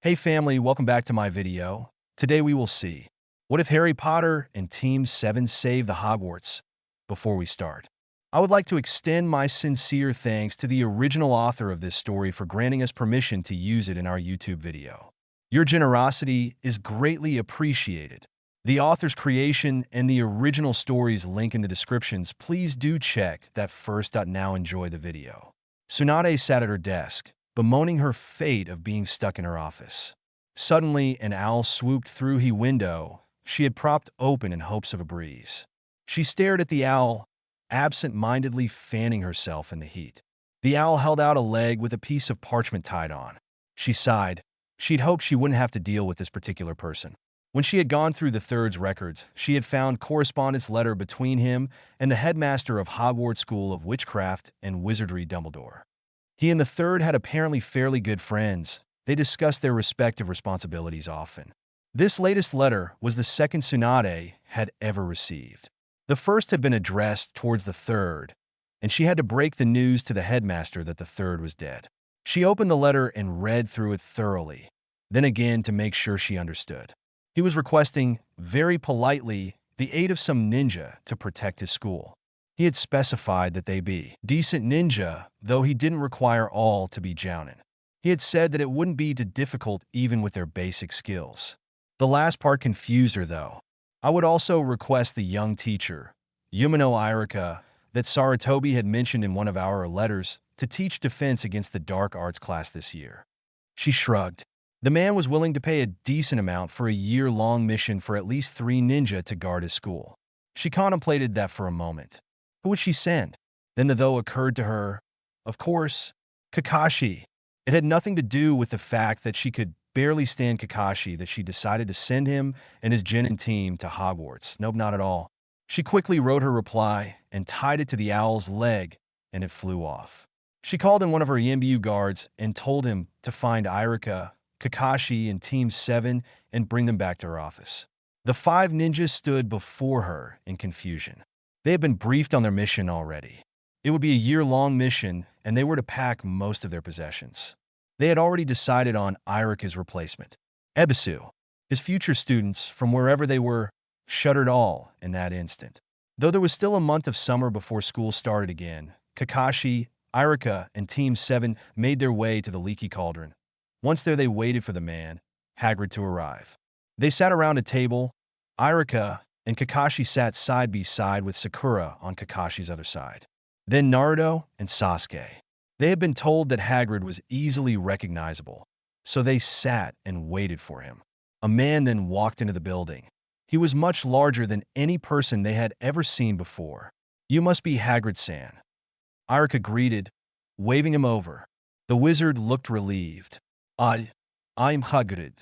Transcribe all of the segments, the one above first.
Hey family, welcome back to my video. Today we will see, what if Harry Potter and Team 7 save the Hogwarts? Before we start, I would like to extend my sincere thanks to the original author of this story for granting us permission to use it in our YouTube video. Your generosity is greatly appreciated. The author's creation and the original story's link in the descriptions. Please do check that first. Now enjoy the video. Tsunade sat at her desk, bemoaning her fate of being stuck in her office. Suddenly, an owl swooped through the window she had propped open in hopes of a breeze. She stared at the owl, absent-mindedly fanning herself in the heat. The owl held out a leg with a piece of parchment tied on. She sighed. She'd hoped she wouldn't have to deal with this particular person. When she had gone through the Third's records, she had found correspondence letter between him and the headmaster of Hogwarts School of Witchcraft and Wizardry, Dumbledore. He and the Third had apparently fairly good friends. They discussed their respective responsibilities often. This latest letter was the second Tsunade had ever received. The first had been addressed towards the Third, and she had to break the news to the headmaster that the Third was dead. She opened the letter and read through it thoroughly, then again to make sure she understood. He was requesting, very politely, the aid of some ninja to protect his school. He had specified that they be decent ninja, though he didn't require all to be jounin. He had said that it wouldn't be too difficult even with their basic skills. The last part confused her, though. I would also request the young teacher, Yumino Irika, that Saratobi had mentioned in one of our letters, to teach defense against the dark arts class this year. She shrugged. The man was willing to pay a decent amount for a year-long mission for at least 3 ninja to guard his school. She contemplated that for a moment. Who would she send? Then the though occurred to her. Of course, Kakashi. It had nothing to do with the fact that she could barely stand Kakashi that she decided to send him and his Genin team to Hogwarts. Nope, not at all. She quickly wrote her reply and tied it to the owl's leg, and it flew off. She called in one of her EMBU guards and told him to find Irika, Kakashi, and Team 7 and bring them back to her office. The 5 ninjas stood before her in confusion. They had been briefed on their mission already. It would be a year-long mission, and they were to pack most of their possessions. They had already decided on Irika's replacement. Ebisu, his future students, from wherever they were, shuddered all in that instant. Though there was still a month of summer before school started again, Kakashi, Irika, and Team 7 made their way to the Leaky Cauldron. Once there, they waited for the man, Hagrid, to arrive. They sat around a table. Irika and Kakashi sat side by side with Sakura on Kakashi's other side. Then Naruto and Sasuke. They had been told that Hagrid was easily recognizable, so they sat and waited for him. A man then walked into the building. He was much larger than any person they had ever seen before. "You must be Hagrid-san," Irika greeted, waving him over. The wizard looked relieved. I'm Hagrid.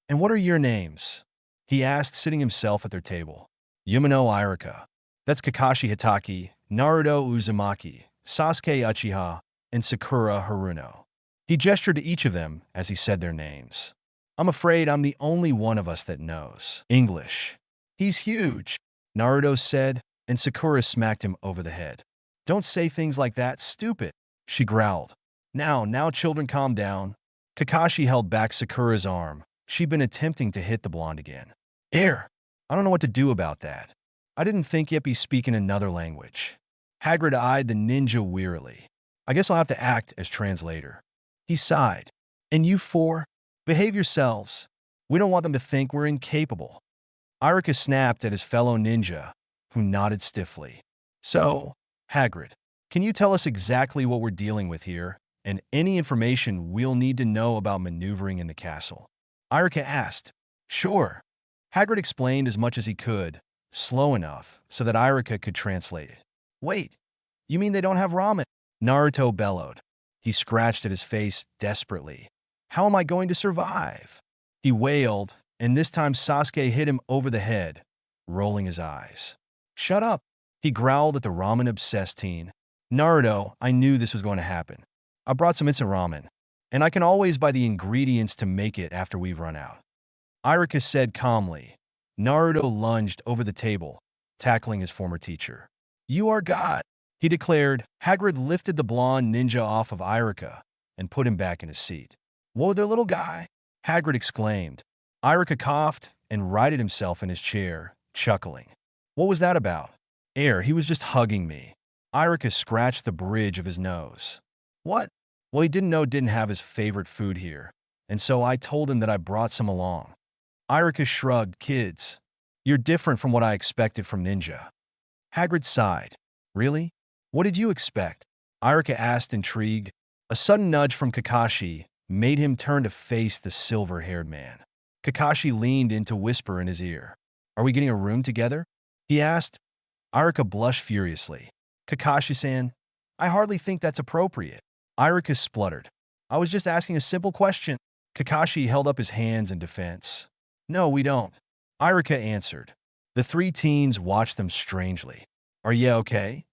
And what are your names?" he asked, sitting himself at their table. "Yumino Irika. That's Kakashi Hitaki, Naruto Uzumaki, Sasuke Uchiha, and Sakura Haruno." He gestured to each of them as he said their names. "I'm afraid I'm the only one of us that knows English." "He's huge," Naruto said, and Sakura smacked him over the head. "Don't say things like that, stupid," she growled. Now, children, calm down." Kakashi held back Sakura's arm. She'd been attempting to hit the blonde again. I don't know what to do about that. I didn't think you'd be speaking another language." Hagrid eyed the ninja wearily. "I guess I'll have to act as translator." He sighed. "And you 4? Behave yourselves. We don't want them to think we're incapable." Irika snapped at his fellow ninja, who nodded stiffly. "So, Hagrid, can you tell us exactly what we're dealing with here, and any information we'll need to know about maneuvering in the castle?" Irika asked. "Sure." Hagrid explained as much as he could, slow enough so that Irika could translate it. "Wait, you mean they don't have ramen?" Naruto bellowed. He scratched at his face desperately. "How am I going to survive?" he wailed, and this time Sasuke hit him over the head, rolling his eyes. "Shut up," he growled at the ramen-obsessed teen. "Naruto, I knew this was going to happen. I brought some instant ramen, and I can always buy the ingredients to make it after we've run out," Irika said calmly. Naruto lunged over the table, tackling his former teacher. "You are God," he declared. Hagrid lifted the blonde ninja off of Irika and put him back in his seat. "Whoa there, little guy. Hagrid exclaimed. Irika coughed and righted himself in his chair, chuckling. What was that about? Air, he was just hugging me. Irika scratched the bridge of his nose. What? Well, he didn't know didn't have his favorite food here, and so I told him that I brought some along. Irika shrugged. Kids, you're different from what I expected from Ninja. Hagrid sighed. Really? What did you expect? Irika asked, intrigued. A sudden nudge from Kakashi made him turn to face the silver-haired man. Kakashi leaned in to whisper in his ear. Are we getting a room together? He asked. Irika blushed furiously. Kakashi-san, I hardly think that's appropriate. Irika spluttered. I was just asking a simple question. Kakashi held up his hands in defense. No, we don't. Irika answered. The three teens watched them strangely. Are you okay?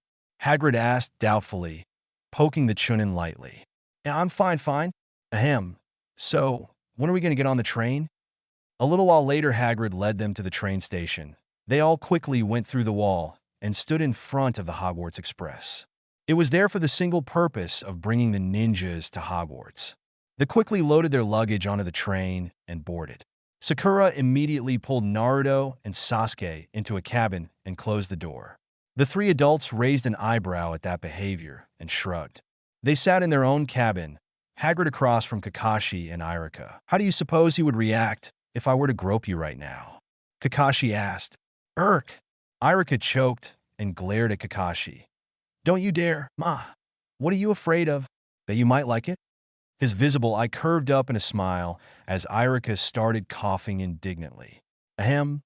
Hagrid asked doubtfully, poking the Chunin lightly. Yeah, I'm fine. Ahem. So, when are we going to get on the train? A little while later, Hagrid led them to the train station. They all quickly went through the wall and stood in front of the Hogwarts Express. It was there for the single purpose of bringing the ninjas to Hogwarts. They quickly loaded their luggage onto the train and boarded. Sakura immediately pulled Naruto and Sasuke into a cabin and closed the door. The three adults raised an eyebrow at that behavior and shrugged. They sat in their own cabin, Hagrid across from Kakashi and Irika. How do you suppose he would react if I were to grope you right now? Kakashi asked. Irk! Irika choked and glared at Kakashi. Don't you dare, Ma. What are you afraid of? That you might like it? His visible eye curved up in a smile as Irika started coughing indignantly. Ahem.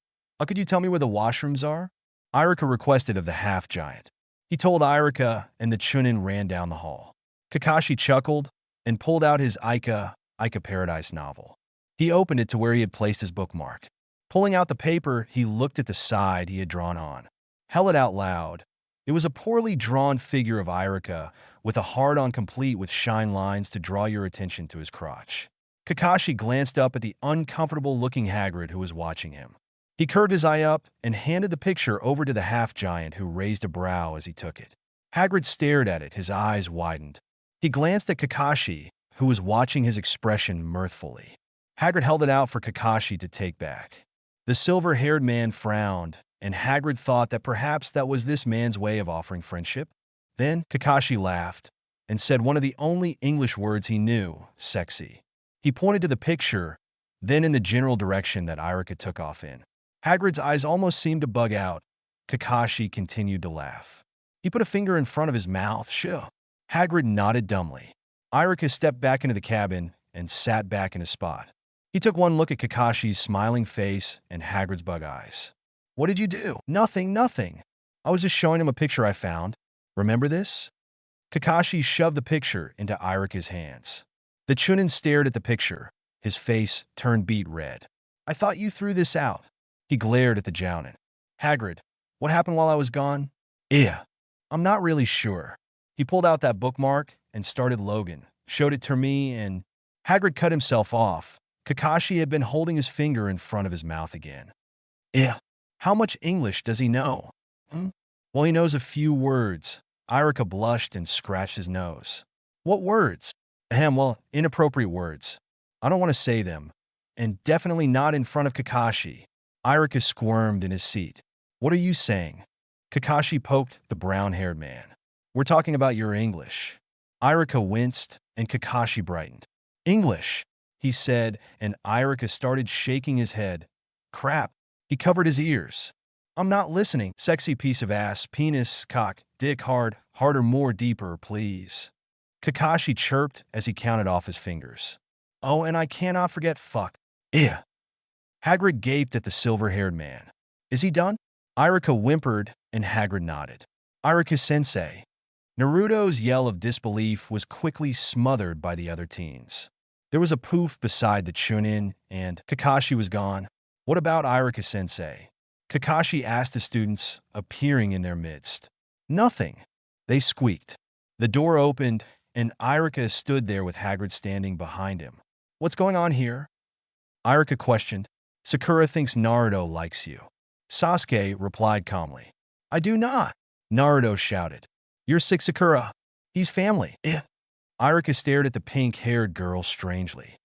Could you tell me where the washrooms are? Irika requested of the half-giant. He told Irika, and the Chunin ran down the hall. Kakashi chuckled and pulled out his Ica Paradise novel. He opened it to where he had placed his bookmark. Pulling out the paper, he looked at the side he had drawn on. Held it out loud. It was a poorly drawn figure of Irika, with a hard-on complete with shine lines to draw your attention to his crotch. Kakashi glanced up at the uncomfortable-looking Hagrid who was watching him. He curved his eye up and handed the picture over to the half-giant who raised a brow as he took it. Hagrid stared at it, his eyes widened. He glanced at Kakashi, who was watching his expression mirthfully. Hagrid held it out for Kakashi to take back. The silver-haired man frowned, and Hagrid thought that perhaps that was this man's way of offering friendship. Then Kakashi laughed and said one of the only English words he knew, sexy. He pointed to the picture, then in the general direction that Irika took off in. Hagrid's eyes almost seemed to bug out. Kakashi continued to laugh. He put a finger in front of his mouth. Sure. Hagrid nodded dumbly. Irika stepped back into the cabin and sat back in his spot. He took one look at Kakashi's smiling face and Hagrid's bug eyes. What did you do? Nothing. I was just showing him a picture I found. Remember this? Kakashi shoved the picture into Irika's hands. The Chunin stared at the picture. His face turned beet red. I thought you threw this out. He glared at the Jounin. Hagrid, what happened while I was gone? Yeah. I'm not really sure. He pulled out that bookmark and started Logan, showed it to me, and Hagrid cut himself off. Kakashi had been holding his finger in front of his mouth again. Yeah. How much English does he know? Well, he knows a few words. Irika blushed and scratched his nose. What words? Well, inappropriate words. I don't want to say them. And definitely not in front of Kakashi. Irika squirmed in his seat. What are you saying? Kakashi poked the brown-haired man. We're talking about your English. Irika winced, and Kakashi brightened. English, he said, and Irika started shaking his head. Crap. He covered his ears. I'm not listening. Sexy piece of ass, penis, cock, dick, hard, harder, more, deeper, please. Kakashi chirped as he counted off his fingers. Oh, and I cannot forget fuck. Yeah. Hagrid gaped at the silver-haired man. Is he done? Irika whimpered, and Hagrid nodded. Irika-sensei. Naruto's yell of disbelief was quickly smothered by the other teens. There was a poof beside the Chunin, and Kakashi was gone. What about Irika-sensei? Kakashi asked the students, appearing in their midst. Nothing. They squeaked. The door opened, and Irika stood there with Hagrid standing behind him. What's going on here? Irika questioned. Sakura thinks Naruto likes you. Sasuke replied calmly. I do not. Naruto shouted. You're sick, Sakura. He's family. Irika stared at the pink-haired girl strangely.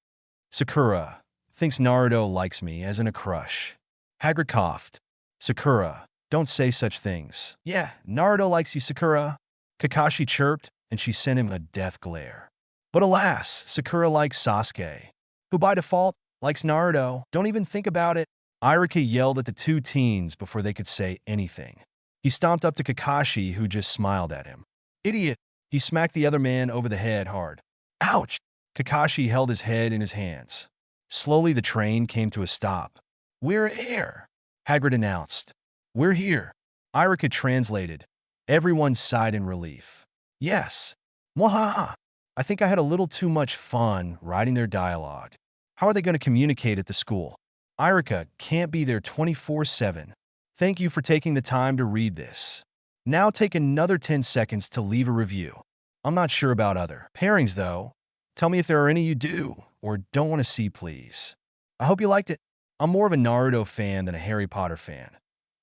Sakura, thinks Naruto likes me, as in a crush. Hagrid coughed. Sakura, don't say such things. Yeah, Naruto likes you, Sakura. Kakashi chirped, and she sent him a death glare. But alas, Sakura likes Sasuke, who by default likes Naruto. Don't even think about it. Iruka yelled at the two teens before they could say anything. He stomped up to Kakashi, who just smiled at him. Idiot! He smacked the other man over the head hard. Ouch! Kakashi held his head in his hands. Slowly the train came to a stop. We're here, Hagrid announced. We're here. Iruka translated. Everyone sighed in relief. Yes. Mwahaha. I think I had a little too much fun writing their dialogue. How are they going to communicate at the school? Iruka can't be there 24/7. Thank you for taking the time to read this. Now take another 10 seconds to leave a review. I'm not sure about other pairings, though. Tell me if there are any you do or don't want to see, please. I hope you liked it. I'm more of a Naruto fan than a Harry Potter fan,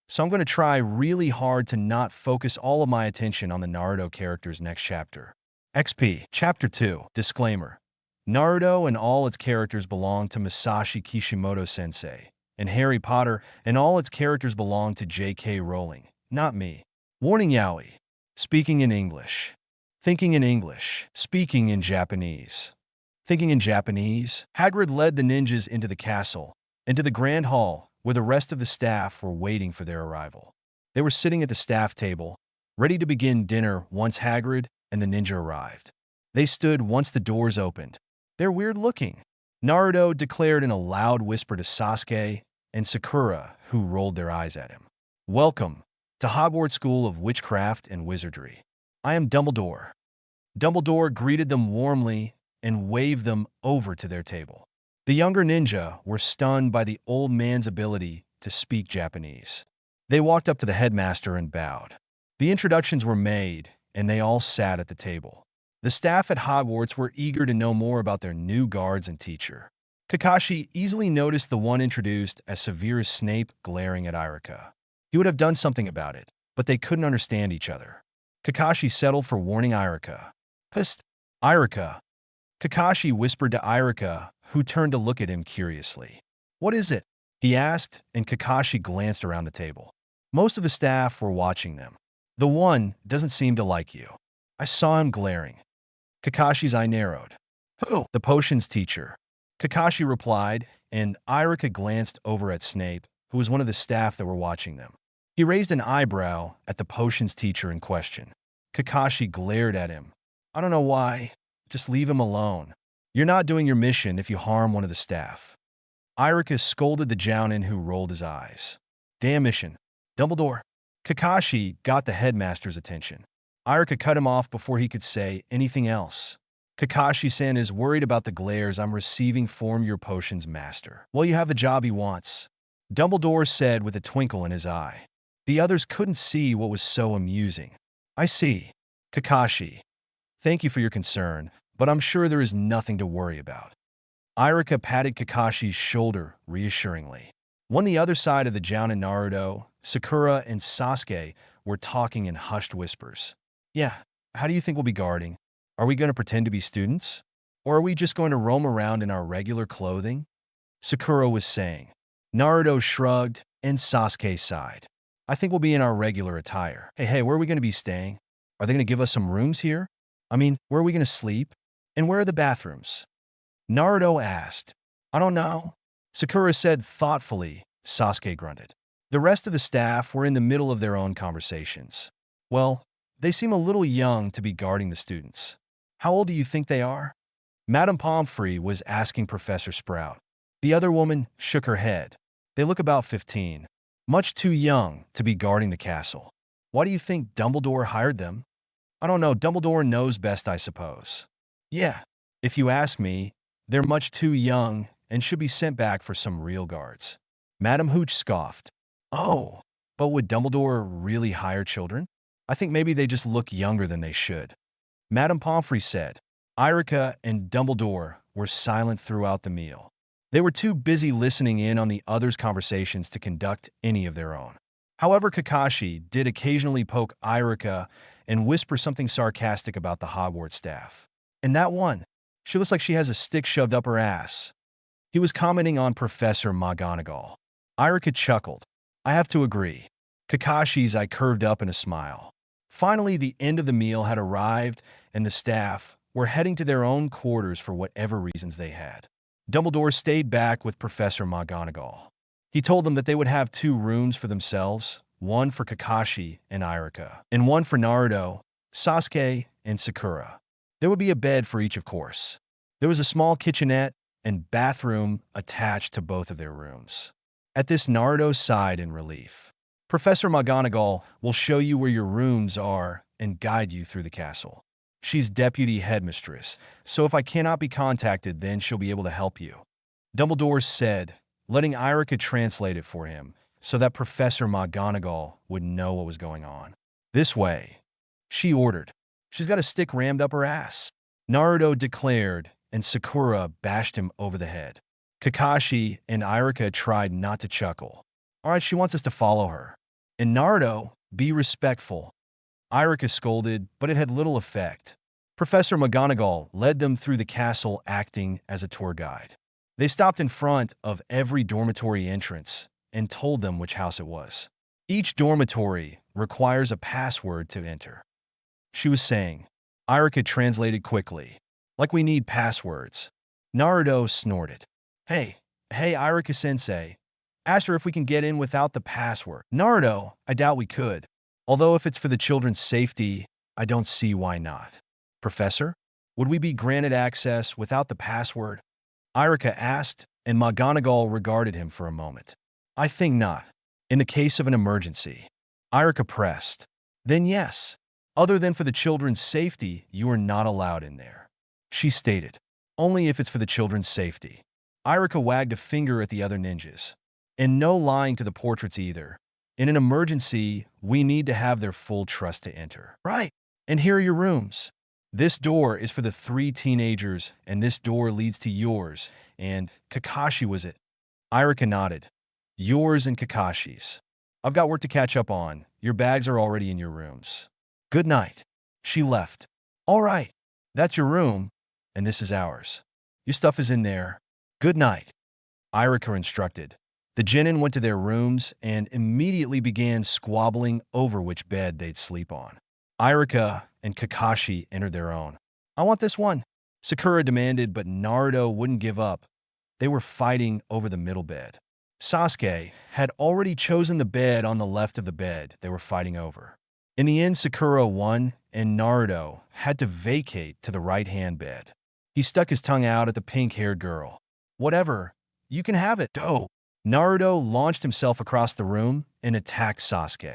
so I'm going to try really hard to not focus all of my attention on the Naruto characters next chapter. XP Chapter 2 Disclaimer: Naruto and all its characters belong to Masashi Kishimoto-sensei, and Harry Potter and all its characters belong to J.K. Rowling, not me. Warning: Yaoi. Speaking in English. Thinking in English. Speaking in Japanese. Thinking in Japanese. Hagrid led the ninjas into the castle, into the grand hall, where the rest of the staff were waiting for their arrival. They were sitting at the staff table, ready to begin dinner once Hagrid and the ninja arrived. They stood once the doors opened. They're weird looking, Naruto declared in a loud whisper to Sasuke and Sakura, who rolled their eyes at him. Welcome to Hogwarts School of Witchcraft and Wizardry. I am Dumbledore. Dumbledore greeted them warmly and waved them over to their table. The younger ninja were stunned by the old man's ability to speak Japanese. They walked up to the headmaster and bowed. The introductions were made, and they all sat at the table. The staff at Hogwarts were eager to know more about their new guards and teacher. Kakashi easily noticed the one introduced as Severus Snape glaring at Iruka. He would have done something about it, but they couldn't understand each other. Kakashi settled for warning Iruka. Psst, Iruka. Kakashi whispered to Iruka, who turned to look at him curiously. What is it? He asked, and Kakashi glanced around the table. Most of the staff were watching them. The one doesn't seem to like you. I saw him glaring. Kakashi's eye narrowed. Who? The potions teacher. Kakashi replied, and Iruka glanced over at Snape, who was one of the staff that were watching them. He raised an eyebrow at the potions teacher in question. Kakashi glared at him. I don't know why. Just leave him alone. You're not doing your mission if you harm one of the staff. Iruka scolded the Jounin, who rolled his eyes. Damn mission. Dumbledore. Kakashi got the headmaster's attention. Iruka cut him off before he could say anything else. Kakashi-san is worried about the glares I'm receiving from your potions master. Well, you have the job he wants, Dumbledore said with a twinkle in his eye. The others couldn't see what was so amusing. I see. Kakashi. Thank you for your concern, but I'm sure there is nothing to worry about. Iruka patted Kakashi's shoulder reassuringly. On the other side of the Jounin, Naruto, Sakura, and Sasuke were talking in hushed whispers. Yeah, how do you think we'll be guarding? Are we going to pretend to be students? Or are we just going to roam around in our regular clothing? Sakura was saying. Naruto shrugged, and Sasuke sighed. I think we'll be in our regular attire. Hey, where are we going to be staying? Are they going to give us some rooms here? I mean, where are we going to sleep? And where are the bathrooms? Naruto asked. I don't know. Sakura said thoughtfully. Sasuke grunted. The rest of the staff were in the middle of their own conversations. Well, they seem a little young to be guarding the students. How old do you think they are? Madame Pomfrey was asking Professor Sprout. The other woman shook her head. They look about 15. Much too young to be guarding the castle. Why do you think Dumbledore hired them? I don't know. Dumbledore knows best, I suppose. Yeah, if you ask me, they're much too young and should be sent back for some real guards. Madame Hooch scoffed. Oh, but would Dumbledore really hire children? I think maybe they just look younger than they should. Madame Pomfrey said. Iruka and Dumbledore were silent throughout the meal. They were too busy listening in on the others' conversations to conduct any of their own. However, Kakashi did occasionally poke Iruka and whisper something sarcastic about the Hogwarts staff. And that one, she looks like she has a stick shoved up her ass. He was commenting on Professor McGonagall. Irika chuckled. I have to agree. Kakashi's eye curved up in a smile. Finally, the end of the meal had arrived, and the staff were heading to their own quarters for whatever reasons they had. Dumbledore stayed back with Professor McGonagall. He told them that they would have 2 rooms for themselves, one for Kakashi and Irika, and one for Naruto, Sasuke, and Sakura. There would be a bed for each, of course. There was a small kitchenette and bathroom attached to both of their rooms. At this, Naruto sighed in relief. Professor McGonagall will show you where your rooms are and guide you through the castle. She's deputy headmistress, so if I cannot be contacted, then she'll be able to help you. Dumbledore said, letting Irika translate it for him so that Professor McGonagall would know what was going on. This way, she ordered. She's got a stick rammed up her ass. Naruto declared, and Sakura bashed him over the head. Kakashi and Irika tried not to chuckle. All right, she wants us to follow her. And Naruto, be respectful. Irika scolded, but it had little effect. Professor McGonagall led them through the castle acting as a tour guide. They stopped in front of every dormitory entrance and told them which house it was. Each dormitory requires a password to enter. She was saying. Irika translated quickly. Like we need passwords. Naruto snorted. Hey, Irika-sensei. Ask her if we can get in without the password. Naruto, I doubt we could. Although if it's for the children's safety, I don't see why not. Professor, would we be granted access without the password? Irika asked, and McGonagall regarded him for a moment. I think not. In the case of an emergency. Irika pressed. Then yes. Other than for the children's safety, you are not allowed in there. She stated. Only if it's for the children's safety. Irika wagged a finger at the other ninjas. And no lying to the portraits either. In an emergency, we need to have their full trust to enter. Right. And here are your rooms. This door is for the 3 teenagers, and this door leads to yours. And Kakashi was it. Irika nodded. Yours and Kakashi's. I've got work to catch up on. Your bags are already in your rooms. Good night. She left. All right. That's your room, and this is ours. Your stuff is in there. Good night. Irika instructed. The genin went to their rooms and immediately began squabbling over which bed they'd sleep on. Irika and Kakashi entered their own. I want this one, Sakura demanded, but Naruto wouldn't give up. They were fighting over the middle bed. Sasuke had already chosen the bed on the left of the bed they were fighting over. In the end, Sakura won, and Naruto had to vacate to the right-hand bed. He stuck his tongue out at the pink-haired girl. Whatever, you can have it. Doh. Naruto launched himself across the room and attacked Sasuke.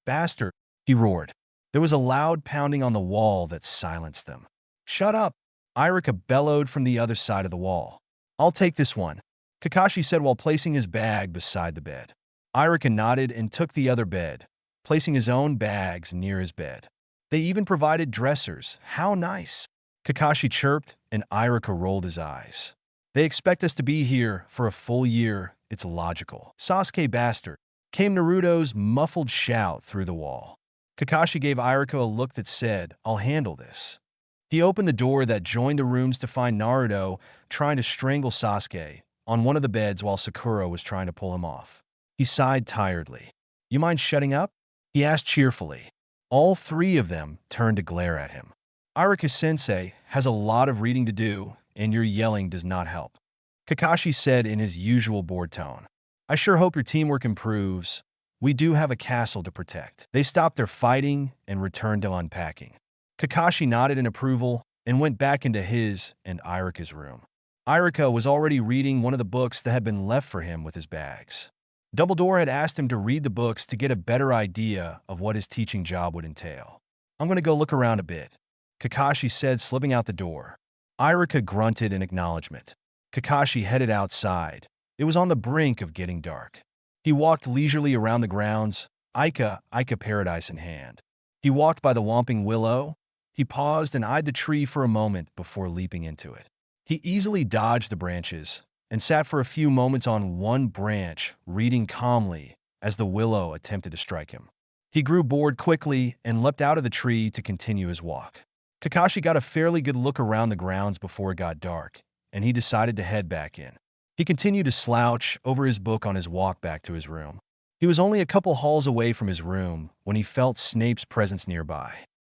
Bastard, he roared. There was a loud pounding on the wall that silenced them. Shut up, Irika bellowed from the other side of the wall. I'll take this one, Kakashi said while placing his bag beside the bed. Irika nodded and took the other bed, placing his own bags near his bed. They even provided dressers. How nice. Kakashi chirped, and Irika rolled his eyes. They expect us to be here for a full year. It's logical. Sasuke bastard, came Naruto's muffled shout through the wall. Kakashi gave Irika a look that said, I'll handle this. He opened the door that joined the rooms to find Naruto trying to strangle Sasuke on one of the beds while Sakura was trying to pull him off. He sighed tiredly. You mind shutting up? He asked cheerfully. All 3 of them turned to glare at him. Irika-sensei has a lot of reading to do, and your yelling does not help. Kakashi said in his usual bored tone. I sure hope your teamwork improves. We do have a castle to protect. They stopped their fighting and returned to unpacking. Kakashi nodded in approval and went back into his and Irika's room. Irika was already reading one of the books that had been left for him with his bags. Dumbledore had asked him to read the books to get a better idea of what his teaching job would entail. I'm going to go look around a bit, Kakashi said, slipping out the door. Irika grunted in acknowledgement. Kakashi headed outside. It was on the brink of getting dark. He walked leisurely around the grounds, Ica paradise in hand. He walked by the whomping willow. He paused and eyed the tree for a moment before leaping into it. He easily dodged the branches and sat for a few moments on one branch, reading calmly as the willow attempted to strike him. He grew bored quickly and leapt out of the tree to continue his walk. Kakashi got a fairly good look around the grounds before it got dark, and he decided to head back in. He continued to slouch over his book on his walk back to his room. He was only a couple halls away from his room when he felt Snape's presence nearby.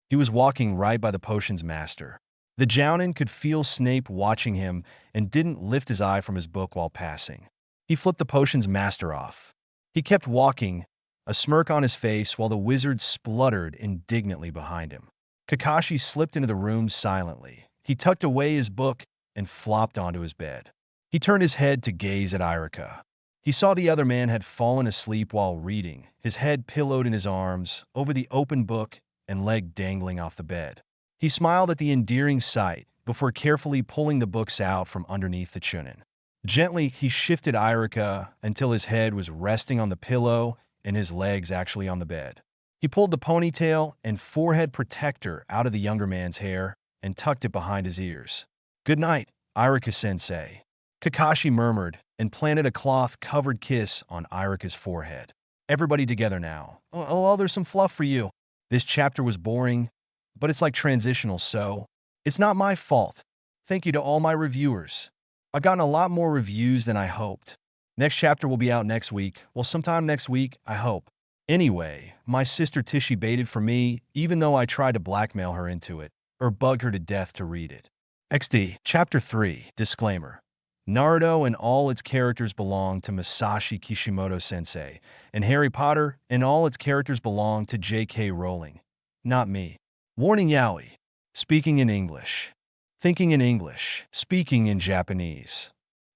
He was walking right by the potion's master. The Jounin could feel Snape watching him and didn't lift his eye from his book while passing. He flipped the potion's master off. He kept walking, a smirk on his face while the wizard spluttered indignantly behind him. Kakashi slipped into the room silently. He tucked away his book and flopped onto his bed. He turned his head to gaze at Irika. He saw the other man had fallen asleep while reading, his head pillowed in his arms, over the open book and leg dangling off the bed. He smiled at the endearing sight before carefully pulling the books out from underneath the chunin. Gently, he shifted Irika until his head was resting on the pillow and his legs actually on the bed. He pulled the ponytail and forehead protector out of the younger man's hair and tucked it behind his ears. "Good night, Irika-sensei," Kakashi murmured and planted a cloth-covered kiss on Irika's forehead. "Everybody together now. Oh, there's some fluff for you." This chapter was boring, but it's like transitional, so it's not my fault. Thank you to all my reviewers. I've gotten a lot more reviews than I hoped. Next chapter will be out next week. Well, sometime next week, I hope. Anyway, my sister Tishy baited for me, even though I tried to blackmail her into it, or bug her to death to read it. XD. Chapter 3. Disclaimer. Naruto and all its characters belong to Masashi Kishimoto-sensei, and Harry Potter and all its characters belong to J.K. Rowling. Not me. Warning yaoi. Speaking in English. Thinking in English. Speaking in Japanese.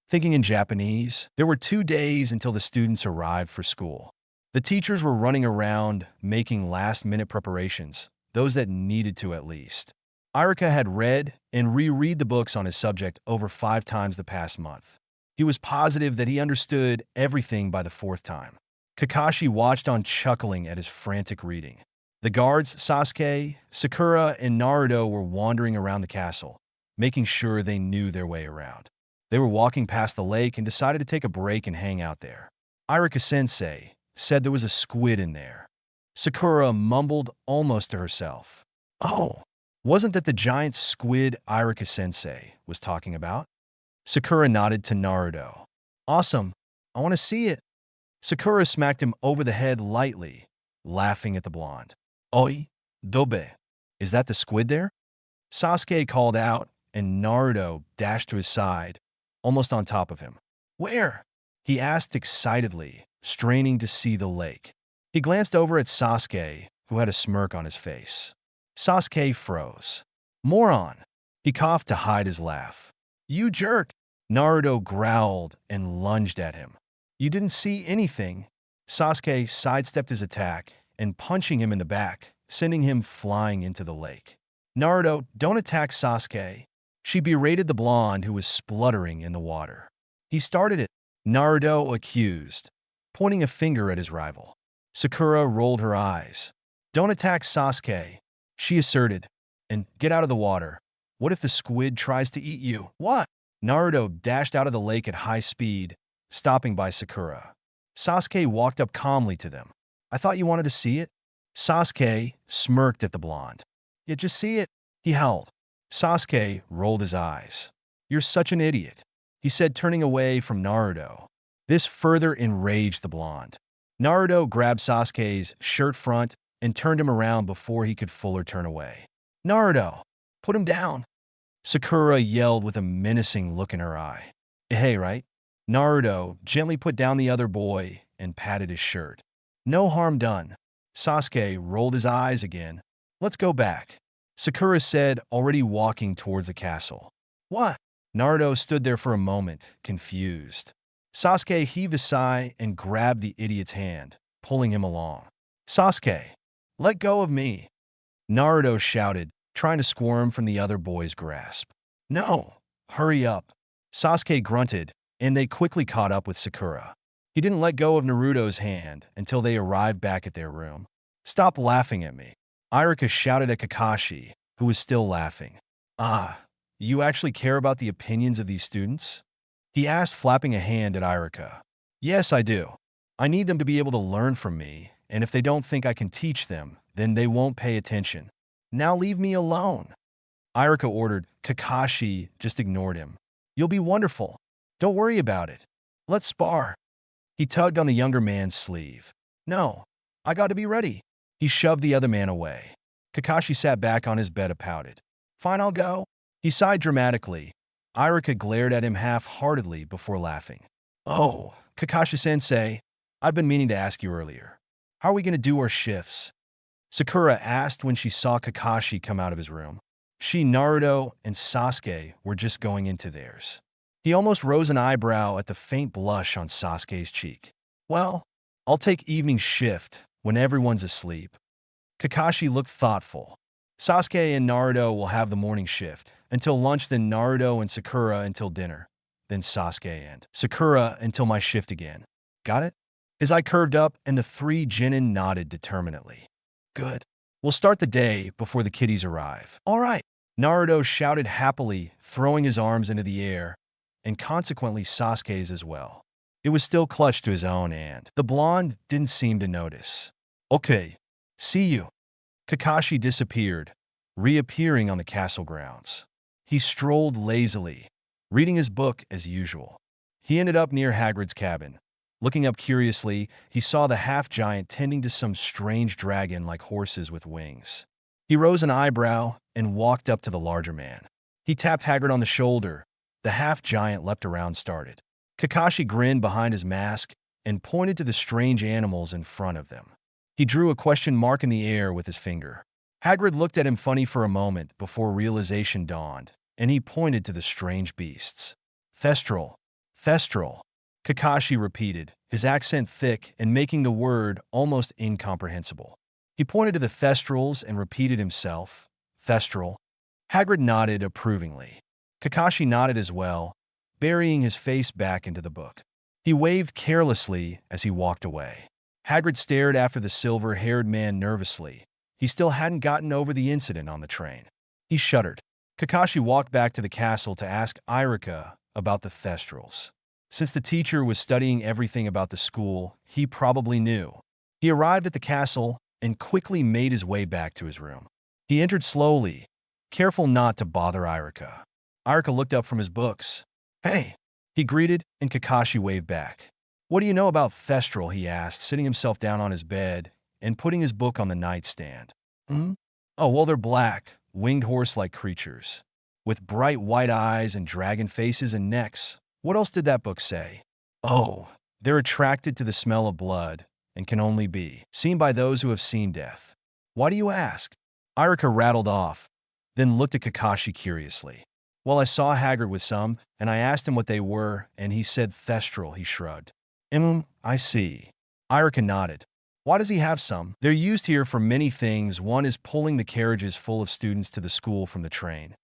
Thinking in Japanese. There were 2 days until the students arrived for school. The teachers were running around making last-minute preparations, those that needed to at least. Irika had read and reread the books on his subject over 5 times the past month. He was positive that he understood everything by the 4th time. Kakashi watched on chuckling at his frantic reading. The guards, Sasuke, Sakura, and Naruto were wandering around the castle, making sure they knew their way around. They were walking past the lake and decided to take a break and hang out there. Irika-sensei said there was a squid in there. Sakura mumbled almost to herself. "Oh, wasn't that the giant squid Irika-sensei was talking about?" Sakura nodded to Naruto. "Awesome. I want to see it." Sakura smacked him over the head lightly, laughing at the blonde. "Oi, Dobe, is that the squid there?" Sasuke called out, and Naruto dashed to his side, almost on top of him. "Where?" he asked excitedly, straining to see the lake. He glanced over at Sasuke, who had a smirk on his face. Sasuke froze. "Moron!" He coughed to hide his laugh. "You jerk!" Naruto growled and lunged at him. "You didn't see anything." Sasuke sidestepped his attack and punching him in the back, sending him flying into the lake. "Naruto, don't attack Sasuke." She berated the blonde who was spluttering in the water. "He started it," Naruto accused, pointing a finger at his rival. Sakura rolled her eyes. "Don't attack Sasuke," she asserted, "and get out of the water. What if the squid tries to eat you?" "What?" Naruto dashed out of the lake at high speed, stopping by Sakura. Sasuke walked up calmly to them. "I thought you wanted to see it?" Sasuke smirked at the blonde. "Yeah, just see it," he howled. Sasuke rolled his eyes. "You're such an idiot," he said, turning away from Naruto. This further enraged the blonde. Naruto grabbed Sasuke's shirt front and turned him around before he could fully turn away. "Naruto, put him down!" Sakura yelled with a menacing look in her eye. "Hey, right?" Naruto gently put down the other boy and patted his shirt. "No harm done." Sasuke rolled his eyes again. "Let's go back," Sakura said, already walking towards the castle. "What?" Naruto stood there for a moment, confused. Sasuke heaved a sigh and grabbed the idiot's hand, pulling him along. "Sasuke, let go of me!" Naruto shouted, trying to squirm from the other boy's grasp. "No, hurry up!" Sasuke grunted, and they quickly caught up with Sakura. He didn't let go of Naruto's hand until they arrived back at their room. "Stop laughing at me," Irika shouted at Kakashi, who was still laughing. "Ah, you actually care about the opinions of these students?" he asked, flapping a hand at Irika. "Yes, I do. I need them to be able to learn from me, and if they don't think I can teach them, then they won't pay attention. Now leave me alone," Irika ordered. Kakashi just ignored him. "You'll be wonderful." Don't worry about it. Let's spar. He tugged on the younger man's sleeve. No, I got to be ready. He shoved the other man away. Kakashi sat back on his bed and pouted. Fine, I'll go. He sighed dramatically. Irika glared at him half-heartedly before laughing. Oh, Kakashi-sensei, I've been meaning to ask you earlier. How are we going to do our shifts? Sakura asked when she saw Kakashi come out of his room. She, Naruto, and Sasuke were just going into theirs. He almost rose an eyebrow at the faint blush on Sasuke's cheek. Well, I'll take evening shift when everyone's asleep. Kakashi looked thoughtful. Sasuke and Naruto will have the morning shift until lunch, then Naruto and Sakura until dinner, then Sasuke and Sakura until my shift again. Got it? His eye curved up and the three genin nodded determinedly. Good. We'll start the day before the kiddies arrive. All right. Naruto shouted happily, throwing his arms into the air, and consequently Sasuke's as well. It was still clutched to his own, and the blonde didn't seem to notice. Okay, see you. Kakashi disappeared, reappearing on the castle grounds. He strolled lazily, reading his book as usual. He ended up near Hagrid's cabin. Looking up curiously, he saw the half-giant tending to some strange dragon like horses with wings. He rose an eyebrow and walked up to the larger man. He tapped Hagrid on the shoulder. The half-giant leapt around started. Kakashi grinned behind his mask and pointed to the strange animals in front of them. He drew a question mark in the air with his finger. Hagrid looked at him funny for a moment before realization dawned, and he pointed to the strange beasts. Thestral. Thestral. Kakashi repeated, his accent thick and making the word almost incomprehensible. He pointed to the Thestrals and repeated himself, Thestral. Hagrid nodded approvingly. Kakashi nodded as well, burying his face back into the book. He waved carelessly as he walked away. Hagrid stared after the silver-haired man nervously. He still hadn't gotten over the incident on the train. He shuddered. Kakashi walked back to the castle to ask Irika about the Thestrals. Since the teacher was studying everything about the school, he probably knew. He arrived at the castle and quickly made his way back to his room. He entered slowly, careful not to bother Irika. Irika looked up from his books. Hey, he greeted, and Kakashi waved back. What do you know about Thestral? He asked, sitting himself down on his bed and putting his book on the nightstand. Oh, well, they're black, winged horse-like creatures, with bright white eyes and dragon faces and necks. What else did that book say? Oh, they're attracted to the smell of blood and can only be seen by those who have seen death. Why do you ask? Irika rattled off, then looked at Kakashi curiously. Well, I saw Hagrid with some, and I asked him what they were, and he said Thestral, he shrugged. I see. Irika nodded. Why does he have some? They're used here for many things. One is pulling the carriages full of students to the school from the train.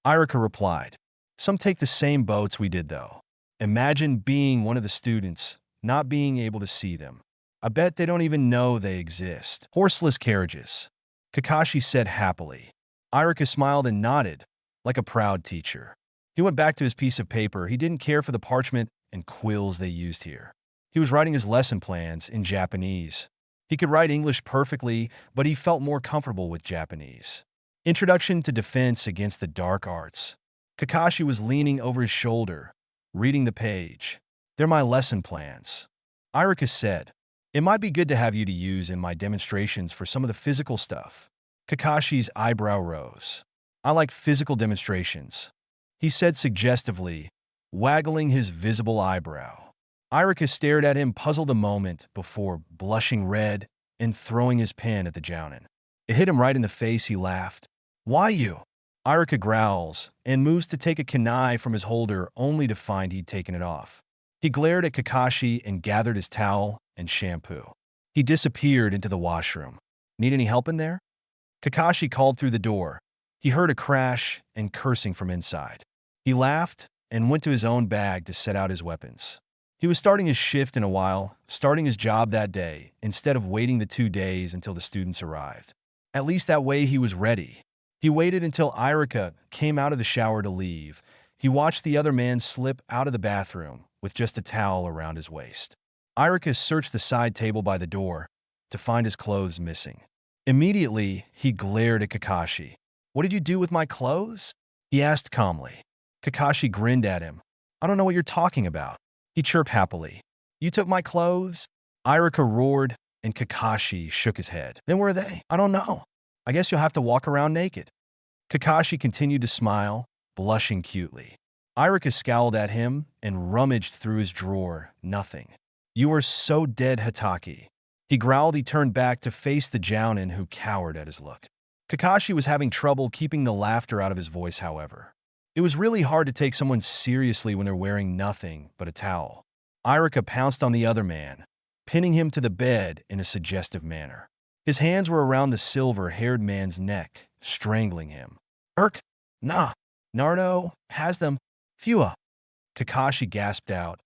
Irika replied. Some take the same boats we did, though. Imagine being one of the students, not being able to see them. I bet they don't even know they exist. Horseless carriages. Kakashi said happily. Irika smiled and nodded, like a proud teacher. He went back to his piece of paper. He didn't care for the parchment and quills they used here. He was writing his lesson plans in Japanese. He could write English perfectly, but he felt more comfortable with Japanese. Introduction to Defense Against the Dark Arts. Kakashi was leaning over his shoulder, reading the page. They're my lesson plans. Irika said, it might be good to have you to use in my demonstrations for some of the physical stuff. Kakashi's eyebrow rose. I like physical demonstrations, he said suggestively, waggling his visible eyebrow. Irika stared at him, puzzled a moment before blushing red and throwing his pen at the jounin. It hit him right in the face. He laughed. Why you? Irika growls and moves to take a kunai from his holder only to find he'd taken it off. He glared at Kakashi and gathered his towel and shampoo. He disappeared into the washroom. Need any help in there? Kakashi called through the door. He heard a crash and cursing from inside. He laughed and went to his own bag to set out his weapons. He was starting his shift in a while, starting his job that day, instead of waiting the 2 days until the students arrived. At least that way he was ready. He waited until Irika came out of the shower to leave. He watched the other man slip out of the bathroom with just a towel around his waist. Irika searched the side table by the door to find his clothes missing. Immediately, he glared at Kakashi. What did you do with my clothes? He asked calmly. Kakashi grinned at him. I don't know what you're talking about. He chirped happily. You took my clothes? Irika roared, and Kakashi shook his head. Then where are they? I don't know. I guess you'll have to walk around naked. Kakashi continued to smile, blushing cutely. Irika scowled at him and rummaged through his drawer. Nothing. You are so dead, Hataki. He growled. He turned back to face the Jounin, who cowered at his look. Kakashi was having trouble keeping the laughter out of his voice, however. It was really hard to take someone seriously when they're wearing nothing but a towel. Irika pounced on the other man, pinning him to the bed in a suggestive manner. His hands were around the silver-haired man's neck, strangling him. Nah. Naruto has them. Phew. Kakashi gasped out.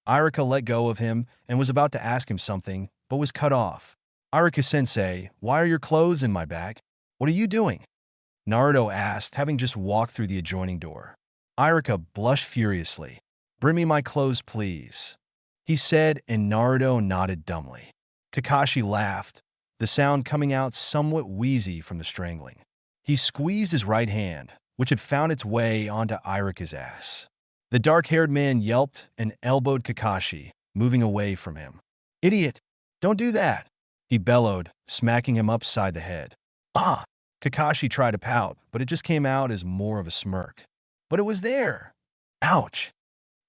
Irika let go of him and was about to ask him something, but was cut off. Irika-sensei, why are your clothes in my bag? What are you doing? Naruto asked, having just walked through the adjoining door. Irika blushed furiously. Bring me my clothes, please, he said, and Naruto nodded dumbly. Kakashi laughed, the sound coming out somewhat wheezy from the strangling. He squeezed his right hand, which had found its way onto Irika's ass. The dark-haired man yelped and elbowed Kakashi, moving away from him. Idiot! Don't do that! He bellowed, smacking him upside the head. Ah! Kakashi tried to pout, but it just came out as more of a smirk. But it was there! Ouch!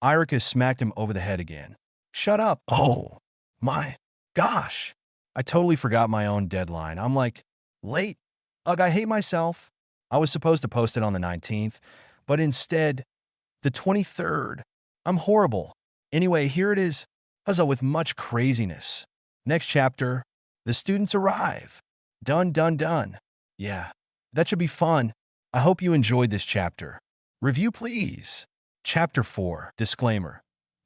Irika smacked him over the head again. Shut up! Oh! My gosh! I totally forgot my own deadline. I'm like, late. Ugh, I hate myself. I was supposed to post it on the 19th, but instead, the 23rd. I'm horrible. Anyway, here it is. Huzzah, with much craziness. Next chapter, the students arrive. Done. Yeah, that should be fun. I hope you enjoyed this chapter. Review, please. Chapter 4. Disclaimer.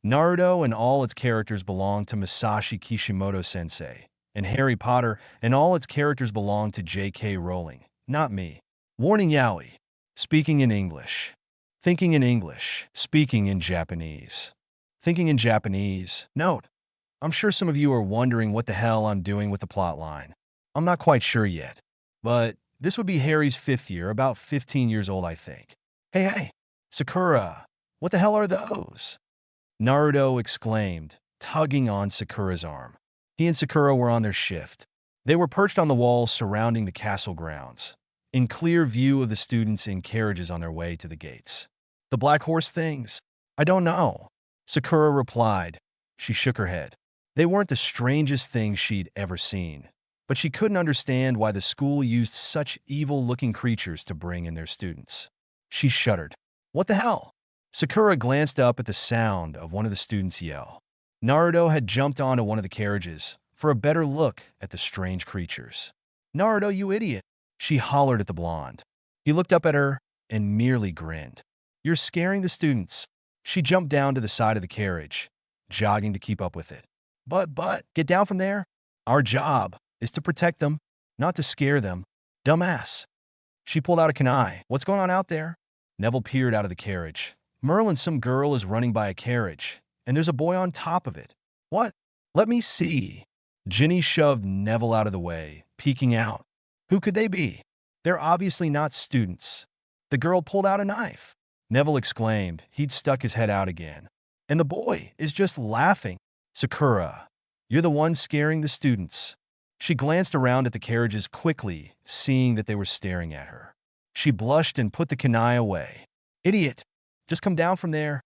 Naruto and all its characters belong to Masashi Kishimoto-sensei, and Harry Potter and all its characters belong to J.K. Rowling, not me. Warning yaoi. Speaking in English. Thinking in English. Speaking in Japanese. Thinking in Japanese. Note. I'm sure some of you are wondering what the hell I'm doing with the plotline. I'm not quite sure yet. But this would be Harry's 5th year, about 15 years old, I think. Hey, Sakura, what the hell are those? Naruto exclaimed, tugging on Sakura's arm. He and Sakura were on their shift. They were perched on the walls surrounding the castle grounds, in clear view of the students in carriages on their way to the gates. The black horse things? I don't know. Sakura replied. She shook her head. They weren't the strangest things she'd ever seen, but she couldn't understand why the school used such evil-looking creatures to bring in their students. She shuddered. What the hell? Sakura glanced up at the sound of one of the students yell. Naruto had jumped onto one of the carriages for a better look at the strange creatures. Naruto, you idiot! She hollered at the blonde. He looked up at her and merely grinned. You're scaring the students. She jumped down to the side of the carriage, jogging to keep up with it. But, get down from there. Our job is to protect them, not to scare them. Dumbass. She pulled out a kunai. What's going on out there? Neville peered out of the carriage. Merlin, some girl is running by a carriage, and there's a boy on top of it. What? Let me see. Ginny shoved Neville out of the way, peeking out. Who could they be? They're obviously not students. The girl pulled out a knife. Neville exclaimed. He'd stuck his head out again. And the boy is just laughing. Sakura, you're the one scaring the students. She glanced around at the carriages quickly, seeing that they were staring at her. She blushed and put the kunai away. Idiot, just come down from there.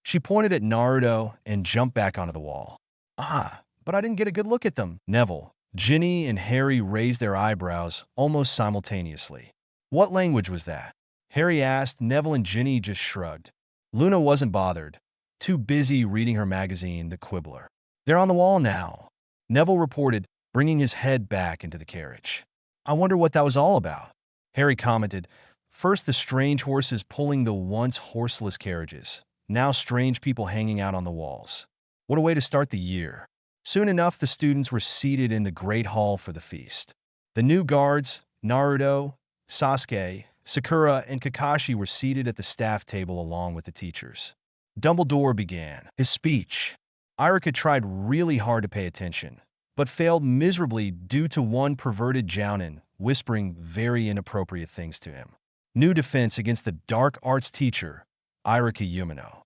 She pointed at Naruto and jumped back onto the wall. Ah, but I didn't get a good look at them. Neville, Ginny, and Harry raised their eyebrows almost simultaneously. What language was that? Harry asked. Neville and Ginny just shrugged. Luna wasn't bothered, too busy reading her magazine, The Quibbler. They're on the wall now, Neville reported, bringing his head back into the carriage. I wonder what that was all about. Harry commented. First the strange horses pulling the once horseless carriages. Now strange people hanging out on the walls. What a way to start the year. Soon enough, the students were seated in the great hall for the feast. The new guards, Naruto, Sasuke, Sakura, and Kakashi were seated at the staff table along with the teachers. Dumbledore began his speech. Irika tried really hard to pay attention, but failed miserably due to one perverted Jounin whispering very inappropriate things to him. New defense against the dark arts teacher, Irika Yumino.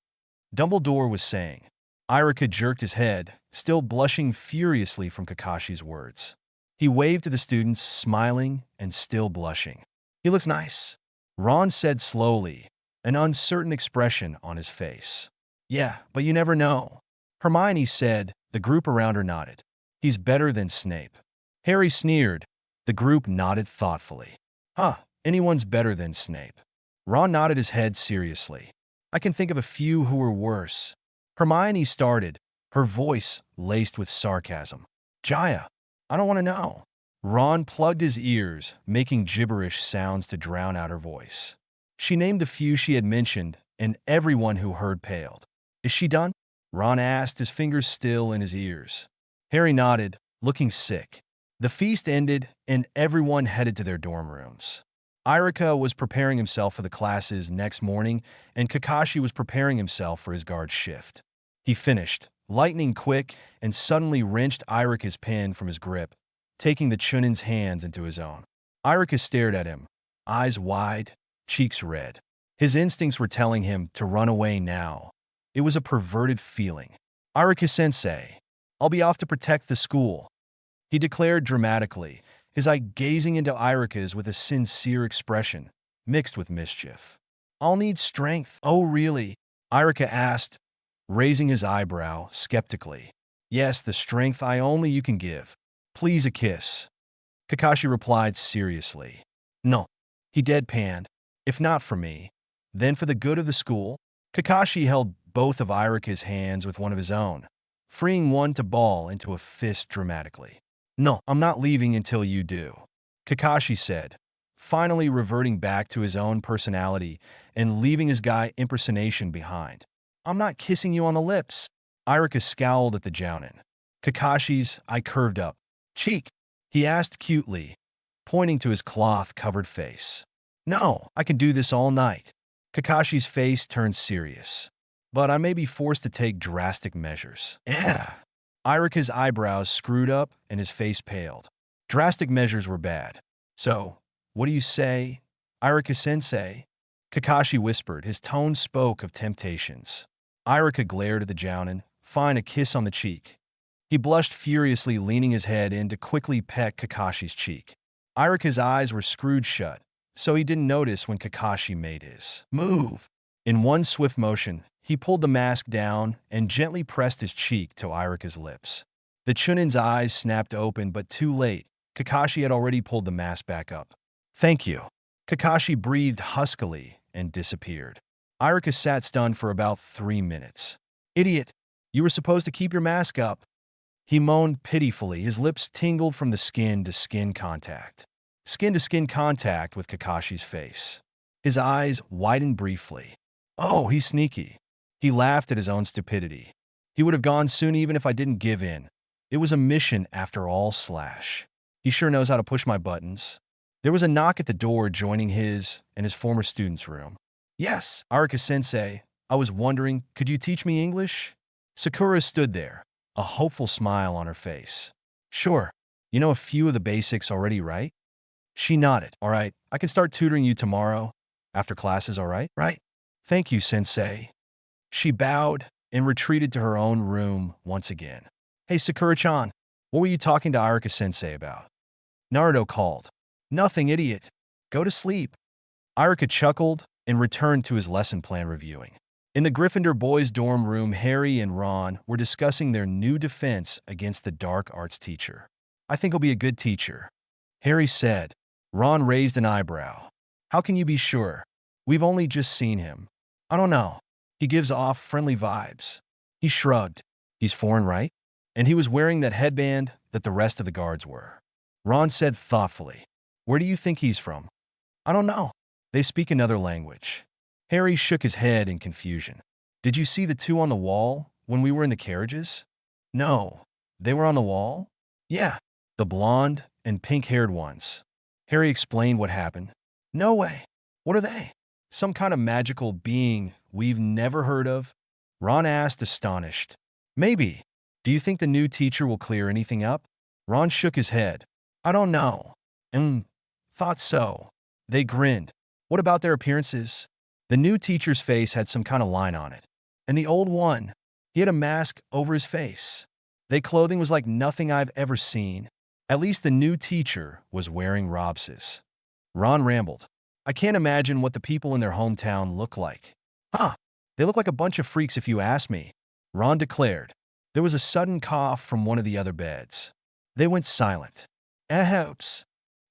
Dumbledore was saying. Irika jerked his head, still blushing furiously from Kakashi's words. He waved to the students, smiling and still blushing. He looks nice, Ron said slowly, an uncertain expression on his face. Yeah, but you never know. Hermione said. The group around her nodded. He's better than Snape. Harry sneered. The group nodded thoughtfully. Huh, anyone's better than Snape. Ron nodded his head seriously. I can think of a few who were worse. Hermione started, her voice laced with sarcasm. Jaya, I don't want to know. Ron plugged his ears, making gibberish sounds to drown out her voice. She named the few she had mentioned, and everyone who heard paled. Is she done? Ron asked, his fingers still in his ears. Harry nodded, looking sick. The feast ended, and everyone headed to their dorm rooms. Irika was preparing himself for the classes next morning, and Kakashi was preparing himself for his guard shift. He finished, lightning quick, and suddenly wrenched Irika's pen from his grip, taking the Chunin's hands into his own. Irika stared at him, eyes wide, cheeks red. His instincts were telling him to run away now. It was a perverted feeling. Irika-sensei, I'll be off to protect the school, he declared dramatically, his eye gazing into Irika's with a sincere expression, mixed with mischief. I'll need strength. Oh, really? Irika asked, raising his eyebrow skeptically. Yes, the strength only you can give. Please, a kiss. Kakashi replied seriously. No. He deadpanned. If not for me, then for the good of the school. Kakashi held both of Irika's hands with one of his own, freeing one to ball into a fist dramatically. No, I'm not leaving until you do, Kakashi said, finally reverting back to his own personality and leaving his guy impersonation behind. I'm not kissing you on the lips. Irika scowled at the Jounin. Kakashi's eye curved up. Cheek, he asked cutely, pointing to his cloth-covered face. No, I can do this all night. Kakashi's face turned serious. But I may be forced to take drastic measures. Yeah. Irika's eyebrows screwed up and his face paled. Drastic measures were bad. So, what do you say, Irika-sensei? Kakashi whispered. His tone spoke of temptations. Irika glared at the Jounin, fine, a kiss on the cheek. He blushed furiously, leaning his head in to quickly peck Kakashi's cheek. Irika's eyes were screwed shut, so he didn't notice when Kakashi made his move. In one swift motion, he pulled the mask down and gently pressed his cheek to Irika's lips. The Chunin's eyes snapped open, but too late. Kakashi had already pulled the mask back up. Thank you. Kakashi breathed huskily and disappeared. Irika sat stunned for about 3 minutes. Idiot, you were supposed to keep your mask up. He moaned pitifully, his lips tingled from the skin-to-skin contact. Skin-to-skin contact with Kakashi's face. His eyes widened briefly. Oh, he's sneaky. He laughed at his own stupidity. He would have gone soon even if I didn't give in. It was a mission after all. He sure knows how to push my buttons. There was a knock at the door joining his and his former student's room. Yes, Arika-sensei, I was wondering, could you teach me English? Sakura stood there, a hopeful smile on her face. Sure, you know a few of the basics already, right? She nodded. All right, I can start tutoring you tomorrow, after classes, all right? Right? Thank you, sensei. She bowed and retreated to her own room once again. Hey, Sakura-chan, what were you talking to Irika-sensei about? Naruto called. Nothing, idiot. Go to sleep. Irika chuckled and returned to his lesson plan reviewing. In the Gryffindor boys' dorm room, Harry and Ron were discussing their new defense against the dark arts teacher. I think he'll be a good teacher, Harry said. Ron raised an eyebrow. How can you be sure? We've only just seen him. I don't know. He gives off friendly vibes. He shrugged. He's foreign, right? And he was wearing that headband that the rest of the guards were. Ron said thoughtfully. Where do you think he's from? I don't know. They speak another language. Harry shook his head in confusion. Did you see the two on the wall when we were in the carriages? No. They were on the wall? Yeah. The blonde and pink-haired ones. Harry explained what happened. No way. What are they? Some kind of magical being we've never heard of? Ron asked, astonished. Maybe. Do you think the new teacher will clear anything up? Ron shook his head. I don't know. Thought so. They grinned. What about their appearances? The new teacher's face had some kind of line on it. And the old one, he had a mask over his face. Their clothing was like nothing I've ever seen. At least the new teacher was wearing robes. Ron rambled. I can't imagine what the people in their hometown look like. Huh, they look like a bunch of freaks if you ask me, Ron declared. There was a sudden cough from one of the other beds. They went silent. Ahops,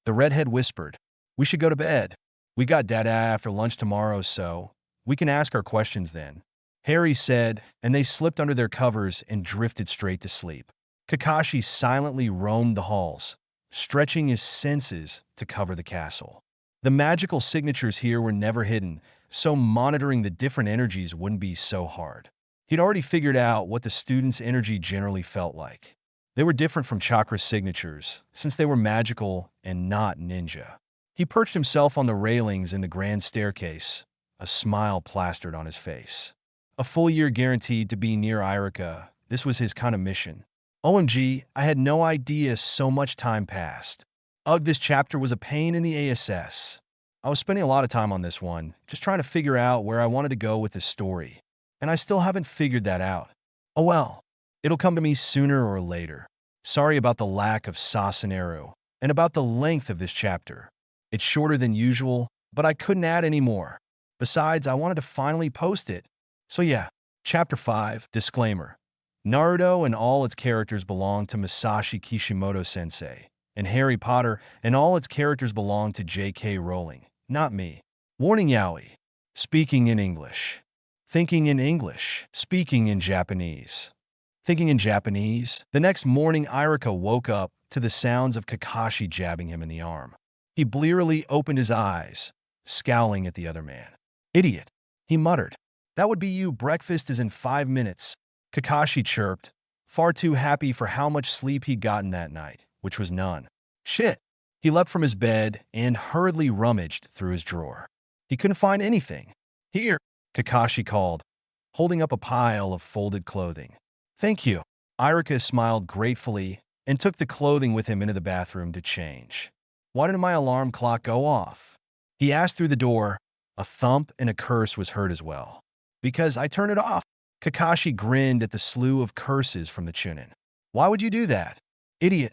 the redhead whispered. We should go to bed. We got data after lunch tomorrow, so we can ask our questions then. Harry said, and they slipped under their covers and drifted straight to sleep. Kakashi silently roamed the halls, stretching his senses to cover the castle. The magical signatures here were never hidden, so monitoring the different energies wouldn't be so hard. He'd already figured out what the students' energy generally felt like. They were different from chakra signatures, since they were magical and not ninja. He perched himself on the railings in the grand staircase, a smile plastered on his face. A full year guaranteed to be near Irika, this was his kind of mission. OMG, I had no idea so much time passed. Ugh, this chapter was a pain in the ass. I was spending a lot of time on this one, just trying to figure out where I wanted to go with this story. And I still haven't figured that out. Oh well, it'll come to me sooner or later. Sorry about the lack of Sasaneru, and about the length of this chapter. It's shorter than usual, but I couldn't add any more. Besides, I wanted to finally post it. So yeah, Chapter 5, Disclaimer. Naruto and all its characters belong to Masashi Kishimoto-sensei, and Harry Potter and all its characters belong to J.K. Rowling, not me. Warning yaoi. Speaking in English. Thinking in English. Speaking in Japanese. Thinking in Japanese. The next morning, Irika woke up to the sounds of Kakashi jabbing him in the arm. He blearily opened his eyes, scowling at the other man. Idiot, he muttered. That would be you. Breakfast is in 5 minutes. Kakashi chirped, far too happy for how much sleep he'd gotten that night, which was none. Shit. He leapt from his bed and hurriedly rummaged through his drawer. He couldn't find anything. Here, Kakashi called, holding up a pile of folded clothing. Thank you. Irika smiled gratefully and took the clothing with him into the bathroom to change. Why didn't my alarm clock go off? He asked through the door. A thump and a curse was heard as well. Because I turned it off. Kakashi grinned at the slew of curses from the Chunin. Why would you do that? Idiot.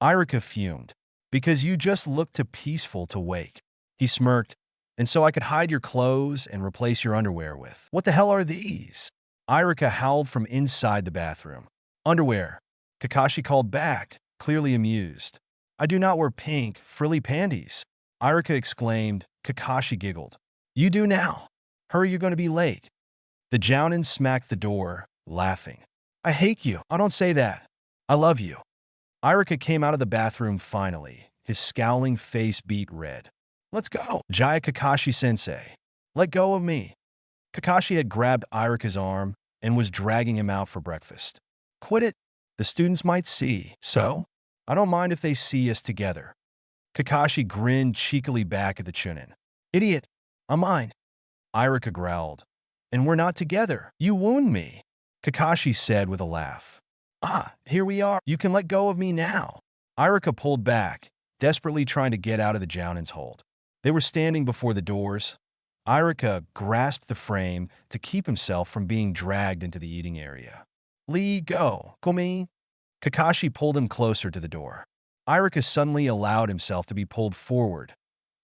Irika fumed. Because you just looked too peaceful to wake. He smirked. And so I could hide your clothes and replace your underwear with. What the hell are these? Irika howled from inside the bathroom. Underwear. Kakashi called back, clearly amused. I do not wear pink, frilly panties. Irika exclaimed. Kakashi giggled. You do now. Hurry, you're going to be late. The Jounin smacked the door, laughing. I hate you. I don't say that. I love you. Irika came out of the bathroom finally, his scowling face beet red. Let's go. Jaya Kakashi-sensei. Let go of me. Kakashi had grabbed Irika's arm and was dragging him out for breakfast. Quit it. The students might see. So? I don't mind if they see us together. Kakashi grinned cheekily back at the Chunin. Idiot. I'm mine. Irika growled. And we're not together. You wound me. Kakashi said with a laugh. Ah, here we are. You can let go of me now. Irika pulled back, desperately trying to get out of the Jounin's hold. They were standing before the doors. Irika grasped the frame to keep himself from being dragged into the eating area. Lee, go. Komi. Kakashi pulled him closer to the door. Irika suddenly allowed himself to be pulled forward,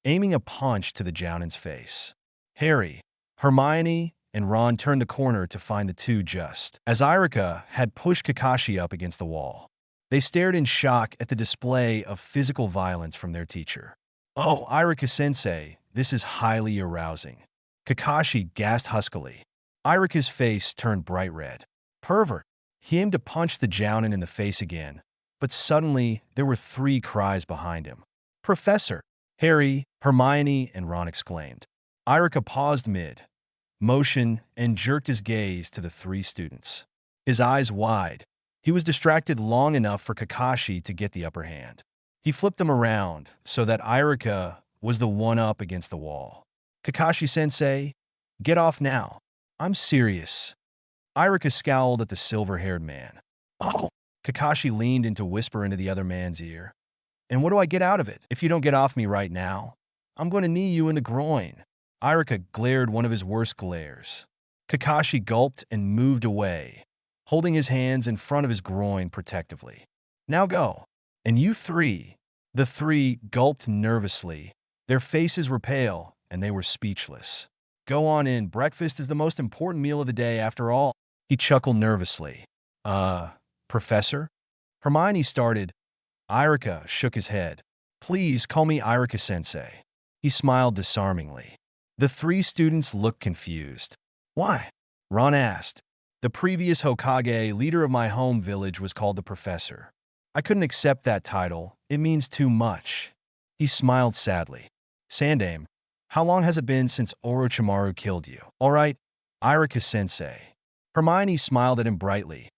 aiming a punch to the Jounin's face. Harry, Hermione, and Ron turned the corner to find the two just as Irika had pushed Kakashi up against the wall. They stared in shock at the display of physical violence from their teacher. Oh, Irika-sensei, this is highly arousing. Kakashi gasped huskily. Irika's face turned bright red. Pervert. He aimed to punch the Jounin in the face again, but suddenly there were 3 cries behind him. Professor! Harry, Hermione, and Ron exclaimed. Irika paused mid-motion and jerked his gaze to the 3 students. His eyes wide. He was distracted long enough for Kakashi to get the upper hand. He flipped them around so that Irika was the one up against the wall. Kakashi-sensei, get off now. I'm serious. Irika scowled at the silver-haired man. Oh! Kakashi leaned in to whisper into the other man's ear. And what do I get out of it? If you don't get off me right now, I'm going to knee you in the groin. Irika glared one of his worst glares. Kakashi gulped and moved away, holding his hands in front of his groin protectively. Now go. And you three. The three gulped nervously. Their faces were pale, and they were speechless. Go on in. Breakfast is the most important meal of the day, after all. He chuckled nervously. Professor? Hermione started. Irika shook his head. Please call me Irika-sensei. He smiled disarmingly. The three students looked confused. Why? Ron asked. The previous Hokage, leader of my home village, was called the Professor. I couldn't accept that title. It means too much. He smiled sadly. Sandame, how long has it been since Orochimaru killed you? All right, Irika-sensei. Hermione smiled at him brightly,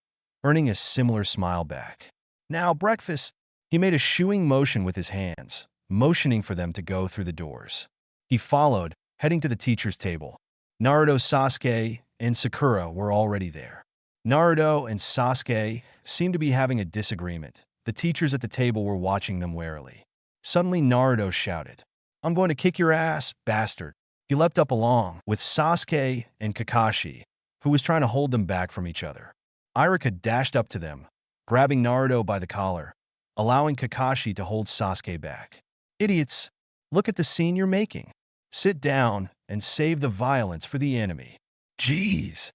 earning a similar smile back. Now, breakfast. He made a shooing motion with his hands, motioning for them to go through the doors. He followed, heading to the teacher's table. Naruto, Sasuke, and Sakura were already there. Naruto and Sasuke seemed to be having a disagreement. The teachers at the table were watching them warily. Suddenly, Naruto shouted, I'm going to kick your ass, bastard. He leapt up along with Sasuke and Kakashi, who was trying to hold them back from each other. Irika dashed up to them, grabbing Naruto by the collar, allowing Kakashi to hold Sasuke back. Idiots, look at the scene you're making. Sit down and save the violence for the enemy. Jeez.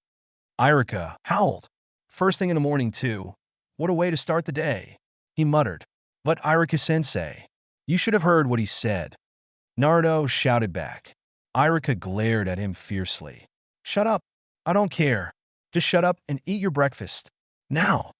Irika howled. First thing in the morning, too. What a way to start the day. He muttered. But Irika-sensei, you should have heard what he said. Naruto shouted back. Irika glared at him fiercely. Shut up. I don't care. Just shut up and eat your breakfast. Now.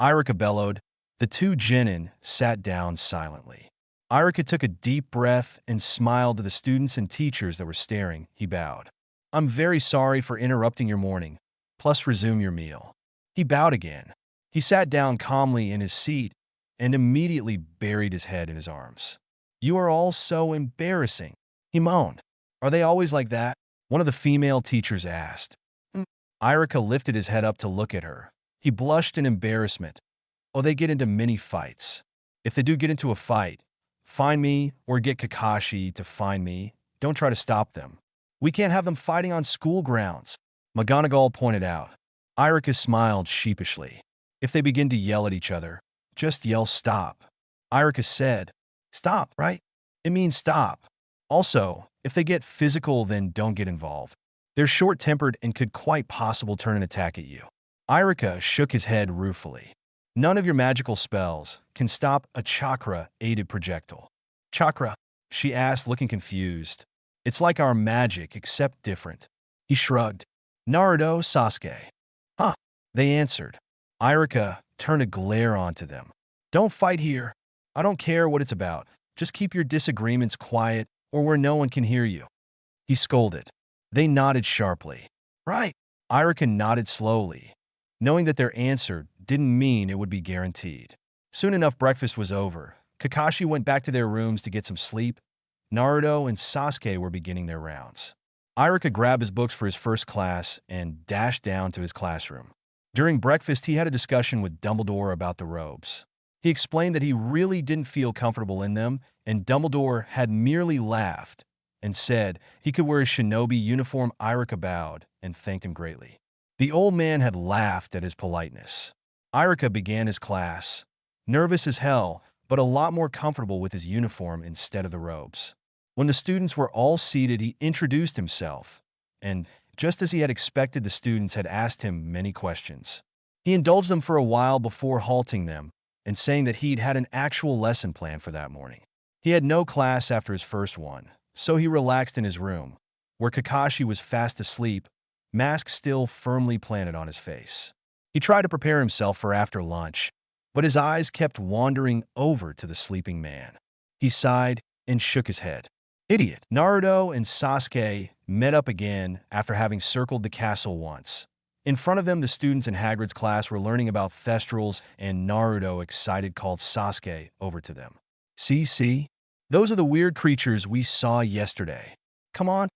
Irika bellowed. The two genin sat down silently. Irika took a deep breath and smiled to the students and teachers that were staring. He bowed. I'm very sorry for interrupting your morning. Plus resume your meal. He bowed again. He sat down calmly in his seat and immediately buried his head in his arms. You are all so embarrassing. He moaned. Are they always like that? One of the female teachers asked. Irika lifted his head up to look at her. He blushed in embarrassment. Oh, they get into many fights. If they do get into a fight, find me or get Kakashi to find me. Don't try to stop them. We can't have them fighting on school grounds, McGonagall pointed out. Irika smiled sheepishly. If they begin to yell at each other, just yell stop. Irika said, stop, right? It means stop. Also, if they get physical, then don't get involved. They're short-tempered and could quite possibly turn an attack at you. Irika shook his head ruefully. None of your magical spells can stop a chakra-aided projectile. Chakra? She asked, looking confused. It's like our magic, except different. He shrugged. Naruto, Sasuke. Huh, they answered. Irika turned a glare onto them. Don't fight here. I don't care what it's about. Just keep your disagreements quiet or where no one can hear you. He scolded. They nodded sharply. Right. Irika nodded slowly, knowing that their answer didn't mean it would be guaranteed. Soon enough, breakfast was over. Kakashi went back to their rooms to get some sleep. Naruto and Sasuke were beginning their rounds. Irika grabbed his books for his first class and dashed down to his classroom. During breakfast, he had a discussion with Dumbledore about the robes. He explained that he really didn't feel comfortable in them, and Dumbledore had merely laughed and said he could wear his shinobi uniform. Irika bowed and thanked him greatly. The old man had laughed at his politeness. Irika began his class, nervous as hell, but a lot more comfortable with his uniform instead of the robes. When the students were all seated, he introduced himself, and just as he had expected, the students had asked him many questions. He indulged them for a while before halting them and saying that he'd had an actual lesson plan for that morning. He had no class after his first one, so he relaxed in his room, where Kakashi was fast asleep, mask still firmly planted on his face. He tried to prepare himself for after lunch, but his eyes kept wandering over to the sleeping man. He sighed and shook his head. Idiot. Naruto and Sasuke met up again after having circled the castle once. In front of them, the students in Hagrid's class were learning about thestrals, and Naruto, excited, called Sasuke over to them. See? Those are the weird creatures we saw yesterday. Come on.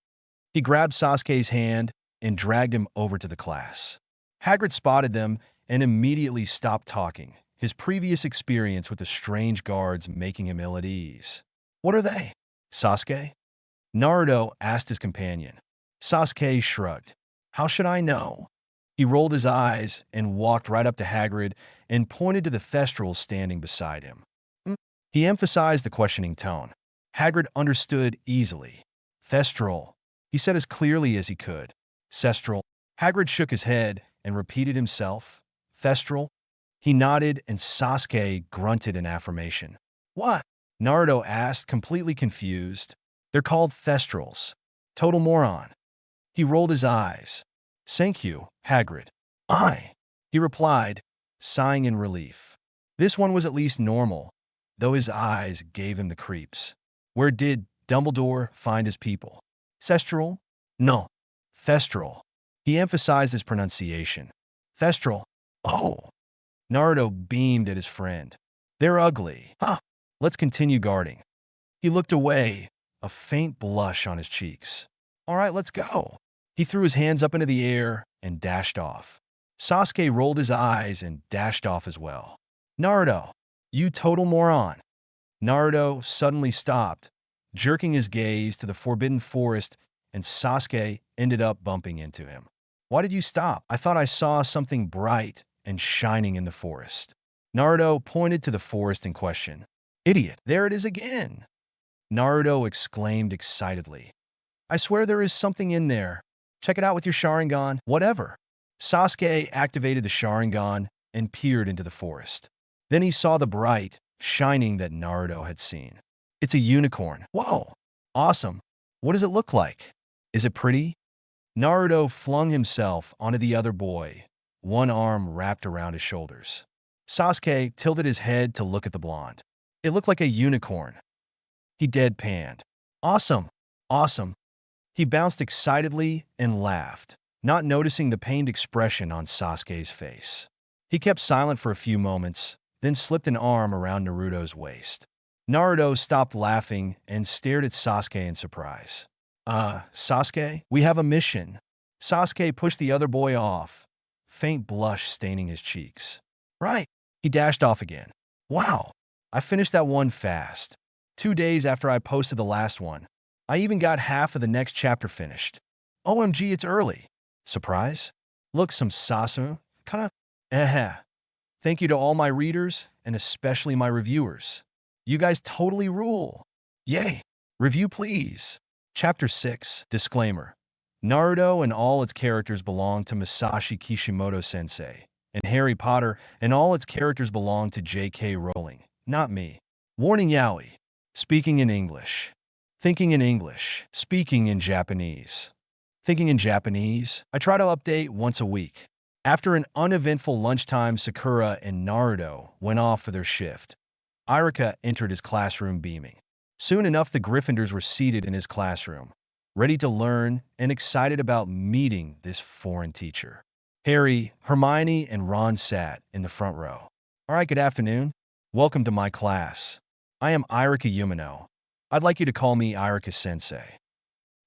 He grabbed Sasuke's hand and dragged him over to the class. Hagrid spotted them and immediately stopped talking, his previous experience with the strange guards making him ill at ease. What are they? Sasuke? Naruto asked his companion. Sasuke shrugged. How should I know? He rolled his eyes and walked right up to Hagrid and pointed to the Thestrals standing beside him. "Hmm?" He emphasized the questioning tone. Hagrid understood easily. Thestral, he said as clearly as he could. Cestral. Hagrid shook his head and repeated himself. Thestral. He nodded and Sasuke grunted in affirmation. What? Naruto asked, completely confused. They're called Thestrals. Total moron. He rolled his eyes. Thank you, Hagrid. He replied, sighing in relief. This one was at least normal, though his eyes gave him the creeps. Where did Dumbledore find his people? Thestral? No. Thestral. He emphasized his pronunciation. Thestral. Oh. Naruto beamed at his friend. They're ugly. Huh. Let's continue guarding. He looked away, a faint blush on his cheeks. All right, let's go. He threw his hands up into the air and dashed off. Sasuke rolled his eyes and dashed off as well. Naruto, you total moron. Naruto suddenly stopped, jerking his gaze to the forbidden forest, and Sasuke ended up bumping into him. Why did you stop? I thought I saw something bright and shining in the forest. Naruto pointed to the forest in question. Idiot, there it is again. Naruto exclaimed excitedly. I swear there is something in there. Check it out with your Sharingan, whatever. Sasuke activated the Sharingan and peered into the forest. Then he saw the bright, shining that Naruto had seen. It's a unicorn. Whoa, awesome. What does it look like? Is it pretty? Naruto flung himself onto the other boy, one arm wrapped around his shoulders. Sasuke tilted his head to look at the blonde. It looked like a unicorn. He deadpanned. Awesome, awesome. He bounced excitedly and laughed, not noticing the pained expression on Sasuke's face. He kept silent for a few moments, then slipped an arm around Naruto's waist. Naruto stopped laughing and stared at Sasuke in surprise. Sasuke, we have a mission. Sasuke pushed the other boy off, faint blush staining his cheeks. Right. He dashed off again. Wow, I finished that one fast. 2 days after I posted the last one. I even got half of the next chapter finished. OMG, it's early. Surprise? Look, some Sasu. Kinda. Thank you to all my readers, and especially my reviewers. You guys totally rule. Yay. Review, please. Chapter 6. Disclaimer. Naruto and all its characters belong to Masashi Kishimoto-sensei, and Harry Potter and all its characters belong to J.K. Rowling, not me. Warning yaoi. Speaking in English. Thinking in English. Speaking in Japanese. Thinking in Japanese. I try to update once a week. After an uneventful lunchtime, Sakura and Naruto went off for their shift. Iruka entered his classroom beaming. Soon enough, the Gryffindors were seated in his classroom, ready to learn and excited about meeting this foreign teacher. Harry, Hermione, and Ron sat in the front row. All right, good afternoon. Welcome to my class. I am Iruka Umino. I'd like you to call me Iruka-sensei.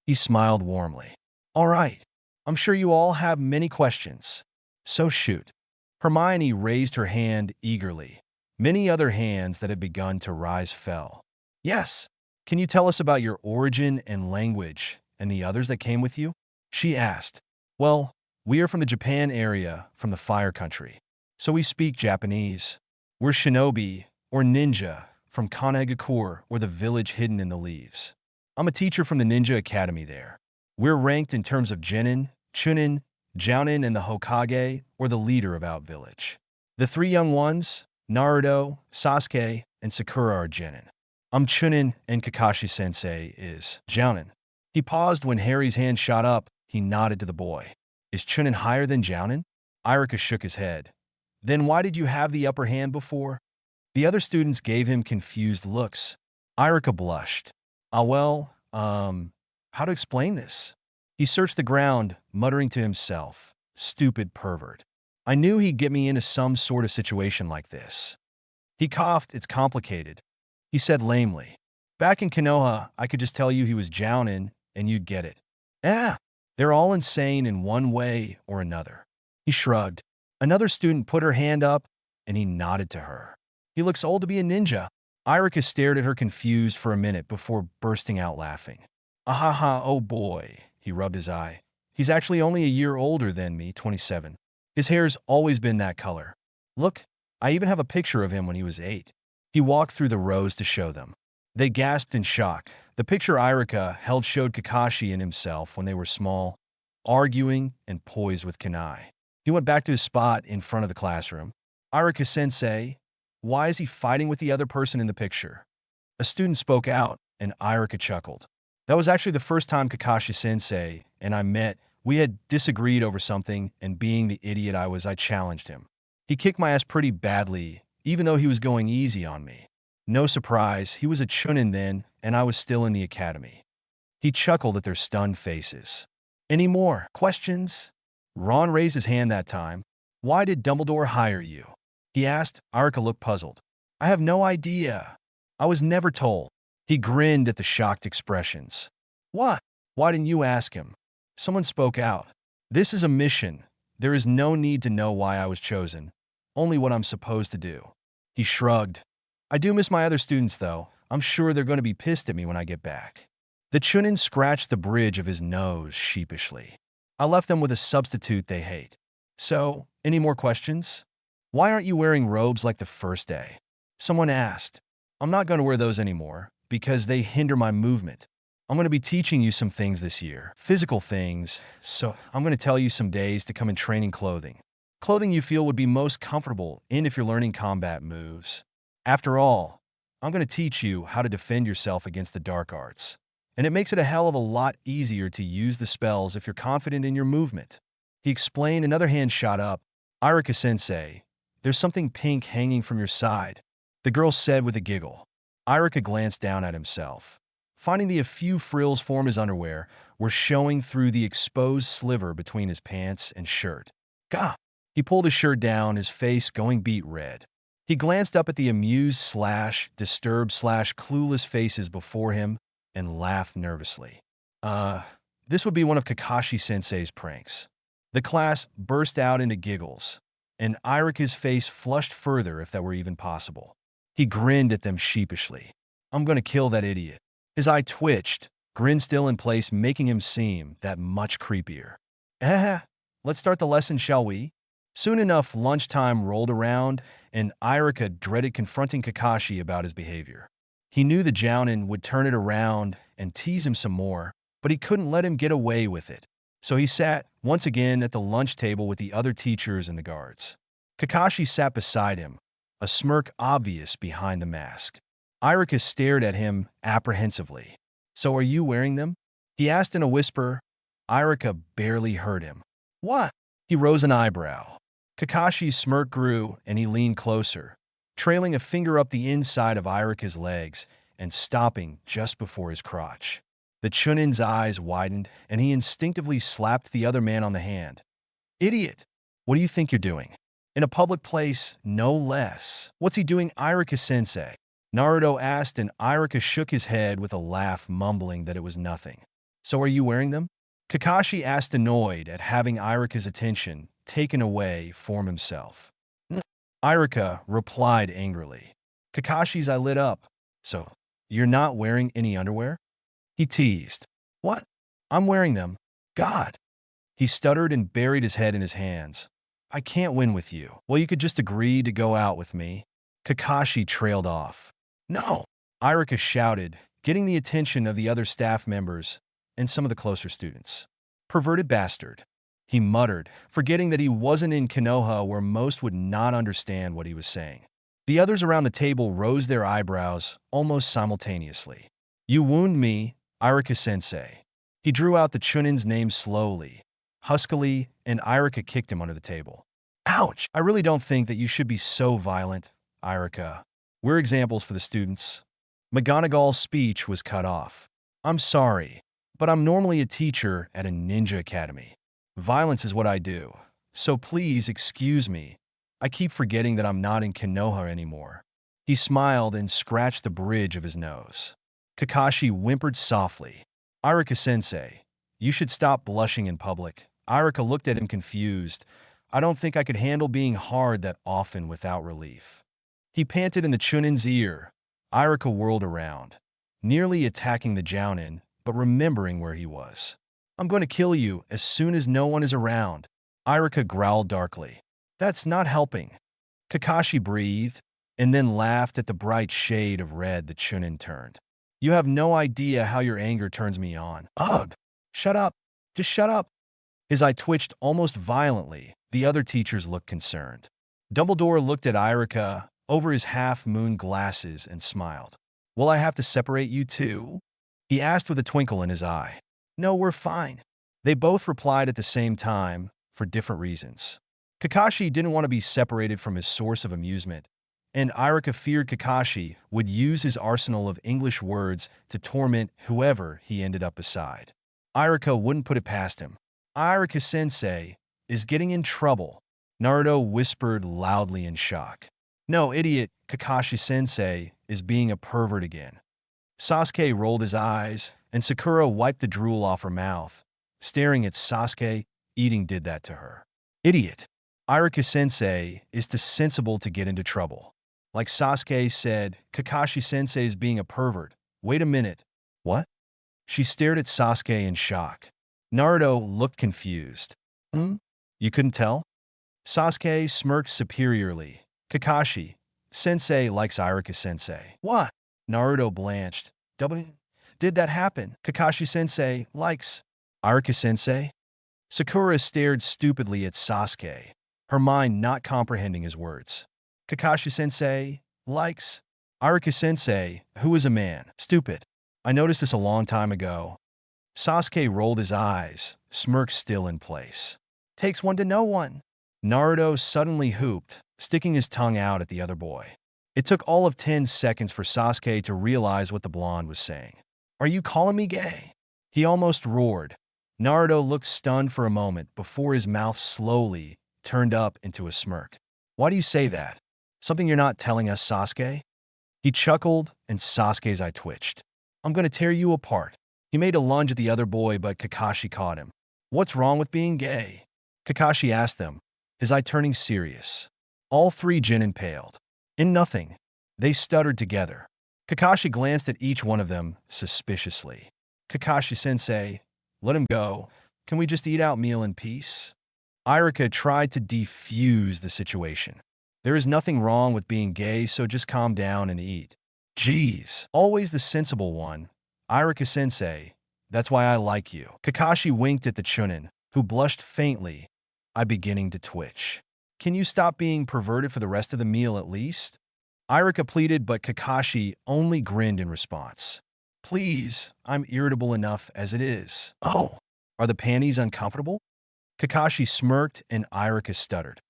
He smiled warmly. All right. I'm sure you all have many questions. So shoot. Hermione raised her hand eagerly. Many other hands that had begun to rise fell. Yes. Can you tell us about your origin and language and the others that came with you? She asked. Well, we are from the Japan area, from the Fire Country. So we speak Japanese. We're shinobi, or ninja, from Kanagakur, or the village hidden in the leaves. I'm a teacher from the Ninja Academy there. We're ranked in terms of Genin, Chunin, Jounin, and the Hokage, or the leader of our village. The 3 young ones, Naruto, Sasuke, and Sakura are Genin. I'm Chunin, and Kakashi-sensei is Jounin. He paused when Harry's hand shot up. He nodded to the boy. Is Chunin higher than Jounin? Iruka shook his head. Then why did you have the upper hand before? The other students gave him confused looks. Iruka blushed. How to explain this? He searched the ground, muttering to himself, stupid pervert. I knew he'd get me into some sort of situation like this. He coughed. It's complicated. He said lamely. Back in Konoha, I could just tell you he was Jounin, and you'd get it. They're all insane in one way or another. He shrugged. Another student put her hand up, and he nodded to her. He looks old to be a ninja. Iruka stared at her confused for a minute before bursting out laughing. Ahaha, oh boy, he rubbed his eye. He's actually only a year older than me, 27. His hair's always been that color. Look, I even have a picture of him when he was 8. He walked through the rows to show them. They gasped in shock. The picture Irika held showed Kakashi and himself when they were small, arguing and poised with kunai. He went back to his spot in front of the classroom. Irika-sensei, why is he fighting with the other person in the picture? A student spoke out, and Irika chuckled. That was actually the first time Kakashi-sensei and I met. We had disagreed over something, and being the idiot I challenged him. He kicked my ass pretty badly, even though he was going easy on me. No surprise, he was a chunin then, and I was still in the academy. He chuckled at their stunned faces. Any more questions? Ron raised his hand that time. Why did Dumbledore hire you? He asked. Irika looked puzzled. I have no idea. I was never told. He grinned at the shocked expressions. What? Why didn't you ask him? Someone spoke out. This is a mission. There is no need to know why I was chosen. Only what I'm supposed to do. He shrugged. I do miss my other students, though. I'm sure they're going to be pissed at me when I get back. The chunin scratched the bridge of his nose sheepishly. I left them with a substitute they hate. So, any more questions? Why aren't you wearing robes like the first day? Someone asked. I'm not going to wear those anymore, because they hinder my movement. I'm going to be teaching you some things this year, physical things, so I'm going to tell you some days to come in training clothing. Clothing you feel would be most comfortable in if you're learning combat moves. After all, I'm going to teach you how to defend yourself against the dark arts. And it makes it a hell of a lot easier to use the spells if you're confident in your movement. He explained. Another hand shot up. Irika-sensei, there's something pink hanging from your side, the girl said with a giggle. Irika glanced down at himself, finding that a few frills from his underwear were showing through the exposed sliver between his pants and shirt. Gah! He pulled his shirt down, his face going beet red. He glanced up at the amused/disturbed/clueless faces before him and laughed nervously. This would be one of Kakashi-sensei's pranks. The class burst out into giggles, and Irika's face flushed further if that were even possible. He grinned at them sheepishly. I'm going to kill that idiot. His eye twitched, grin still in place, making him seem that much creepier. Let's start the lesson, shall we? Soon enough, lunchtime rolled around, and Irika dreaded confronting Kakashi about his behavior. He knew the Jounin would turn it around and tease him some more, but he couldn't let him get away with it. So he sat, once again, at the lunch table with the other teachers and the guards. Kakashi sat beside him, a smirk obvious behind the mask. Irika stared at him apprehensively. So are you wearing them? He asked in a whisper. Irika barely heard him. What? He rose an eyebrow. Kakashi's smirk grew, and he leaned closer, trailing a finger up the inside of Irika's legs and stopping just before his crotch. The chunin's eyes widened, and he instinctively slapped the other man on the hand. Idiot! What do you think you're doing? In a public place, no less. What's he doing, Irika-sensei? Naruto asked, and Irika shook his head with a laugh, mumbling that it was nothing. So are you wearing them? Kakashi asked, annoyed at having Irika's attention taken away from himself. Irika replied angrily. Kakashi's eye lit up. So, you're not wearing any underwear? He teased. What? I'm wearing them. God. He stuttered and buried his head in his hands. I can't win with you. Well, you could just agree to go out with me. Kakashi trailed off. No! Irika shouted, getting the attention of the other staff members and some of the closer students. Perverted bastard. He muttered, forgetting that he wasn't in Konoha where most would not understand what he was saying. The others around the table rose their eyebrows almost simultaneously. You wound me, Irika-sensei. He drew out the chunin's name slowly, huskily, and Irika kicked him under the table. Ouch! I really don't think that you should be so violent, Irika. We're examples for the students. McGonagall's speech was cut off. I'm sorry, but I'm normally a teacher at a ninja academy. Violence is what I do, so please excuse me. I keep forgetting that I'm not in Konoha anymore. He smiled and scratched the bridge of his nose. Kakashi whimpered softly. Irika-sensei, you should stop blushing in public. Irika looked at him confused. I don't think I could handle being hard that often without relief. He panted in the chunin's ear. Irika whirled around, nearly attacking the Jounin, but remembering where he was. I'm going to kill you as soon as no one is around. Irika growled darkly. That's not helping. Kakashi breathed, and then laughed at the bright shade of red that Chunin turned. You have no idea how your anger turns me on. Ugh! Shut up! Just shut up! His eye twitched almost violently. The other teachers looked concerned. Dumbledore looked at Irika over his half-moon glasses and smiled. Will I have to separate you too? He asked with a twinkle in his eye. No, we're fine. They both replied at the same time, for different reasons. Kakashi didn't want to be separated from his source of amusement, and Irika feared Kakashi would use his arsenal of English words to torment whoever he ended up beside. Irika wouldn't put it past him. Irika-sensei is getting in trouble, Naruto whispered loudly in shock. No, idiot, Kakashi-sensei is being a pervert again. Sasuke rolled his eyes, and Sakura wiped the drool off her mouth. Staring at Sasuke, eating did that to her. Idiot. Irika-sensei is too sensible to get into trouble. Like Sasuke said, Kakashi-sensei is being a pervert. Wait a minute. What? She stared at Sasuke in shock. Naruto looked confused. You couldn't tell? Sasuke smirked superiorly. Kakashi, sensei likes Irika-sensei. What? Naruto blanched. Did that happen? Kakashi-sensei likes Irika-sensei? Sakura stared stupidly at Sasuke, her mind not comprehending his words. Kakashi-sensei likes Irika-sensei, who is a man. Stupid. I noticed this a long time ago. Sasuke rolled his eyes, smirk still in place. Takes one to know one. Naruto suddenly hooped, sticking his tongue out at the other boy. It took all of 10 seconds for Sasuke to realize what the blonde was saying. Are you calling me gay? He almost roared. Naruto looked stunned for a moment before his mouth slowly turned up into a smirk. Why do you say that? Something you're not telling us, Sasuke? He chuckled, and Sasuke's eye twitched. I'm going to tear you apart. He made a lunge at the other boy, but Kakashi caught him. What's wrong with being gay? Kakashi asked them, his eye turning serious. All three Genin paled. In nothing. They stuttered together. Kakashi glanced at each one of them suspiciously. Kakashi-sensei, let him go. Can we just eat out meal in peace? Irika tried to defuse the situation. There is nothing wrong with being gay, so just calm down and eat. Jeez. Always the sensible one. Irika-sensei, that's why I like you. Kakashi winked at the Chunin, who blushed faintly, eye beginning to twitch. Can you stop being perverted for the rest of the meal at least? Irika pleaded, but Kakashi only grinned in response. Please, I'm irritable enough as it is. Oh, are the panties uncomfortable? Kakashi smirked and Irika stuttered.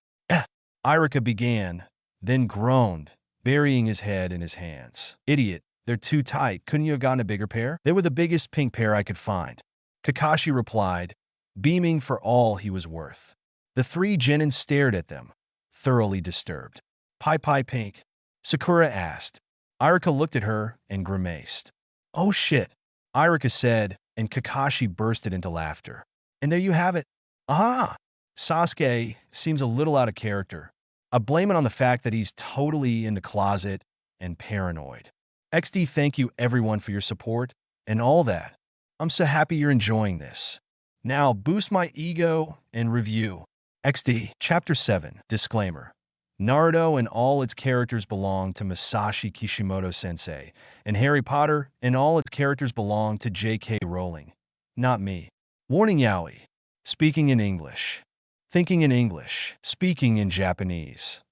Irika began, then groaned, burying his head in his hands. Idiot, they're too tight. Couldn't you have gotten a bigger pair? They were the biggest pink pair I could find. Kakashi replied, beaming for all he was worth. The three Genin stared at them, thoroughly disturbed. Pai pink? Sakura asked. Irika looked at her and grimaced. Oh shit, Irika said, and Kakashi bursted into laughter. And there you have it. Aha! Sasuke seems a little out of character. I blame it on the fact that he's totally in the closet and paranoid. XD, thank you everyone for your support and all that. I'm so happy you're enjoying this. Now boost my ego and review. XD. Chapter 7. Disclaimer. Naruto and all its characters belong to Masashi Kishimoto-sensei, and Harry Potter and all its characters belong to J.K. Rowling. Not me. Warning yaoi. Speaking in English. Thinking in English. Speaking in Japanese.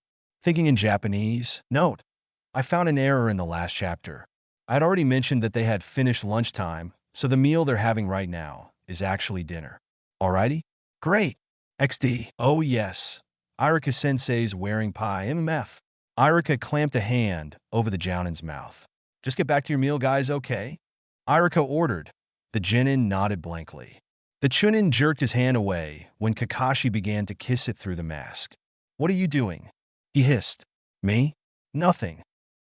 Thinking in Japanese. Note. I found an error in the last chapter. I'd already mentioned that they had finished lunchtime, so the meal they're having right now is actually dinner. Alrighty? Great. XD. Oh yes. Irika-sensei's wearing pie MF. Irika clamped a hand over the Jounin's mouth. Just get back to your meal, guys, okay? Irika ordered. The Genin nodded blankly. The Chunin jerked his hand away when Kakashi began to kiss it through the mask. What are you doing? He hissed. Me? Nothing.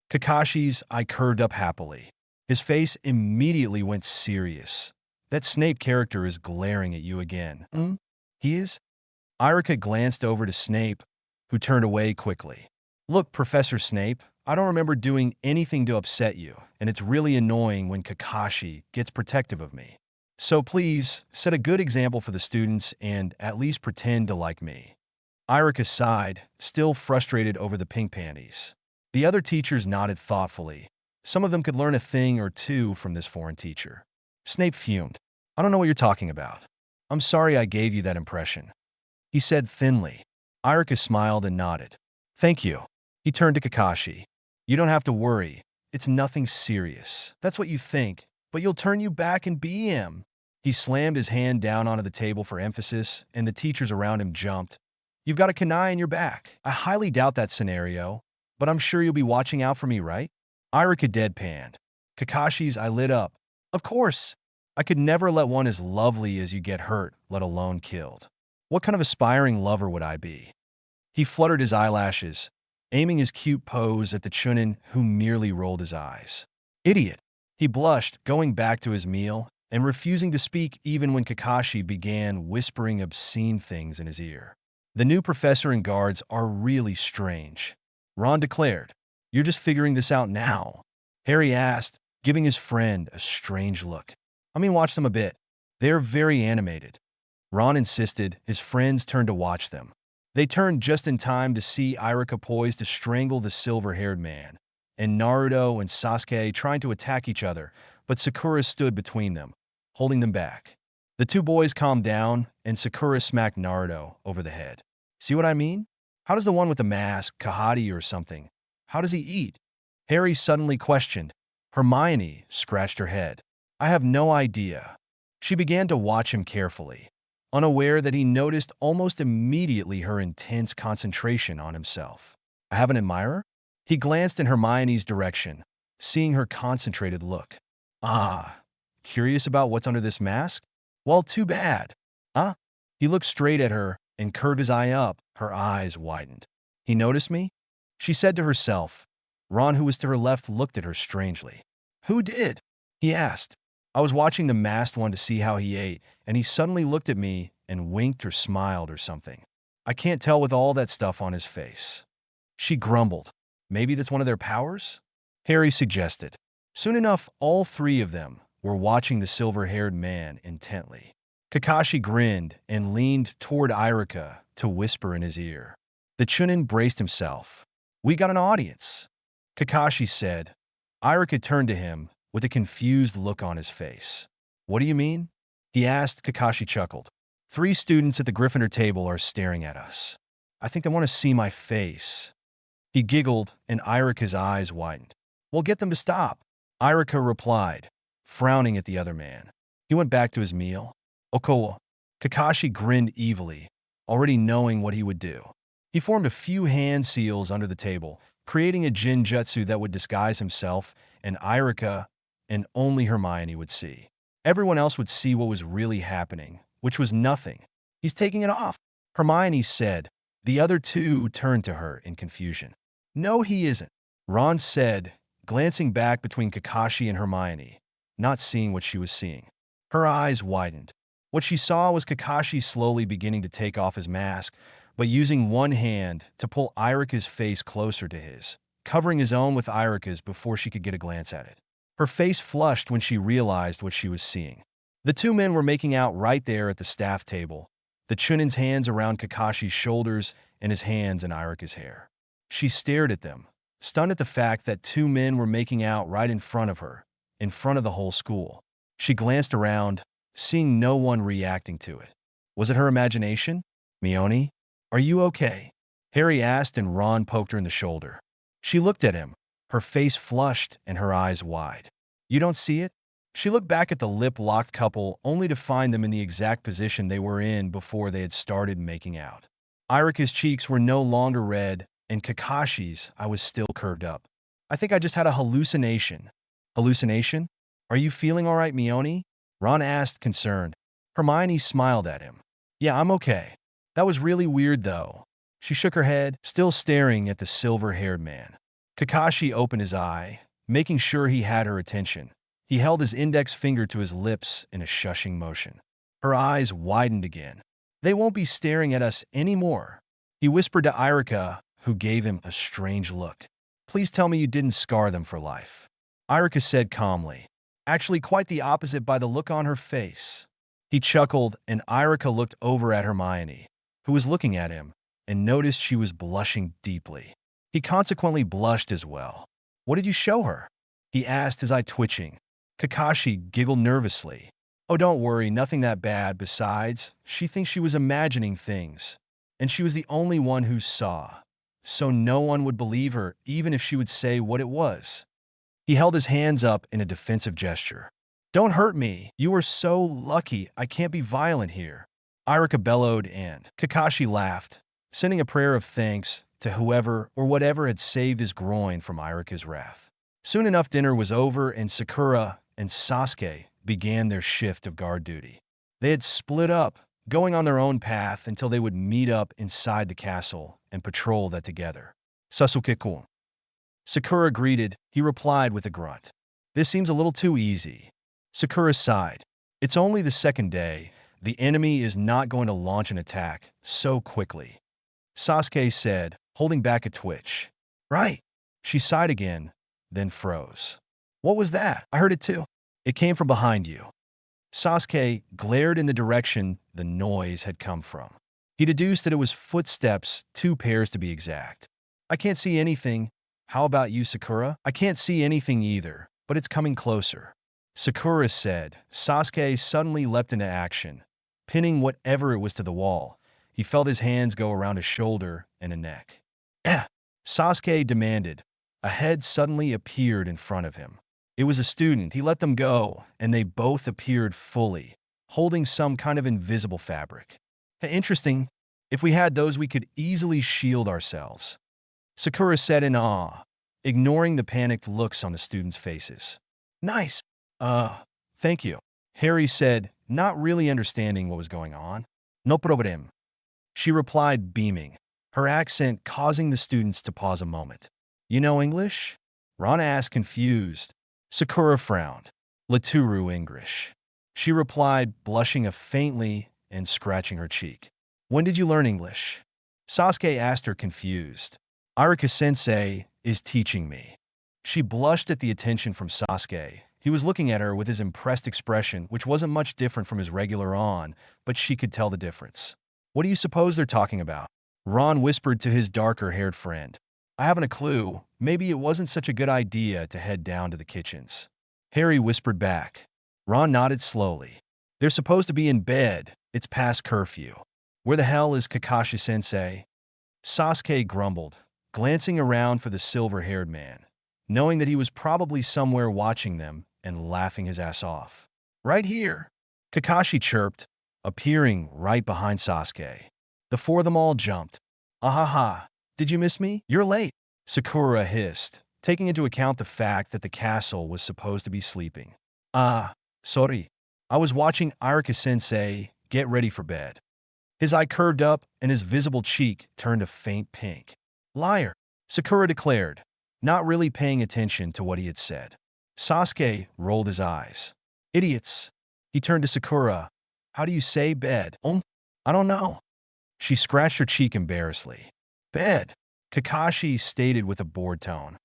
Kakashi's eye curved up happily. His face immediately went serious. That Snape character is glaring at you again. He is? Irika glanced over to Snape, who turned away quickly. Look, Professor Snape, I don't remember doing anything to upset you, and it's really annoying when Kakashi gets protective of me. So please, set a good example for the students and at least pretend to like me. Irika sighed, still frustrated over the pink panties. The other teachers nodded thoughtfully. Some of them could learn a thing or two from this foreign teacher. Snape fumed. I don't know what you're talking about. I'm sorry I gave you that impression. He said thinly. Irika smiled and nodded. Thank you. He turned to Kakashi. You don't have to worry. It's nothing serious. That's what you think, but you'll turn you back and be him. He slammed his hand down onto the table for emphasis, and the teachers around him jumped. You've got a kunai in your back. I highly doubt that scenario, but I'm sure you'll be watching out for me, right? Irika deadpanned. Kakashi's eye lit up. Of course. I could never let one as lovely as you get hurt, let alone killed. What kind of aspiring lover would I be? He fluttered his eyelashes, aiming his cute pose at the Chunin, who merely rolled his eyes. Idiot. He blushed, going back to his meal, and refusing to speak even when Kakashi began whispering obscene things in his ear. The new professor and guards are really strange. Ron declared. You're just figuring this out now? Harry asked, giving his friend a strange look. Watch them a bit. They're very animated. Ron insisted. His friends turned to watch them. They turned just in time to see Irika poised to strangle the silver-haired man, and Naruto and Sasuke trying to attack each other, but Sakura stood between them, holding them back. The two boys calmed down, and Sakura smacked Naruto over the head. See what I mean? How does the one with the mask, Kahati or something, how does he eat? Harry suddenly questioned. Hermione scratched her head. I have no idea. She began to watch him carefully, unaware that he noticed almost immediately her intense concentration on himself. I have an admirer? He glanced in Hermione's direction, seeing her concentrated look. Ah, curious about what's under this mask? Well, too bad. Huh? He looked straight at her and curved his eye up. Her eyes widened. He noticed me? She said to herself. Ron, who was to her left, looked at her strangely. Who did? He asked. I was watching the masked one to see how he ate, and he suddenly looked at me and winked or smiled or something. I can't tell with all that stuff on his face. She grumbled. Maybe that's one of their powers? Harry suggested. Soon enough, all three of them were watching the silver-haired man intently. Kakashi grinned and leaned toward Irika to whisper in his ear. The Chunin braced himself. We got an audience, Kakashi said. Irika turned to him with a confused look on his face. What do you mean? He asked. Kakashi chuckled. 3 students at the Gryffindor table are staring at us. I think they want to see my face. He giggled, and Irika's eyes widened. We'll get them to stop, Irika replied, frowning at the other man. He went back to his meal. Okowa. Kakashi grinned evilly, already knowing what he would do. He formed a few hand seals under the table, creating a jinjutsu that would disguise himself, and Irika and only Hermione would see. Everyone else would see what was really happening, which was nothing. He's taking it off, Hermione said. The other two turned to her in confusion. No, he isn't, Ron said, glancing back between Kakashi and Hermione, not seeing what she was seeing. Her eyes widened. What she saw was Kakashi slowly beginning to take off his mask, but using one hand to pull Irika's face closer to his, covering his own with Irika's before she could get a glance at it. Her face flushed when she realized what she was seeing. The 2 men were making out right there at the staff table, the Chunin's hands around Kakashi's shoulders and his hands in Irika's hair. She stared at them, stunned at the fact that 2 men were making out right in front of her, in front of the whole school. She glanced around, seeing no one reacting to it. Was it her imagination? Mione? Are you okay? Harry asked, and Ron poked her in the shoulder. She looked at him, her face flushed and her eyes wide. You don't see it? She looked back at the lip-locked couple only to find them in the exact position they were in before they had started making out. Irika's cheeks were no longer red, and Kakashi's eye was still curved up. I think I just had a hallucination. Hallucination? Are you feeling all right, Mione? Ron asked, concerned. Hermione smiled at him. Yeah, I'm okay. That was really weird, though. She shook her head, still staring at the silver-haired man. Kakashi opened his eye, making sure he had her attention. He held his index finger to his lips in a shushing motion. Her eyes widened again. They won't be staring at us anymore. He whispered to Irika, who gave him a strange look. Please tell me you didn't scar them for life. Irika said calmly. Actually, quite the opposite by the look on her face. He chuckled, and Irika looked over at Hermione, who was looking at him, and noticed she was blushing deeply. He consequently blushed as well. "What did you show her?" he asked, his eye twitching. Kakashi giggled nervously. "Oh, don't worry, nothing that bad. Besides, she thinks she was imagining things, and she was the only one who saw, so no one would believe her even if she would say what it was." He held his hands up in a defensive gesture. "Don't hurt me. You are so lucky I can't be violent here." Irika bellowed, and Kakashi laughed, sending a prayer of thanks to whoever or whatever had saved his groin from Irika's wrath. Soon enough, dinner was over, and Sakura and Sasuke began their shift of guard duty. They had split up, going on their own path until they would meet up inside the castle and patrol that together. "Sasuke-kun." Sakura greeted. He replied with a grunt. "This seems a little too easy." Sakura sighed. "It's only the second day. The enemy is not going to launch an attack so quickly." Sasuke said, holding back a twitch. "Right." She sighed again, then froze. "What was that? I heard it too." "It came from behind you." Sasuke glared in the direction the noise had come from. He deduced that it was footsteps, 2 pairs to be exact. "I can't see anything. How about you, Sakura?" "I can't see anything either, but it's coming closer," Sakura said. Sasuke suddenly leapt into action, pinning whatever it was to the wall. He felt his hands go around his shoulder and a neck. "Eh!" Sasuke demanded. A head suddenly appeared in front of him. It was a student. He let them go, and they both appeared fully, holding some kind of invisible fabric. "Interesting. If we had those, we could easily shield ourselves," Sakura said in awe, ignoring the panicked looks on the students' faces. "Nice. Thank you," Harry said, not really understanding what was going on. "No problem," she replied, beaming, her accent causing the students to pause a moment. "You know English?" Ron asked, confused. Sakura frowned. "Laturu English," she replied, blushing faintly and scratching her cheek. "When did you learn English?" Sasuke asked her, confused. "Arika-sensei is teaching me." She blushed at the attention from Sasuke. He was looking at her with his impressed expression, which wasn't much different from his regular on, but she could tell the difference. "What do you suppose they're talking about?" Ron whispered to his darker-haired friend. "I haven't a clue. Maybe it wasn't such a good idea to head down to the kitchens," Harry whispered back. Ron nodded slowly. "They're supposed to be in bed. It's past curfew." "Where the hell is Kakashi-sensei?" Sasuke grumbled, glancing around for the silver-haired man, knowing that he was probably somewhere watching them and laughing his ass off. "Right here," Kakashi chirped, appearing right behind Sasuke. The four of them all jumped. "Ahaha, did you miss me? You're late," Sakura hissed, taking into account the fact that the castle was supposed to be sleeping. "Ah, sorry. I was watching Irika-sensei get ready for bed." His eye curved up and his visible cheek turned a faint pink. "Liar," Sakura declared, not really paying attention to what he had said. Sasuke rolled his eyes. "Idiots." He turned to Sakura. "How do you say bed?" "I don't know." She scratched her cheek embarrassedly. "Bed," Kakashi stated with a bored tone.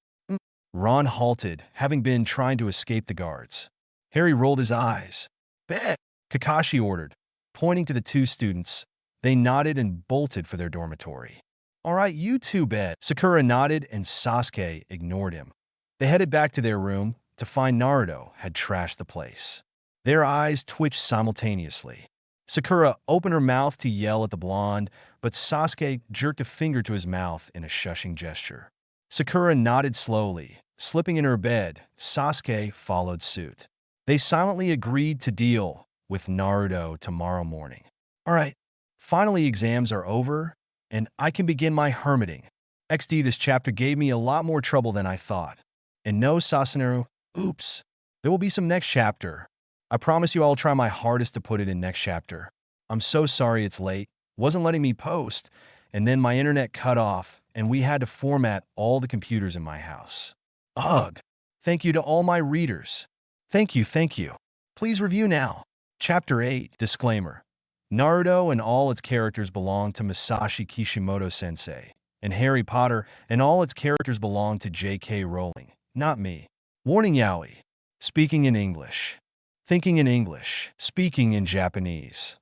Ron halted, having been trying to escape the guards. Harry rolled his eyes. "Bed," Kakashi ordered, pointing to the 2 students. They nodded and bolted for their dormitory. "All right, you 2 bed." Sakura nodded and Sasuke ignored him. They headed back to their room to find Naruto had trashed the place. Their eyes twitched simultaneously. Sakura opened her mouth to yell at the blonde, but Sasuke jerked a finger to his mouth in a shushing gesture. Sakura nodded slowly, slipping in her bed. Sasuke followed suit. They silently agreed to deal with Naruto tomorrow morning. "All right, finally exams are over, and I can begin my hermiting. XD, this chapter gave me a lot more trouble than I thought. And no, Sasunaru, oops. There will be some next chapter. I promise you I'll try my hardest to put it in next chapter. I'm so sorry it's late. Wasn't letting me post, and then my internet cut off, and we had to format all the computers in my house. Ugh. Thank you to all my readers. Thank you, thank you. Please review now." Chapter 8, Disclaimer. Naruto and all its characters belong to Masashi Kishimoto-sensei, and Harry Potter and all its characters belong to J.K. Rowling, not me. Warning yaoi. speaking in English, thinking in English, speaking in Japanese.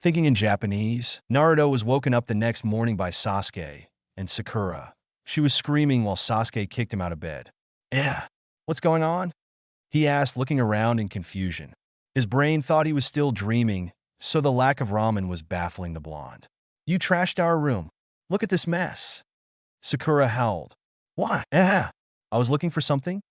Thinking in Japanese, Naruto was woken up the next morning by Sasuke and Sakura. She was screaming while Sasuke kicked him out of bed. What's going on? He asked, looking around in confusion. His brain thought he was still dreaming, so the lack of ramen was baffling the blonde. You trashed our room. Look at this mess. Sakura howled. Why? I was looking for something?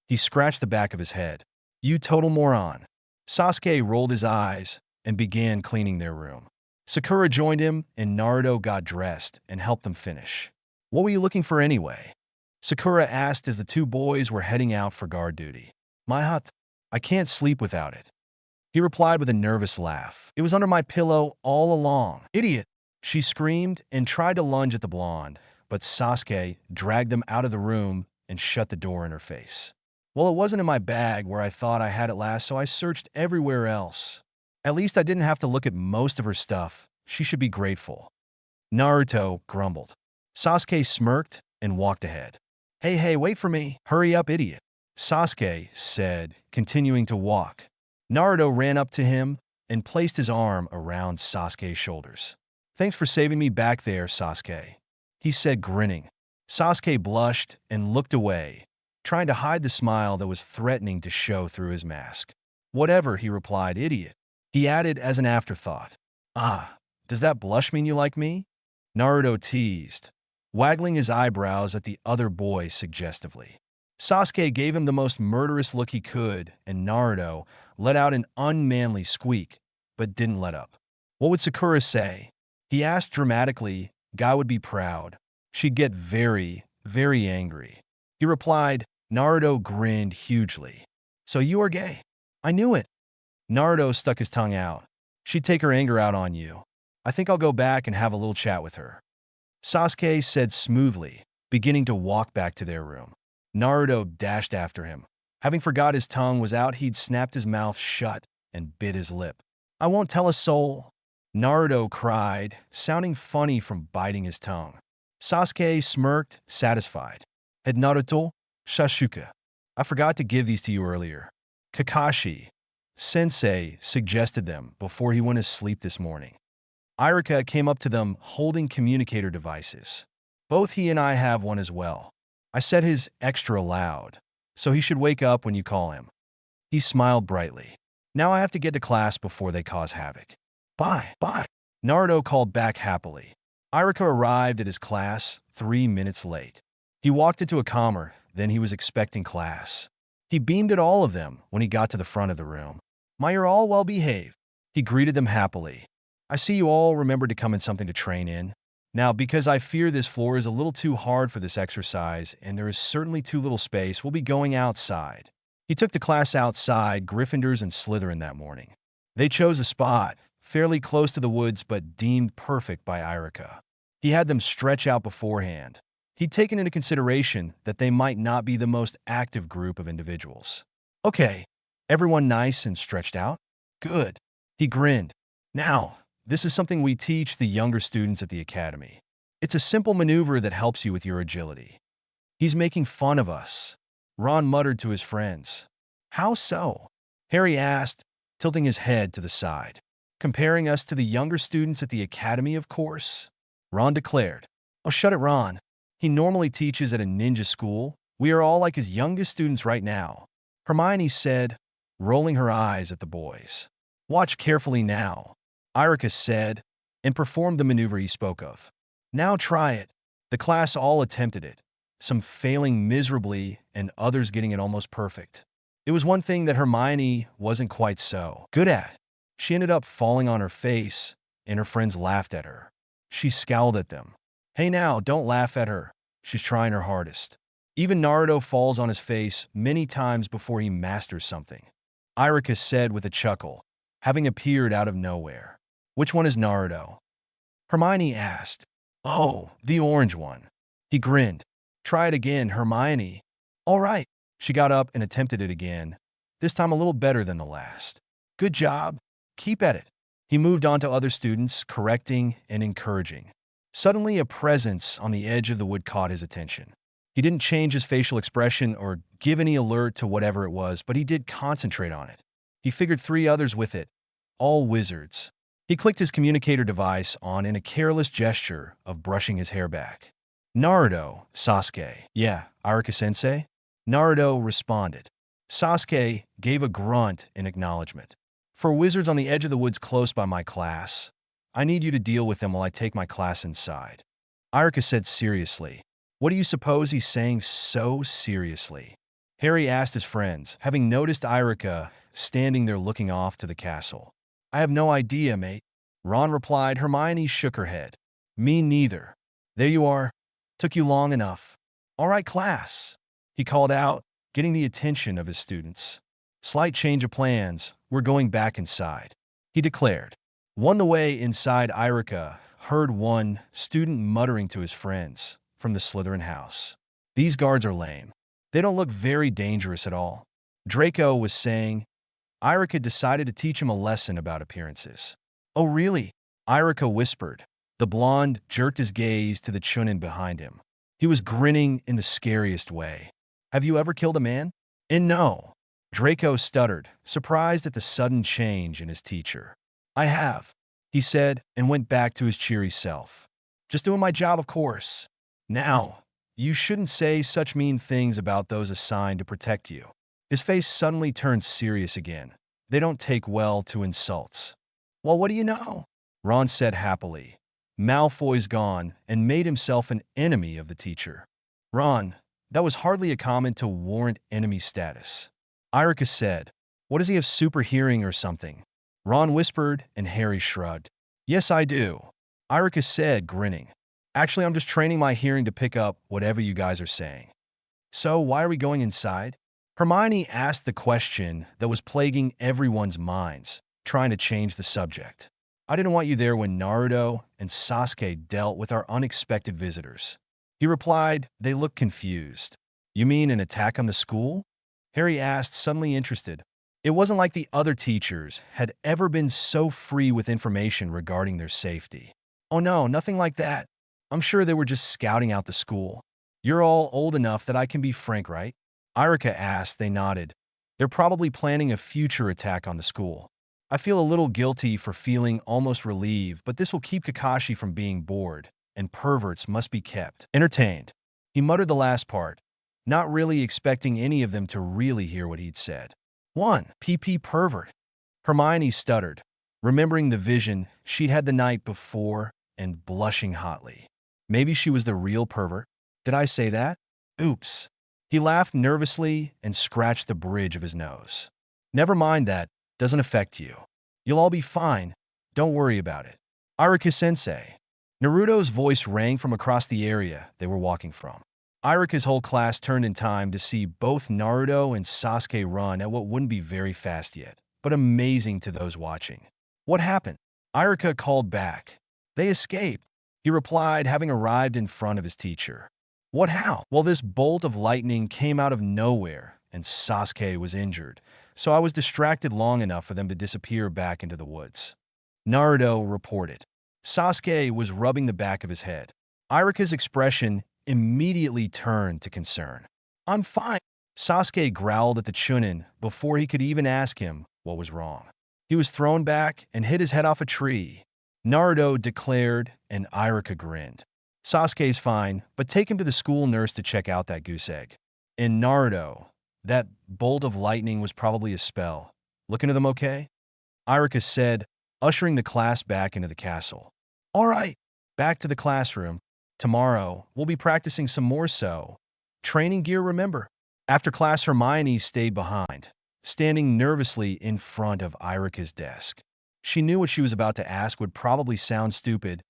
He scratched the back of his head. You total moron. Sasuke rolled his eyes and began cleaning their room. Sakura joined him, and Naruto got dressed and helped them finish. What were you looking for anyway? Sakura asked as the two boys were heading out for guard duty. My hut. I can't sleep without it. He replied with a nervous laugh. It was under my pillow all along. Idiot! She screamed and tried to lunge at the blonde, but Sasuke dragged them out of the room and shut the door in her face. Well, it wasn't in my bag where I thought I had it last, so I searched everywhere else. At least I didn't have to look at most of her stuff. She should be grateful. Naruto grumbled. Sasuke smirked and walked ahead. Hey, wait for me. Hurry up, idiot. Sasuke said, continuing to walk. Naruto ran up to him and placed his arm around Sasuke's shoulders. Thanks for saving me back there, Sasuke, he said, grinning. Sasuke blushed and looked away, trying to hide the smile that was threatening to show through his mask. Whatever, he replied, idiot. He added as an afterthought. Does that blush mean you like me? Naruto teased, waggling his eyebrows at the other boy suggestively. Sasuke gave him the most murderous look he could, and Naruto let out an unmanly squeak, but didn't let up. What would Sakura say? He asked dramatically. Guy would be proud. She'd get very, very angry. He replied. Naruto grinned hugely. So you are gay? I knew it. Naruto stuck his tongue out. She'd take her anger out on you. I think I'll go back and have a little chat with her. Sasuke said smoothly, beginning to walk back to their room. Naruto dashed after him. Having forgot his tongue was out, he'd snapped his mouth shut and bit his lip. I won't tell a soul, Naruto cried, sounding funny from biting his tongue. Sasuke smirked, satisfied. Had Naruto, Sasuke. I forgot to give these to you earlier. Kakashi Sensei suggested them before he went to sleep this morning. Irika came up to them holding communicator devices. Both he and I have one as well. I said his extra loud, so he should wake up when you call him. He smiled brightly. Now I have to get to class before they cause havoc. Bye. Naruto called back happily. Irika arrived at his class 3 minutes late. He walked into a calmer than he was expecting class. He beamed at all of them when he got to the front of the room. You're all well behaved. He greeted them happily. I see you all remembered to come in something to train in. Now, because I fear this floor is a little too hard for this exercise and there is certainly too little space, we'll be going outside. He took the class outside, Gryffindors and Slytherin that morning. They chose a spot, fairly close to the woods but deemed perfect by Irika. He had them stretch out beforehand. He'd taken into consideration that they might not be the most active group of individuals. Okay, everyone nice and stretched out? Good. He grinned. Now, this is something we teach the younger students at the academy. It's a simple maneuver that helps you with your agility. He's making fun of us, Ron muttered to his friends. How so? Harry asked, tilting his head to the side. Comparing us to the younger students at the academy, of course, Ron declared. Oh, shut it, Ron. He normally teaches at a ninja school. We are all like his youngest students right now, Hermione said, rolling her eyes at the boys. Watch carefully now, Irika said, and performed the maneuver he spoke of. Now try it. The class all attempted it, some failing miserably and others getting it almost perfect. It was one thing that Hermione wasn't quite so good at. She ended up falling on her face, and her friends laughed at her. She scowled at them. Hey now, don't laugh at her. She's trying her hardest. Even Naruto falls on his face many times before he masters something, Irika said with a chuckle, having appeared out of nowhere. Which one is Naruto? Hermione asked. Oh, the orange one. He grinned. Try it again, Hermione. All right. She got up and attempted it again, this time a little better than the last. Good job. Keep at it. He moved on to other students, correcting and encouraging. Suddenly, a presence on the edge of the wood caught his attention. He didn't change his facial expression or give any alert to whatever it was, but he did concentrate on it. He figured 3 others with it, all wizards. He clicked his communicator device on in a careless gesture of brushing his hair back. Naruto, Sasuke. Yeah, Iruka-sensei? Naruto responded. Sasuke gave a grunt in acknowledgement. For wizards on the edge of the woods close by my class, I need you to deal with them while I take my class inside. Iruka said seriously. What do you suppose he's saying so seriously? Harry asked his friends, having noticed Iruka standing there looking off to the castle. I have no idea, mate. Ron replied. Hermione shook her head. Me neither. There you are. Took you long enough. All right, class, he called out, getting the attention of his students. Slight change of plans. We're going back inside, he declared. On the way inside, Iruka heard one student muttering to his friends from the Slytherin house. These guards are lame. They don't look very dangerous at all. Draco was saying. Iruka decided to teach him a lesson about appearances. Oh, really? Iruka whispered. The blonde jerked his gaze to the chunin behind him. He was grinning in the scariest way. Have you ever killed a man? And no. Draco stuttered, surprised at the sudden change in his teacher. I have, he said, and went back to his cheery self. Just doing my job, of course. Now, you shouldn't say such mean things about those assigned to protect you. His face suddenly turned serious again. They don't take well to insults. Well, what do you know? Ron said happily. Malfoy's gone and made himself an enemy of the teacher. Ron, that was hardly a comment to warrant enemy status. Iruka said, what does he have super hearing or something? Ron whispered and Harry shrugged. Yes, I do. Iruka said, grinning. Actually, I'm just training my hearing to pick up whatever you guys are saying. So, why are we going inside? Hermione asked the question that was plaguing everyone's minds, trying to change the subject. I didn't want you there when Naruto and Sasuke dealt with our unexpected visitors. He replied, they look confused. You mean an attack on the school? Harry asked, suddenly interested. It wasn't like the other teachers had ever been so free with information regarding their safety. Oh no, nothing like that. I'm sure they were just scouting out the school. You're all old enough that I can be frank, right? Iruka asked. They nodded. They're probably planning a future attack on the school. I feel a little guilty for feeling almost relieved, but this will keep Kakashi from being bored, and perverts must be kept entertained. He muttered the last part, not really expecting any of them to really hear what he'd said. 1. PP pervert. Hermione stuttered, remembering the vision she'd had the night before and blushing hotly. Maybe she was the real pervert? Did I say that? Oops. He laughed nervously and scratched the bridge of his nose. Never mind that. Doesn't affect you. You'll all be fine. Don't worry about it. Iruka-sensei. Naruto's voice rang from across the area they were walking from. Iruka's whole class turned in time to see both Naruto and Sasuke run at what wouldn't be very fast yet, but amazing to those watching. What happened? Iruka called back. They escaped, he replied, having arrived in front of his teacher. What, how? Well, this bolt of lightning came out of nowhere, and Sasuke was injured, so I was distracted long enough for them to disappear back into the woods. Naruto reported. Sasuke was rubbing the back of his head. Iruka's expression immediately turned to concern. I'm fine. Sasuke growled at the chunin before he could even ask him what was wrong. He was thrown back and hit his head off a tree. Naruto declared, and Iruka grinned. Sasuke's fine, but take him to the school nurse to check out that goose egg. And Naruto, that bolt of lightning was probably a spell. Look into them, okay? Iruka said, ushering the class back into the castle. All right, back to the classroom. Tomorrow, we'll be practicing some more so. Training gear, remember? After class, Hermione stayed behind, standing nervously in front of Iruka's desk. She knew what she was about to ask would probably sound stupid,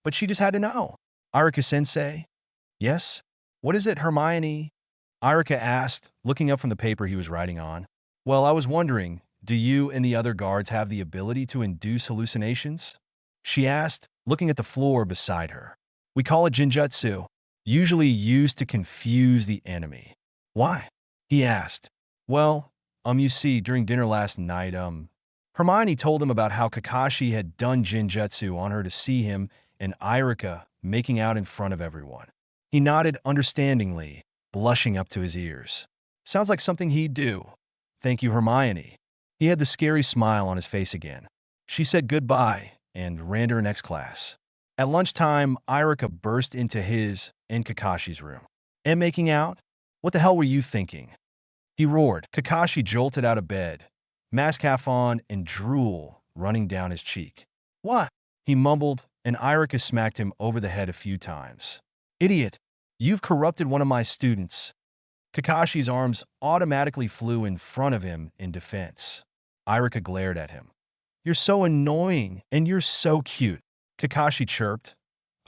but she just had to know. Iruka-sensei? Yes? What is it, Hermione? Iruka asked, looking up from the paper he was writing on. Well, I was wondering, do you and the other guards have the ability to induce hallucinations? She asked, looking at the floor beside her. We call it Jinjutsu, usually used to confuse the enemy. Why? He asked. Well, you see, during dinner last night, Hermione told him about how Kakashi had done Jinjutsu on her to see him and Iruka making out in front of everyone. He nodded understandingly, blushing up to his ears. Sounds like something he'd do. Thank you, Hermione. He had the scary smile on his face again. She said goodbye and ran to her next class. At lunchtime, Irika burst into his and Kakashi's room. And making out? What the hell were you thinking? He roared. Kakashi jolted out of bed, mask half on and drool running down his cheek. What? He mumbled, and Irika smacked him over the head a few times. Idiot! You've corrupted one of my students. Kakashi's arms automatically flew in front of him in defense. Irika glared at him. You're so annoying, and you're so cute. Kakashi chirped.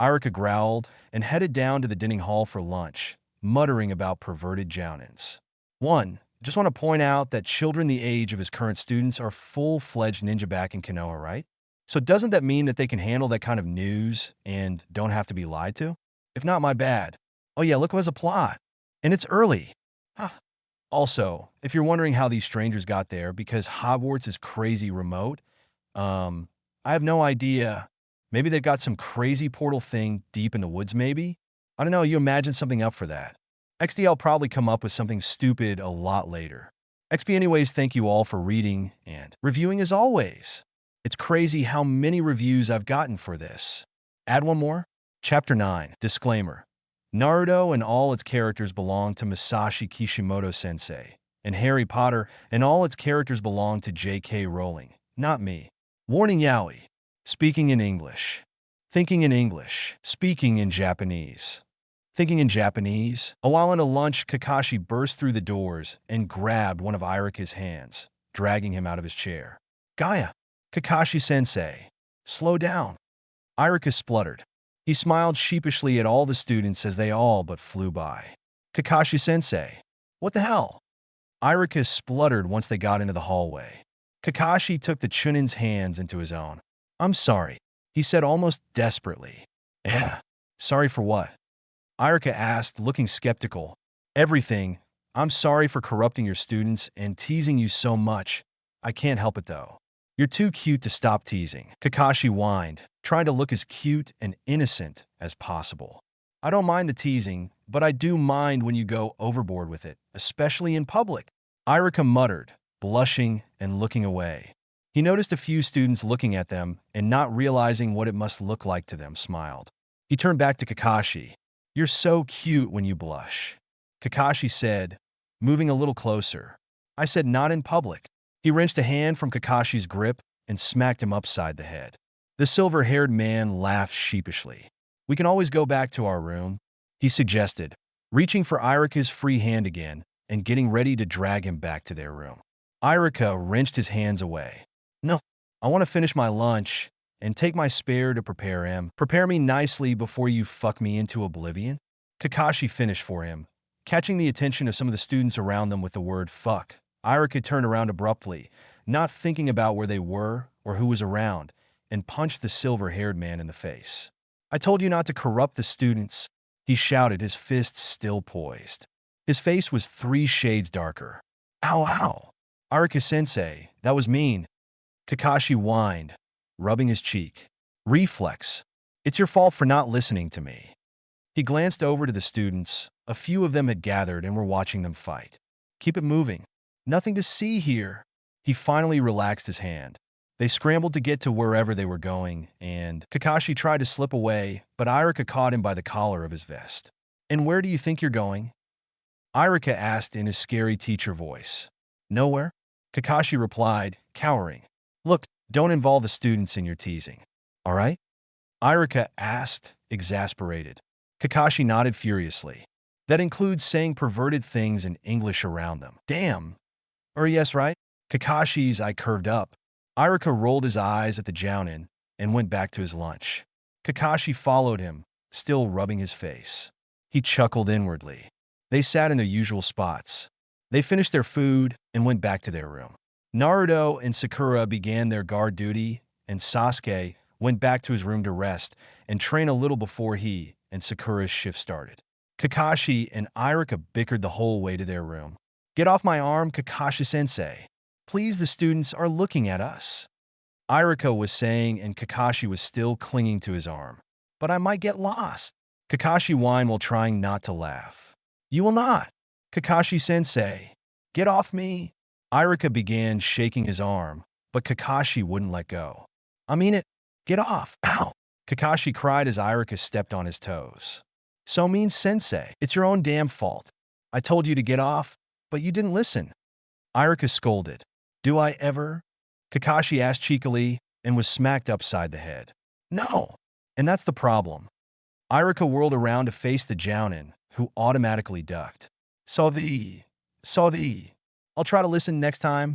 Irika growled and headed down to the dining hall for lunch, muttering about perverted jounins. 1. Just want to point out that children the age of his current students are full-fledged ninja back in Konoha, right? So doesn't that mean that they can handle that kind of news and don't have to be lied to? If not, my bad. Oh yeah, look who has a plot. And it's early. Huh. Also, if you're wondering how these strangers got there because Hogwarts is crazy remote, I have no idea. Maybe they've got some crazy portal thing deep in the woods, maybe? I don't know, you imagine something up for that. XD'll probably come up with something stupid a lot later. XP anyways, thank you all for reading and reviewing as always. It's crazy how many reviews I've gotten for this. Add one more? Chapter 9. Disclaimer. Naruto and all its characters belong to Masashi Kishimoto-sensei, and Harry Potter and all its characters belong to J.K. Rowling, not me. Warning yaoi. Speaking in English. Thinking in English. Speaking in Japanese. Thinking in Japanese. While in a lunch, Kakashi burst through the doors and grabbed one of Irika's hands, dragging him out of his chair. Gaia! Kakashi-sensei, slow down. Irika spluttered. He smiled sheepishly at all the students as they all but flew by. Kakashi-sensei, what the hell? Irika spluttered once they got into the hallway. Kakashi took the Chunin's hands into his own. I'm sorry, he said almost desperately. Yeah, sorry for what? Irika asked, looking skeptical. Everything. I'm sorry for corrupting your students and teasing you so much. I can't help it though. You're too cute to stop teasing. Kakashi whined, trying to look as cute and innocent as possible. I don't mind the teasing, but I do mind when you go overboard with it, especially in public. Irika muttered, blushing and looking away. He noticed a few students looking at them and not realizing what it must look like to them, smiled. He turned back to Kakashi. You're so cute when you blush. Kakashi said, moving a little closer. I said not in public. He wrenched a hand from Kakashi's grip and smacked him upside the head. The silver-haired man laughed sheepishly. We can always go back to our room, he suggested, reaching for Irika's free hand again and getting ready to drag him back to their room. Irika wrenched his hands away. No, I want to finish my lunch and take my spare to prepare him. Prepare me nicely before you fuck me into oblivion. Kakashi finished for him, catching the attention of some of the students around them with the word fuck. Irika turned around abruptly, not thinking about where they were or who was around, and punched the silver-haired man in the face. I told you not to corrupt the students, he shouted, his fists still poised. His face was 3 shades darker. Ow, ow. Irika-sensei, that was mean. Kakashi whined, rubbing his cheek. Reflex. It's your fault for not listening to me. He glanced over to the students. A few of them had gathered and were watching them fight. Keep it moving. Nothing to see here. He finally relaxed his hand. They scrambled to get to wherever they were going, and Kakashi tried to slip away, but Irika caught him by the collar of his vest. And where do you think you're going? Irika asked in his scary teacher voice. Nowhere, Kakashi replied, cowering. Look, don't involve the students in your teasing. All right? Irika asked, exasperated. Kakashi nodded furiously. That includes saying perverted things in English around them. Damn. Or yes, right? Kakashi's eye curved up. Irika rolled his eyes at the jounin and went back to his lunch. Kakashi followed him, still rubbing his face. He chuckled inwardly. They sat in their usual spots. They finished their food and went back to their room. Naruto and Sakura began their guard duty, and Sasuke went back to his room to rest and train a little before he and Sakura's shift started. Kakashi and Irika bickered the whole way to their room. Get off my arm, Kakashi-sensei. Please, the students are looking at us. Irika was saying, and Kakashi was still clinging to his arm. But I might get lost. Kakashi whined while trying not to laugh. You will not. Kakashi-sensei, get off me. Irika began shaking his arm, but Kakashi wouldn't let go. I mean it. Get off. Ow. Kakashi cried as Irika stepped on his toes. So mean, sensei. It's your own damn fault. I told you to get off, but you didn't listen. Irika scolded. Do I ever? Kakashi asked cheekily and was smacked upside the head. No. And that's the problem. Irika whirled around to face the Jounin, who automatically ducked. Saw thee. I'll try to listen next time,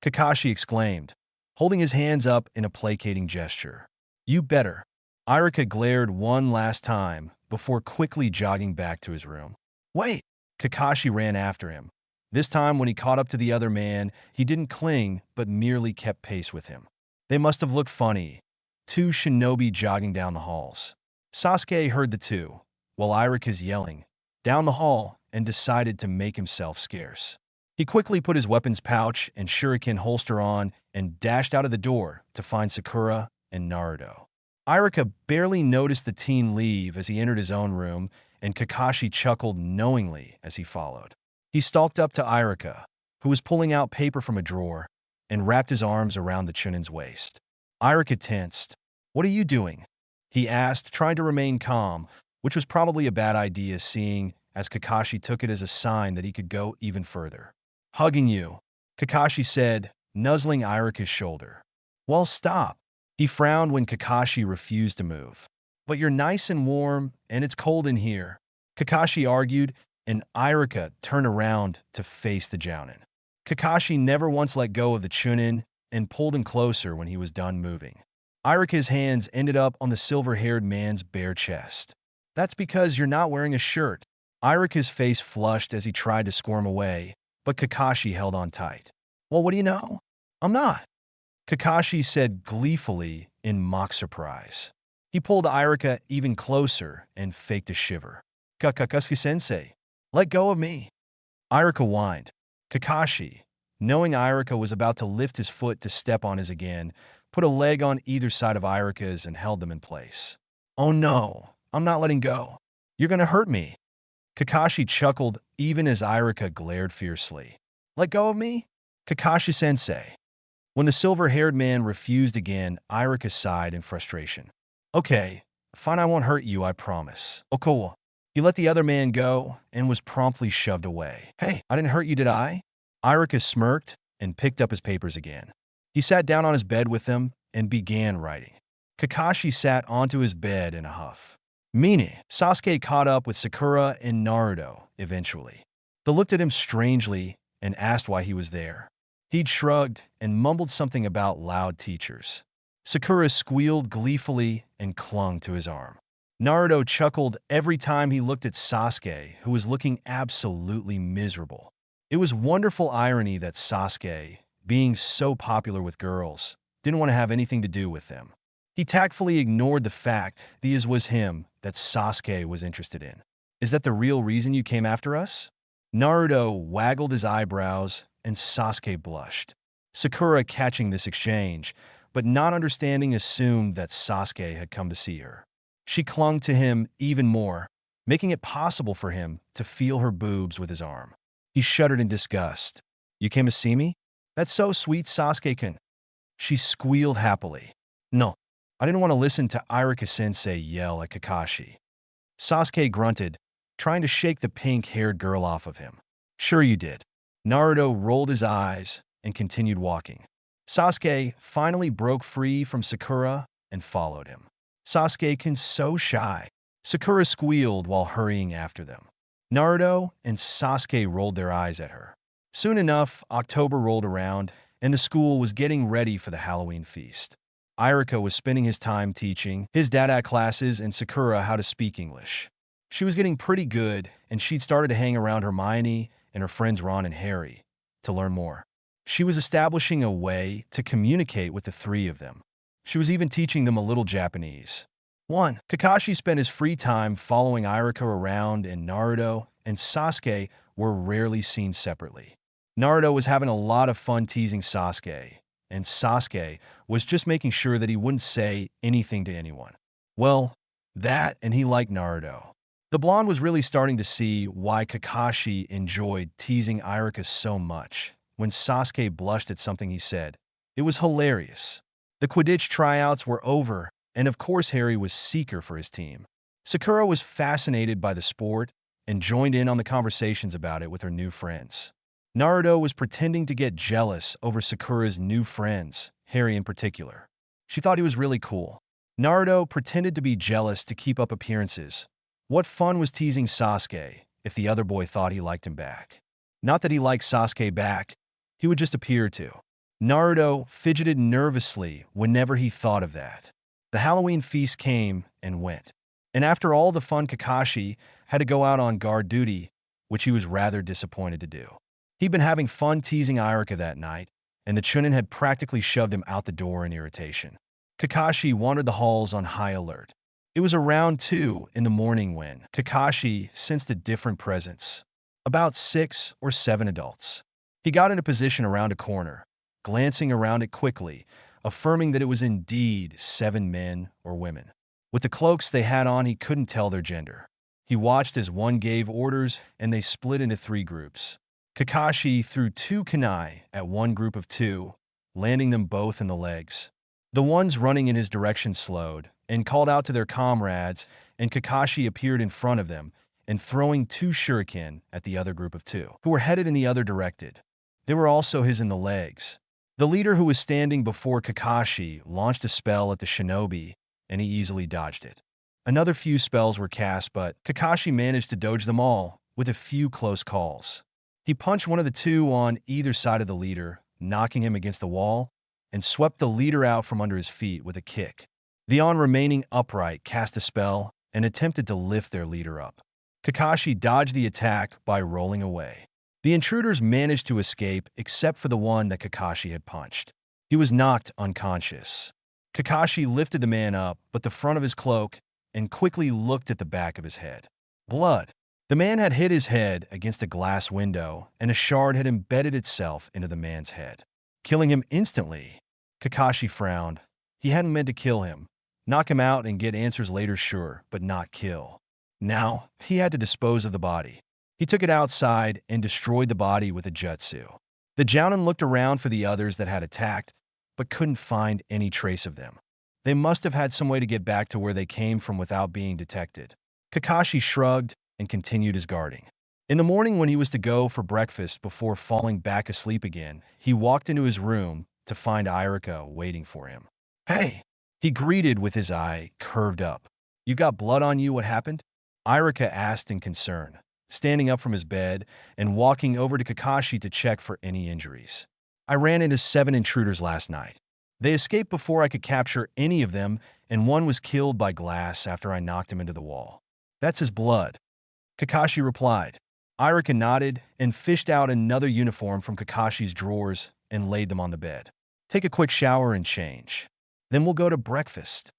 Kakashi exclaimed, holding his hands up in a placating gesture. You better. Irika glared one last time before quickly jogging back to his room. Wait! Kakashi ran after him. This time, when he caught up to the other man, he didn't cling, but merely kept pace with him. They must have looked funny. Two shinobi jogging down the halls. Sasuke heard the two, while Irika's yelling, down the hall, and decided to make himself scarce. He quickly put his weapons pouch and shuriken holster on and dashed out of the door to find Sakura and Naruto. Irika barely noticed the teen leave as he entered his own room, and Kakashi chuckled knowingly as he followed. He stalked up to Irika, who was pulling out paper from a drawer, and wrapped his arms around the Chunin's waist. Irika tensed. What are you doing? He asked, trying to remain calm, which was probably a bad idea seeing as Kakashi took it as a sign that he could go even further. Hugging you, Kakashi said, nuzzling Irika's shoulder. Well, stop. He frowned when Kakashi refused to move. But you're nice and warm, and it's cold in here, Kakashi argued, and Irika turned around to face the Jounin. Kakashi never once let go of the Chunin and pulled him closer when he was done moving. Irika's hands ended up on the silver-haired man's bare chest. That's because you're not wearing a shirt. Irika's face flushed as he tried to squirm away, but Kakashi held on tight. Well, what do you know? I'm not, Kakashi said gleefully in mock surprise. He pulled Irika even closer and faked a shiver. Kakashi-sensei, let go of me. Irika whined. Kakashi, knowing Irika was about to lift his foot to step on his again, put a leg on either side of Irika's and held them in place. Oh no, I'm not letting go. You're gonna hurt me. Kakashi chuckled even as Irika glared fiercely. Let go of me? Kakashi-sensei. When the silver-haired man refused again, Irika sighed in frustration. Okay, fine, I won't hurt you, I promise. Okowa. He let the other man go and was promptly shoved away. Hey, I didn't hurt you, did I? Irika smirked and picked up his papers again. He sat down on his bed with them and began writing. Kakashi sat onto his bed in a huff. Meaning, Sasuke caught up with Sakura and Naruto eventually. They looked at him strangely and asked why he was there. He'd shrugged and mumbled something about loud teachers. Sakura squealed gleefully and clung to his arm. Naruto chuckled every time he looked at Sasuke, who was looking absolutely miserable. It was wonderful irony that Sasuke, being so popular with girls, didn't want to have anything to do with them. He tactfully ignored the fact that it was him that Sasuke was interested in. Is that the real reason you came after us? Naruto waggled his eyebrows and Sasuke blushed. Sakura, catching this exchange, but not understanding, assumed that Sasuke had come to see her. She clung to him even more, making it possible for him to feel her boobs with his arm. He shuddered in disgust. You came to see me? That's so sweet, Sasuke-kun. She squealed happily. No, I didn't want to listen to Irika-sensei yell at Kakashi. Sasuke grunted, trying to shake the pink-haired girl off of him. Sure you did. Naruto rolled his eyes and continued walking. Sasuke finally broke free from Sakura and followed him. Sasuke-kun so shy. Sakura squealed while hurrying after them. Naruto and Sasuke rolled their eyes at her. Soon enough, October rolled around, and the school was getting ready for the Halloween feast. Irika was spending his time teaching his dada classes and Sakura how to speak English. She was getting pretty good, and she'd started to hang around Hermione and her friends Ron and Harry to learn more. She was establishing a way to communicate with the three of them. She was even teaching them a little Japanese. 1. Kakashi spent his free time following Irika around, and Naruto and Sasuke were rarely seen separately. Naruto was having a lot of fun teasing Sasuke, and Sasuke was just making sure that he wouldn't say anything to anyone. Well, that and he liked Naruto. The blonde was really starting to see why Kakashi enjoyed teasing Irika so much. When Sasuke blushed at something he said, it was hilarious. The Quidditch tryouts were over, and of course Harry was seeker for his team. Sakura was fascinated by the sport and joined in on the conversations about it with her new friends. Naruto was pretending to get jealous over Sakura's new friends, Harry in particular. She thought he was really cool. Naruto pretended to be jealous to keep up appearances. What fun was teasing Sasuke if the other boy thought he liked him back? Not that he liked Sasuke back, he would just appear to. Naruto fidgeted nervously whenever he thought of that. The Halloween feast came and went. And after all the fun, Kakashi had to go out on guard duty, which he was rather disappointed to do. He'd been having fun teasing Irika that night, and the Chunin had practically shoved him out the door in irritation. Kakashi wandered the halls on high alert. It was around 2 in the morning when Kakashi sensed a different presence. About 6 or 7 adults. He got in a position around a corner, glancing around it quickly, affirming that it was indeed 7 men or women. With the cloaks they had on, he couldn't tell their gender. He watched as one gave orders, and they split into 3 groups. Kakashi threw 2 kunai at one group of 2, landing them both in the legs. The ones running in his direction slowed and called out to their comrades, and Kakashi appeared in front of them and throwing 2 shuriken at the other group of 2, who were headed in the other direction. They were also his in the legs. The leader who was standing before Kakashi launched a spell at the shinobi, and he easily dodged it. Another few spells were cast, but Kakashi managed to dodge them all with a few close calls. He punched one of the 2 on either side of the leader, knocking him against the wall, and swept the leader out from under his feet with a kick. The on remaining upright cast a spell and attempted to lift their leader up. Kakashi dodged the attack by rolling away. The intruders managed to escape except for the one that Kakashi had punched. He was knocked unconscious. Kakashi lifted the man up, but the front of his cloak, and quickly looked at the back of his head. Blood. The man had hit his head against a glass window, and a shard had embedded itself into the man's head, killing him instantly. Kakashi frowned. He hadn't meant to kill him. Knock him out and get answers later, sure, but not kill. Now, he had to dispose of the body. He took it outside and destroyed the body with a jutsu. The Jounin looked around for the others that had attacked, but couldn't find any trace of them. They must have had some way to get back to where they came from without being detected. Kakashi shrugged and continued his guarding. In the morning when he was to go for breakfast before falling back asleep again, he walked into his room to find Irika waiting for him. "Hey!" he greeted with his eye curved up. "You got blood on you, what happened?" Irika asked in concern, standing up from his bed and walking over to Kakashi to check for any injuries. "I ran into 7 intruders last night. They escaped before I could capture any of them, and one was killed by glass after I knocked him into the wall. That's his blood," Kakashi replied. Irika nodded and fished out another uniform from Kakashi's drawers and laid them on the bed. "Take a quick shower and change. Then we'll go to breakfast,"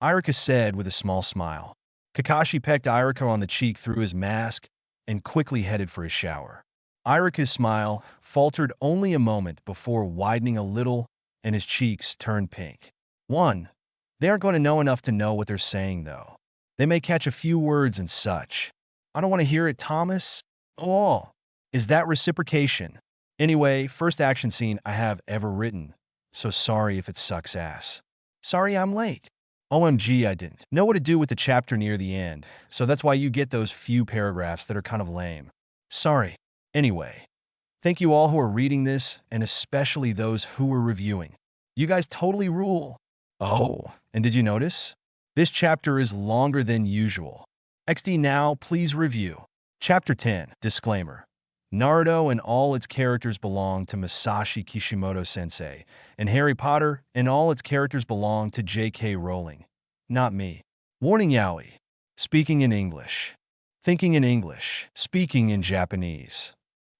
Irika said with a small smile. Kakashi pecked Irika on the cheek through his mask and quickly headed for his shower. Irika's smile faltered only a moment before widening a little, and his cheeks turned pink. They aren't going to know enough to know what they're saying, though. They may catch a few words and such. I don't want to hear it, Thomas. Oh, is that reciprocation? Anyway, first action scene I have ever written, so sorry if it sucks ass. Sorry I'm late. OMG, I didn't know what to do with the chapter near the end, so that's why you get those few paragraphs that are kind of lame. Sorry. Anyway, thank you all who are reading this, and especially those who are reviewing. You guys totally rule. Oh, and did you notice? This chapter is longer than usual. XD now, please review. Chapter 10, Disclaimer. Naruto and all its characters belong to Masashi Kishimoto-sensei, and Harry Potter and all its characters belong to J.K. Rowling. Not me. Warning yaoi. Speaking in English. Thinking in English. Speaking in Japanese.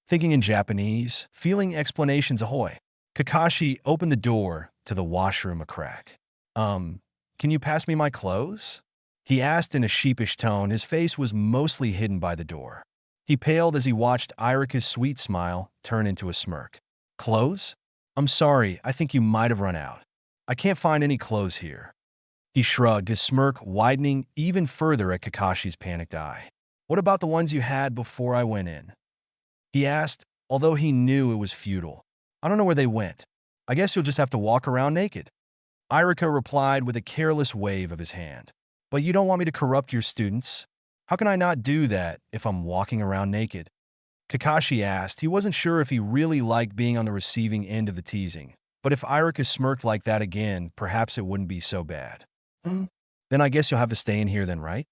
Thinking in Japanese. Feeling explanations ahoy. Kakashi opened the door to the washroom a crack. Can you pass me my clothes?" he asked in a sheepish tone. His face was mostly hidden by the door. He paled as he watched Irika's sweet smile turn into a smirk. "Clothes? I'm sorry, I think you might have run out. I can't find any clothes here." He shrugged, his smirk widening even further at Kakashi's panicked eye. What about the ones you had before I went in? He asked, although he knew it was futile. I don't know where they went. I guess you'll just have to walk around naked. Irika replied with a careless wave of his hand. But you don't want me to corrupt your students? How can I not do that if I'm walking around naked? Kakashi asked. He wasn't sure if he really liked being on the receiving end of the teasing, but if Irika smirked like that again, perhaps it wouldn't be so bad. Then I guess you'll have to stay in here then, right?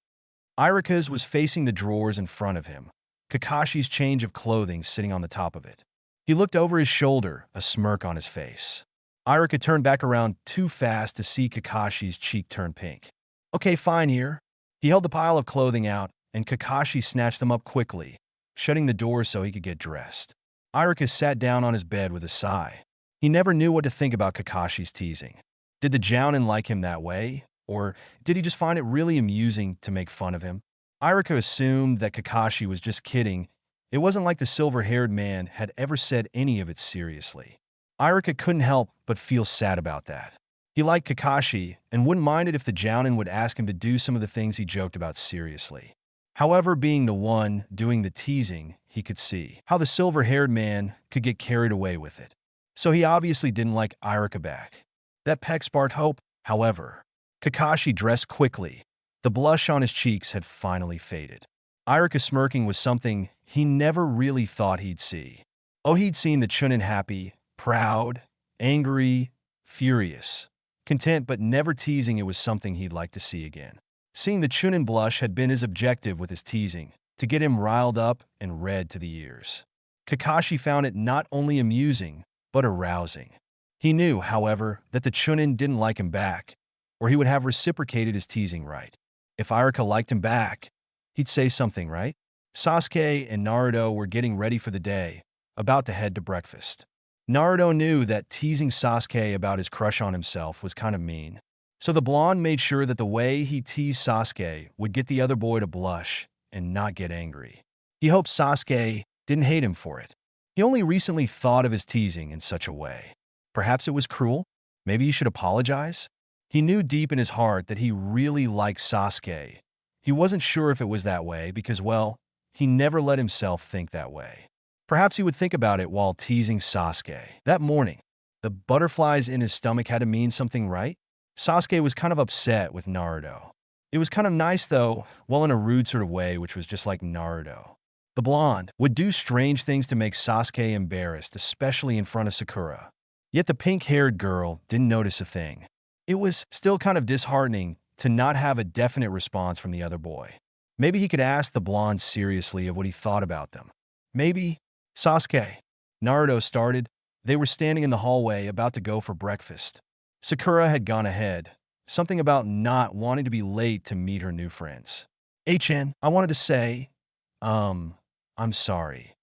Irika's was facing the drawers in front of him, Kakashi's change of clothing sitting on the top of it. He looked over his shoulder, a smirk on his face. Irika turned back around too fast to see Kakashi's cheek turn pink. Okay, fine here. He held the pile of clothing out, and Kakashi snatched them up quickly, shutting the door so he could get dressed. Irika sat down on his bed with a sigh. He never knew what to think about Kakashi's teasing. Did the Jounin like him that way? Or did he just find it really amusing to make fun of him? Irika assumed that Kakashi was just kidding. It wasn't like the silver-haired man had ever said any of it seriously. Irika couldn't help but feel sad about that. He liked Kakashi and wouldn't mind it if the Jounin would ask him to do some of the things he joked about seriously. However, being the one doing the teasing, he could see how the silver-haired man could get carried away with it. So he obviously didn't like Irika back. That peck sparked hope, however. Kakashi dressed quickly. The blush on his cheeks had finally faded. Irika smirking was something he never really thought he'd see. Oh, he'd seen the Chunin happy, proud, angry, furious, content, but never teasing. It was something he'd like to see again. Seeing the Chunin blush had been his objective with his teasing, to get him riled up and red to the ears. Kakashi found it not only amusing, but arousing. He knew, however, that the Chunin didn't like him back, or he would have reciprocated his teasing right. If Irika liked him back, he'd say something, right? Sasuke and Naruto were getting ready for the day, about to head to breakfast. Naruto knew that teasing Sasuke about his crush on himself was kind of mean. So the blonde made sure that the way he teased Sasuke would get the other boy to blush and not get angry. He hoped Sasuke didn't hate him for it. He only recently thought of his teasing in such a way. Perhaps it was cruel? Maybe he should apologize? He knew deep in his heart that he really liked Sasuke. He wasn't sure if it was that way because, well, he never let himself think that way. Perhaps he would think about it while teasing Sasuke. That morning, the butterflies in his stomach had to mean something, right? Sasuke was kind of upset with Naruto. It was kind of nice though, well in a rude sort of way, which was just like Naruto. The blonde would do strange things to make Sasuke embarrassed, especially in front of Sakura. Yet the pink-haired girl didn't notice a thing. It was still kind of disheartening to not have a definite response from the other boy. Maybe he could ask the blonde seriously of what he thought about them. Maybe. Sasuke. Naruto started. They were standing in the hallway about to go for breakfast. Sakura had gone ahead. Something about not wanting to be late to meet her new friends. HN, I wanted to say, I'm sorry.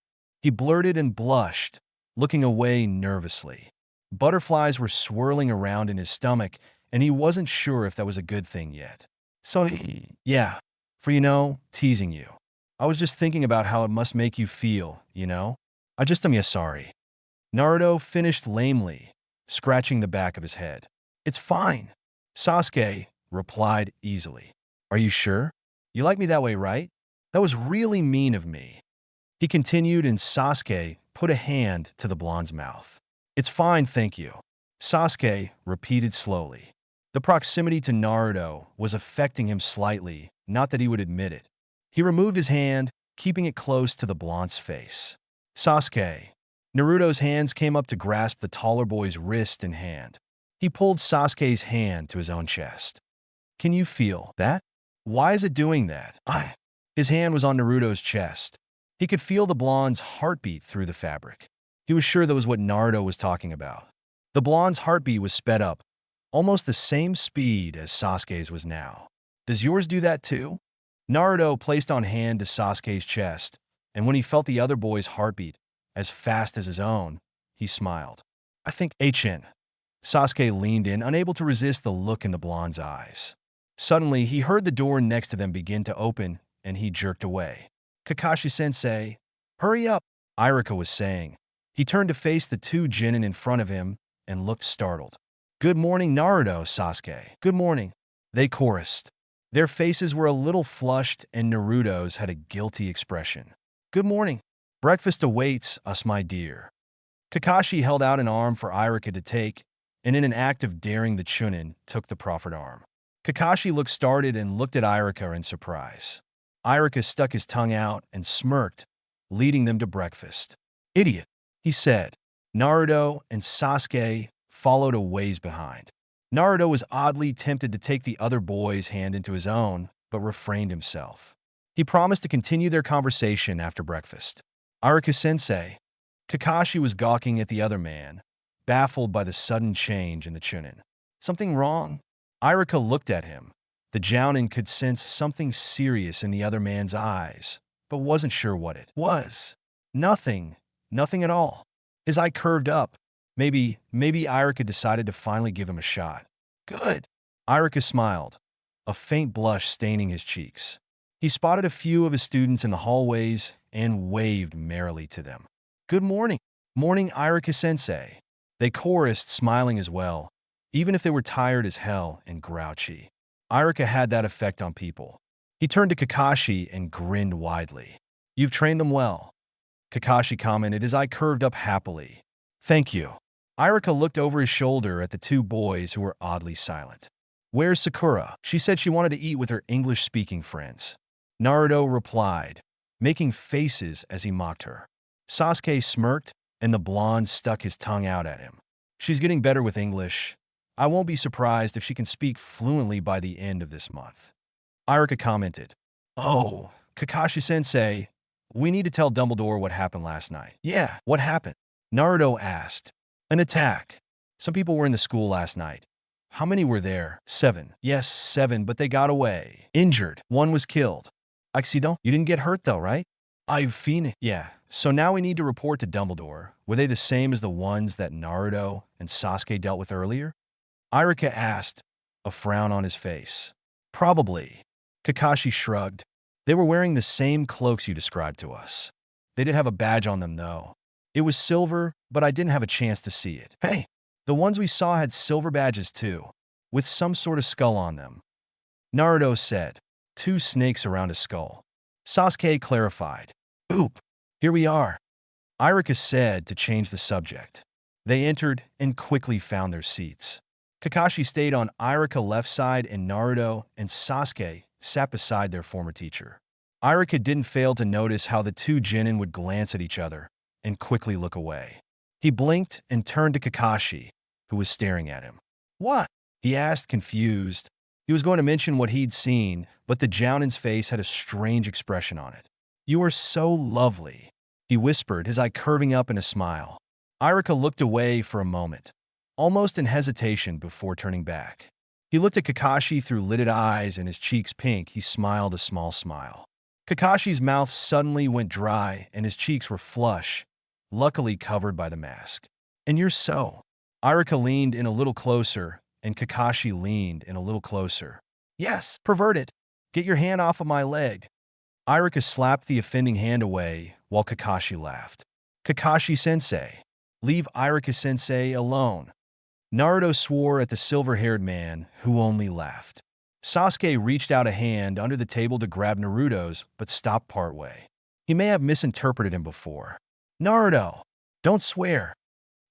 He blurted and blushed, looking away nervously. Butterflies were swirling around in his stomach, and he wasn't sure if that was a good thing yet. So, yeah, for, teasing you. I was just thinking about how it must make you feel, I just am sorry. Naruto finished lamely, scratching the back of his head. It's fine. Sasuke replied easily. Are you sure? You like me that way, right? That was really mean of me. He continued, and Sasuke put a hand to the blonde's mouth. It's fine, thank you. Sasuke repeated slowly. The proximity to Naruto was affecting him slightly, not that he would admit it. He removed his hand, keeping it close to the blonde's face. Sasuke. Naruto's hands came up to grasp the taller boy's wrist and hand. He pulled Sasuke's hand to his own chest. Can you feel that? Why is it doing that? His hand was on Naruto's chest. He could feel the blonde's heartbeat through the fabric. He was sure that was what Naruto was talking about. The blonde's heartbeat was sped up, almost the same speed as Sasuke's was now. Does yours do that too? Naruto placed on hand to Sasuke's chest, and when he felt the other boy's heartbeat, as fast as his own, he smiled. I think HN. Sasuke leaned in, unable to resist the look in the blonde's eyes. Suddenly, he heard the door next to them begin to open, and he jerked away. Kakashi-sensei, hurry up, Irika was saying. He turned to face the two genin in front of him and looked startled. Good morning, Naruto, Sasuke. Good morning, they chorused. Their faces were a little flushed and Naruto's had a guilty expression. "Good morning. Breakfast awaits us, my dear." Kakashi held out an arm for Iruka to take, and in an act of daring the Chunin, took the proffered arm. Kakashi looked startled and looked at Iruka in surprise. Iruka stuck his tongue out and smirked, leading them to breakfast. "Idiot," he said. Naruto and Sasuke followed a ways behind. Naruto was oddly tempted to take the other boy's hand into his own, but refrained himself. He promised to continue their conversation after breakfast. Iruka-sensei. Kakashi was gawking at the other man, baffled by the sudden change in the Chunin. "Something wrong?" Iruka looked at him. The Jounin could sense something serious in the other man's eyes, but wasn't sure what it was. Nothing at all. His eye curved up. Maybe Iruka decided to finally give him a shot. "Good." Iruka smiled, a faint blush staining his cheeks. He spotted a few of his students in the hallways and waved merrily to them. "Good morning." "Morning, Iruka-sensei." They chorused, smiling as well, even if they were tired as hell and grouchy. Iruka had that effect on people. He turned to Kakashi and grinned widely. "You've trained them well," Kakashi commented, his eye curved up happily. "Thank you." Iruka looked over his shoulder at the two boys who were oddly silent. "Where's Sakura?" She said she wanted to eat with her English-speaking friends. Naruto replied, making faces as he mocked her. Sasuke smirked, and the blonde stuck his tongue out at him. "She's getting better with English. I won't be surprised if she can speak fluently by the end of this month." Iruka commented, "Oh, Kakashi-sensei, we need to tell Dumbledore what happened last night." "Yeah, what happened?" Naruto asked. "An attack. Some people were in the school last night." "How many were there?" "7. Yes, 7, but they got away. Injured. One was killed." "Accident? You didn't get hurt though, right?" "I've seen." "Yeah. So now we need to report to Dumbledore. Were they the same as the ones that Naruto and Sasuke dealt with earlier?" Iruka asked, a frown on his face. "Probably." Kakashi shrugged. "They were wearing the same cloaks you described to us. They did have a badge on them, though. It was silver, but I didn't have a chance to see it." "Hey, the ones we saw had silver badges too, with some sort of skull on them," Naruto said. "2 snakes around a skull." Sasuke clarified. "Oop, here we are," Iruka said to change the subject. They entered and quickly found their seats. Kakashi stayed on Iruka's left side and Naruto and Sasuke sat beside their former teacher. Iruka didn't fail to notice how the two genin would glance at each other and quickly look away. He blinked and turned to Kakashi, who was staring at him. "What?" he asked, confused. He was going to mention what he'd seen, but the Jounin's face had a strange expression on it. "You are so lovely," he whispered, his eye curving up in a smile. Iruka looked away for a moment, almost in hesitation before turning back. He looked at Kakashi through lidded eyes and his cheeks pink. He smiled a small smile. Kakashi's mouth suddenly went dry and his cheeks were flush, luckily covered by the mask. "And you're so..." Iruka leaned in a little closer, and Kakashi leaned in a little closer. "Yes, perverted. Get your hand off of my leg." Iruka slapped the offending hand away while Kakashi laughed. "Kakashi-sensei, leave Iruka-sensei alone." Naruto swore at the silver-haired man, who only laughed. Sasuke reached out a hand under the table to grab Naruto's, but stopped partway. He may have misinterpreted him before. "Naruto, don't swear."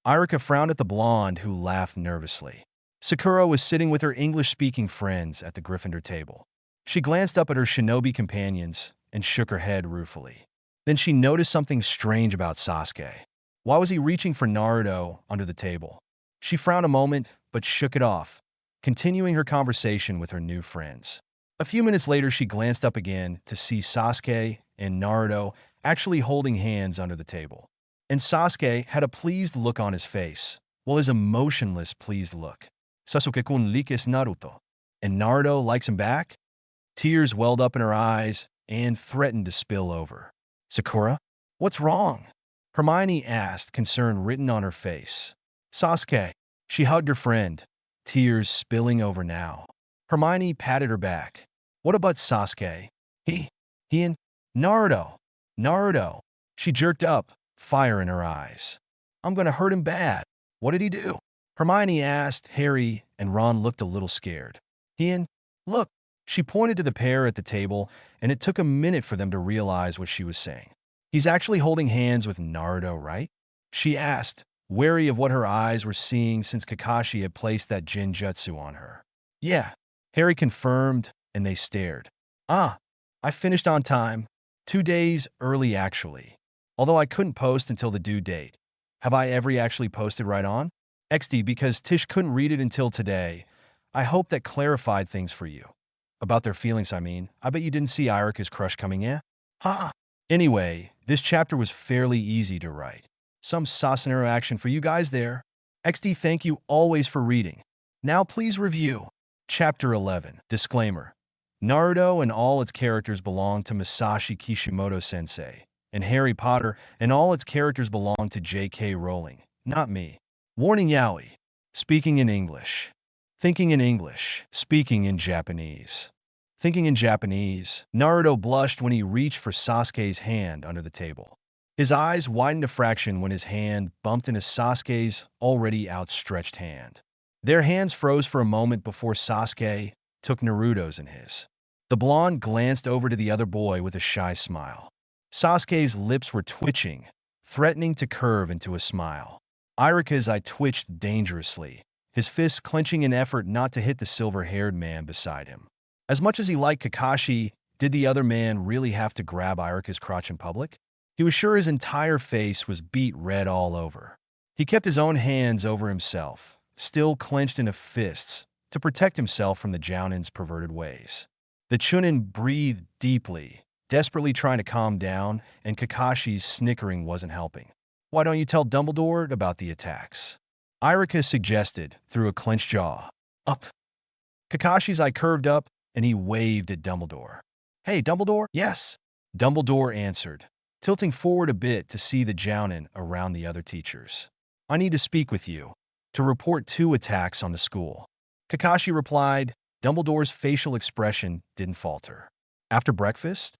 Iruka frowned at the blonde, who laughed nervously. Sakura was sitting with her English-speaking friends at the Gryffindor table. She glanced up at her shinobi companions and shook her head ruefully. Then she noticed something strange about Sasuke. Why was he reaching for Naruto under the table? She frowned a moment, but shook it off, continuing her conversation with her new friends. A few minutes later, she glanced up again to see Sasuke and Naruto actually holding hands under the table. And Sasuke had a pleased look on his face, while his emotionless, pleased look. "Sasuke-kun likes Naruto." "And Naruto likes him back?" Tears welled up in her eyes and threatened to spill over. "Sakura, what's wrong?" Hermione asked, concern written on her face. "Sasuke." She hugged her friend, tears spilling over now. Hermione patted her back. "What about Sasuke?" He and Naruto. Naruto. She jerked up, fire in her eyes. "I'm gonna hurt him bad." "What did he do?" Hermione asked. Harry and Ron looked a little scared. He and, "Look, She pointed to the pair at the table, and it took a minute for them to realize what she was saying. He's actually holding hands with Naruto, right? She asked, wary of what her eyes were seeing since Kakashi had placed that Jinjutsu on her. Yeah, Harry confirmed, and they stared. Ah, I finished on time. 2 days early, actually. Although I couldn't post until the due date. Have I ever actually posted right on? XD, because Tish couldn't read it until today. I hope that clarified things for you. About their feelings, I mean. I bet you didn't see Irika's crush coming in? Ha! Anyway, this chapter was fairly easy to write. Some Sasunaru action for you guys there. XD, thank you always for reading. Now please review. Chapter 11. Disclaimer. Naruto and all its characters belong to Masashi Kishimoto-sensei, and Harry Potter and all its characters belong to J.K. Rowling, not me. Warning Yaoi. Speaking in English. Thinking in English. Speaking in Japanese. Thinking in Japanese. Naruto blushed when he reached for Sasuke's hand under the table. His eyes widened a fraction when his hand bumped into Sasuke's already outstretched hand. Their hands froze for a moment before Sasuke took Naruto's in his. The blonde glanced over to the other boy with a shy smile. Sasuke's lips were twitching, threatening to curve into a smile. Irika's eye twitched dangerously, his fists clenching in effort not to hit the silver-haired man beside him. As much as he liked Kakashi, did the other man really have to grab Irika's crotch in public? He was sure his entire face was beet red all over. He kept his own hands over himself, still clenched into fists, to protect himself from the Jounin's perverted ways. The Chunin breathed deeply, desperately trying to calm down, and Kakashi's snickering wasn't helping. Why don't you tell Dumbledore about the attacks? Irika suggested, through a clenched jaw. Up. Kakashi's eye curved up, and he waved at Dumbledore. Hey, Dumbledore? Yes. Dumbledore answered, tilting forward a bit to see the Jounin around the other teachers. I need to speak with you, to report 2 attacks on the school. Kakashi replied. Dumbledore's facial expression didn't falter. After breakfast?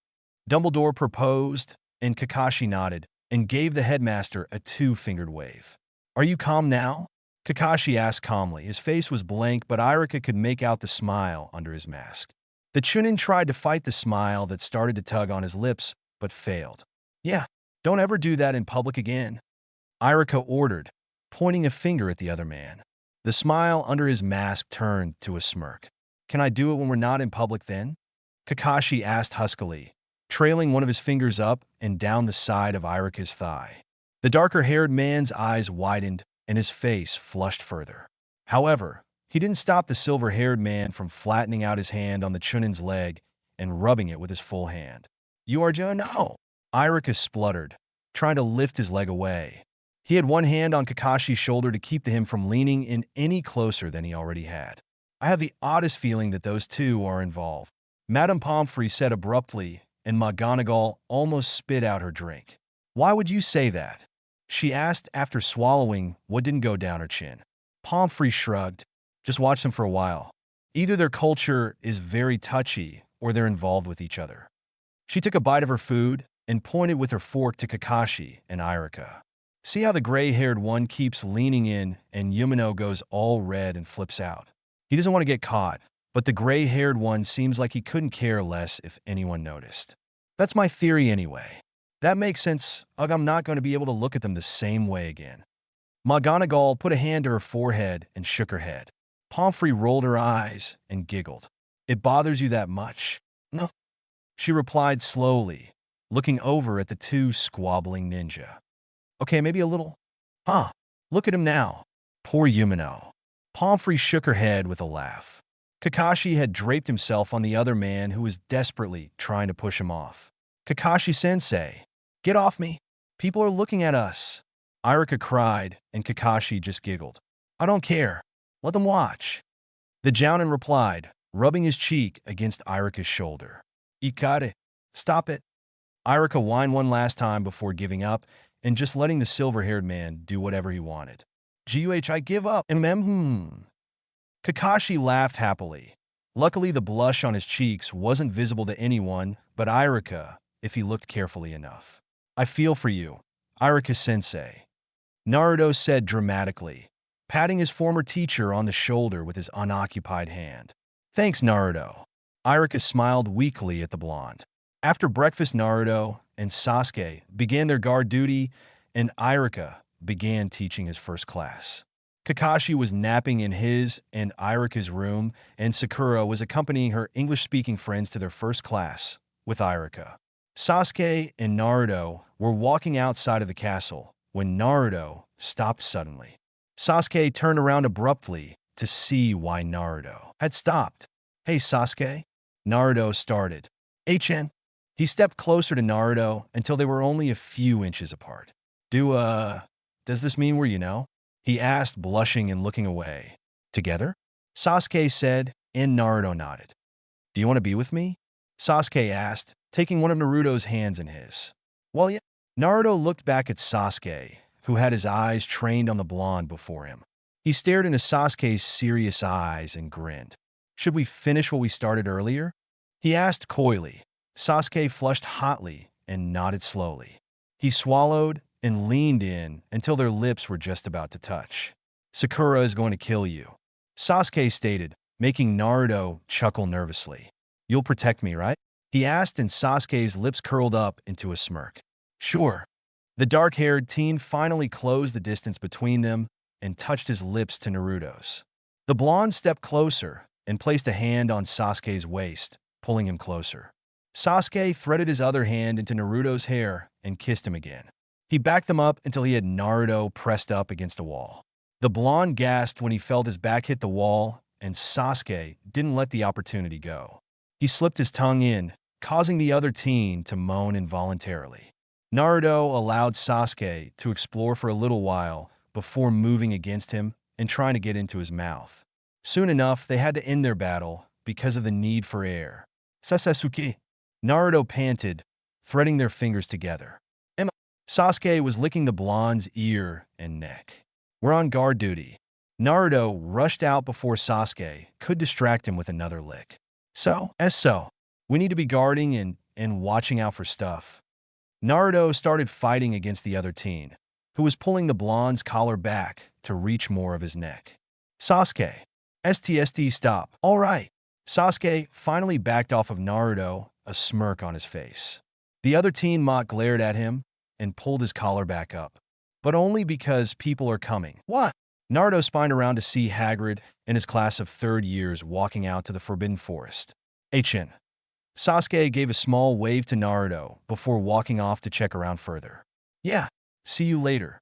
Dumbledore proposed, and Kakashi nodded and gave the headmaster a 2-fingered wave. Are you calm now? Kakashi asked calmly. His face was blank, but Irika could make out the smile under his mask. The Chunin tried to fight the smile that started to tug on his lips, but failed. Yeah, don't ever do that in public again, Irika ordered, pointing a finger at the other man. The smile under his mask turned to a smirk. Can I do it when we're not in public then? Kakashi asked huskily, trailing one of his fingers up and down the side of Irika's thigh. The darker-haired man's eyes widened and his face flushed further. However, he didn't stop the silver-haired man from flattening out his hand on the Chunin's leg and rubbing it with his full hand. You are no, Irika spluttered, trying to lift his leg away. He had one hand on Kakashi's shoulder to keep him from leaning in any closer than he already had. I have the oddest feeling that those two are involved, Madame Pomfrey said abruptly, and McGonagall almost spit out her drink. Why would you say that? She asked after swallowing what didn't go down her chin. Pomfrey shrugged. Just watch them for a while. Either their culture is very touchy or they're involved with each other. She took a bite of her food and pointed with her fork to Kakashi and Irika. See how the gray-haired one keeps leaning in and Yumino goes all red and flips out. He doesn't want to get caught, but the gray-haired one seems like he couldn't care less if anyone noticed. That's my theory anyway. That makes sense. I'm not going to be able to look at them the same way again. McGonagall put a hand to her forehead and shook her head. Pomfrey rolled her eyes and giggled. It bothers you that much? No. She replied slowly, looking over at the 2 squabbling ninja. Okay, maybe a little. Huh, look at him now. Poor Yumino. Pomfrey shook her head with a laugh. Kakashi had draped himself on the other man who was desperately trying to push him off. Kakashi-sensei, get off me. People are looking at us. Irika cried, and Kakashi just giggled. I don't care. Let them watch. The Jounin replied, rubbing his cheek against Irika's shoulder. Ikare, stop it. Irika whined one last time before giving up and just letting the silver-haired man do whatever he wanted. I give up. Kakashi laughed happily. Luckily, the blush on his cheeks wasn't visible to anyone but Irika if he looked carefully enough. I feel for you, Irika-sensei, Naruto said dramatically, patting his former teacher on the shoulder with his unoccupied hand. Thanks, Naruto. Irika smiled weakly at the blonde. After breakfast, Naruto and Sasuke began their guard duty, and Irika began teaching his first class. Kakashi was napping in his and Irika's room, and Sakura was accompanying her English-speaking friends to their first class with Irika. Sasuke and Naruto were walking outside of the castle when Naruto stopped suddenly. Sasuke turned around abruptly to see why Naruto had stopped. "Hey, Sasuke," Naruto started. "HN." He stepped closer to Naruto until they were only a few inches apart. Does this mean we're?" He asked, blushing and looking away. "Together?" Sasuke said, and Naruto nodded. "Do you want to be with me?" Sasuke asked, taking one of Naruto's hands in his. "Well, yeah." Naruto looked back at Sasuke, who had his eyes trained on the blonde before him. He stared into Sasuke's serious eyes and grinned. "Should we finish what we started earlier?" he asked coyly. Sasuke flushed hotly and nodded slowly. He swallowed and leaned in until their lips were just about to touch. "Sakura is going to kill you," Sasuke stated, making Naruto chuckle nervously. "You'll protect me, right?" he asked, and Sasuke's lips curled up into a smirk. "Sure." The dark-haired teen finally closed the distance between them and touched his lips to Naruto's. The blonde stepped closer and placed a hand on Sasuke's waist, pulling him closer. Sasuke threaded his other hand into Naruto's hair and kissed him again. He backed them up until he had Naruto pressed up against a wall. The blonde gasped when he felt his back hit the wall, and Sasuke didn't let the opportunity go. He slipped his tongue in, causing the other teen to moan involuntarily. Naruto allowed Sasuke to explore for a little while before moving against him and trying to get into his mouth. Soon enough, they had to end their battle because of the need for air. "Sasuke," Naruto panted, threading their fingers together. Sasuke was licking the blonde's ear and neck. "We're on guard duty." Naruto rushed out before Sasuke could distract him with another lick. So, we need to be guarding and watching out for stuff." Naruto started fighting against the other teen, who was pulling the blonde's collar back to reach more of his neck. "Sasuke, STST, stop." "All right." Sasuke finally backed off of Naruto, a smirk on his face. The other teen mock glared at him and pulled his collar back up. "But only because people are coming." "What?" Naruto spined around to see Hagrid and his class of third years walking out to the Forbidden Forest. "HN." Sasuke gave a small wave to Naruto before walking off to check around further. "Yeah, see you later,"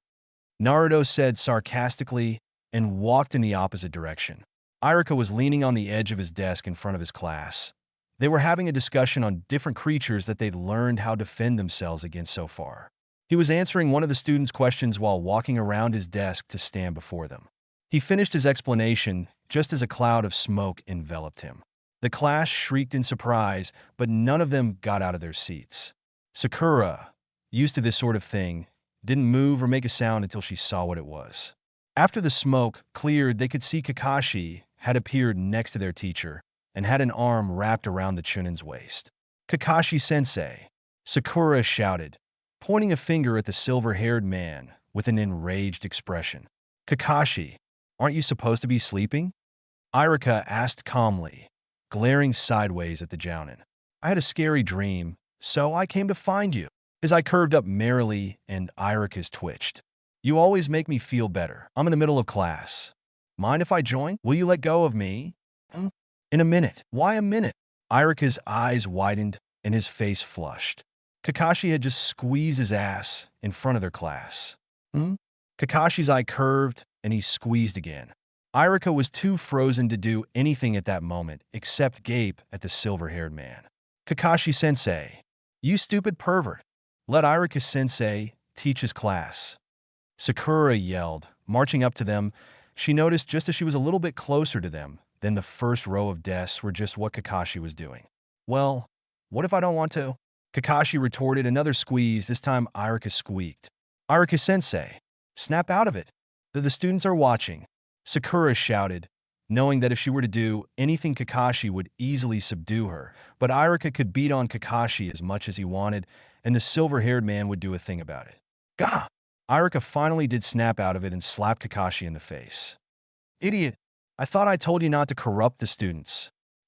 Naruto said sarcastically and walked in the opposite direction. Irika was leaning on the edge of his desk in front of his class. They were having a discussion on different creatures that they'd learned how to defend themselves against so far. He was answering one of the students' questions while walking around his desk to stand before them. He finished his explanation just as a cloud of smoke enveloped him. The class shrieked in surprise, but none of them got out of their seats. Sakura, used to this sort of thing, didn't move or make a sound until she saw what it was. After the smoke cleared, they could see Kakashi had appeared next to their teacher and had an arm wrapped around the Chunin's waist. "Kakashi-sensei," Sakura shouted, pointing a finger at the silver-haired man with an enraged expression. "Kakashi, aren't you supposed to be sleeping?" Irika asked calmly, glaring sideways at the Jounin. "I had a scary dream, so I came to find you." His eye curved up merrily, and Irika's twitched. "You always make me feel better. I'm in the middle of class. Mind if I join? Will you let go of me?" "In a minute." "Why a minute?" Irika's eyes widened, and his face flushed. Kakashi had just squeezed his ass in front of their class. Kakashi's eye curved, and he squeezed again. Irika was too frozen to do anything at that moment except gape at the silver-haired man. "Kakashi-sensei, you stupid pervert. Let Irika-sensei teach his class." Sakura yelled, marching up to them. She noticed just as she was a little bit closer to them, then the first row of desks were just what Kakashi was doing. "Well, what if I don't want to?" Kakashi retorted. Another squeeze. This time Irika squeaked. "Irika-sensei, snap out of it. The students are watching." Sakura shouted, knowing that if she were to do anything, Kakashi would easily subdue her. But Irika could beat on Kakashi as much as he wanted, and the silver-haired man would do a thing about it. "Gah!" Irika finally did snap out of it and slapped Kakashi in the face. "Idiot! I thought I told you not to corrupt the students."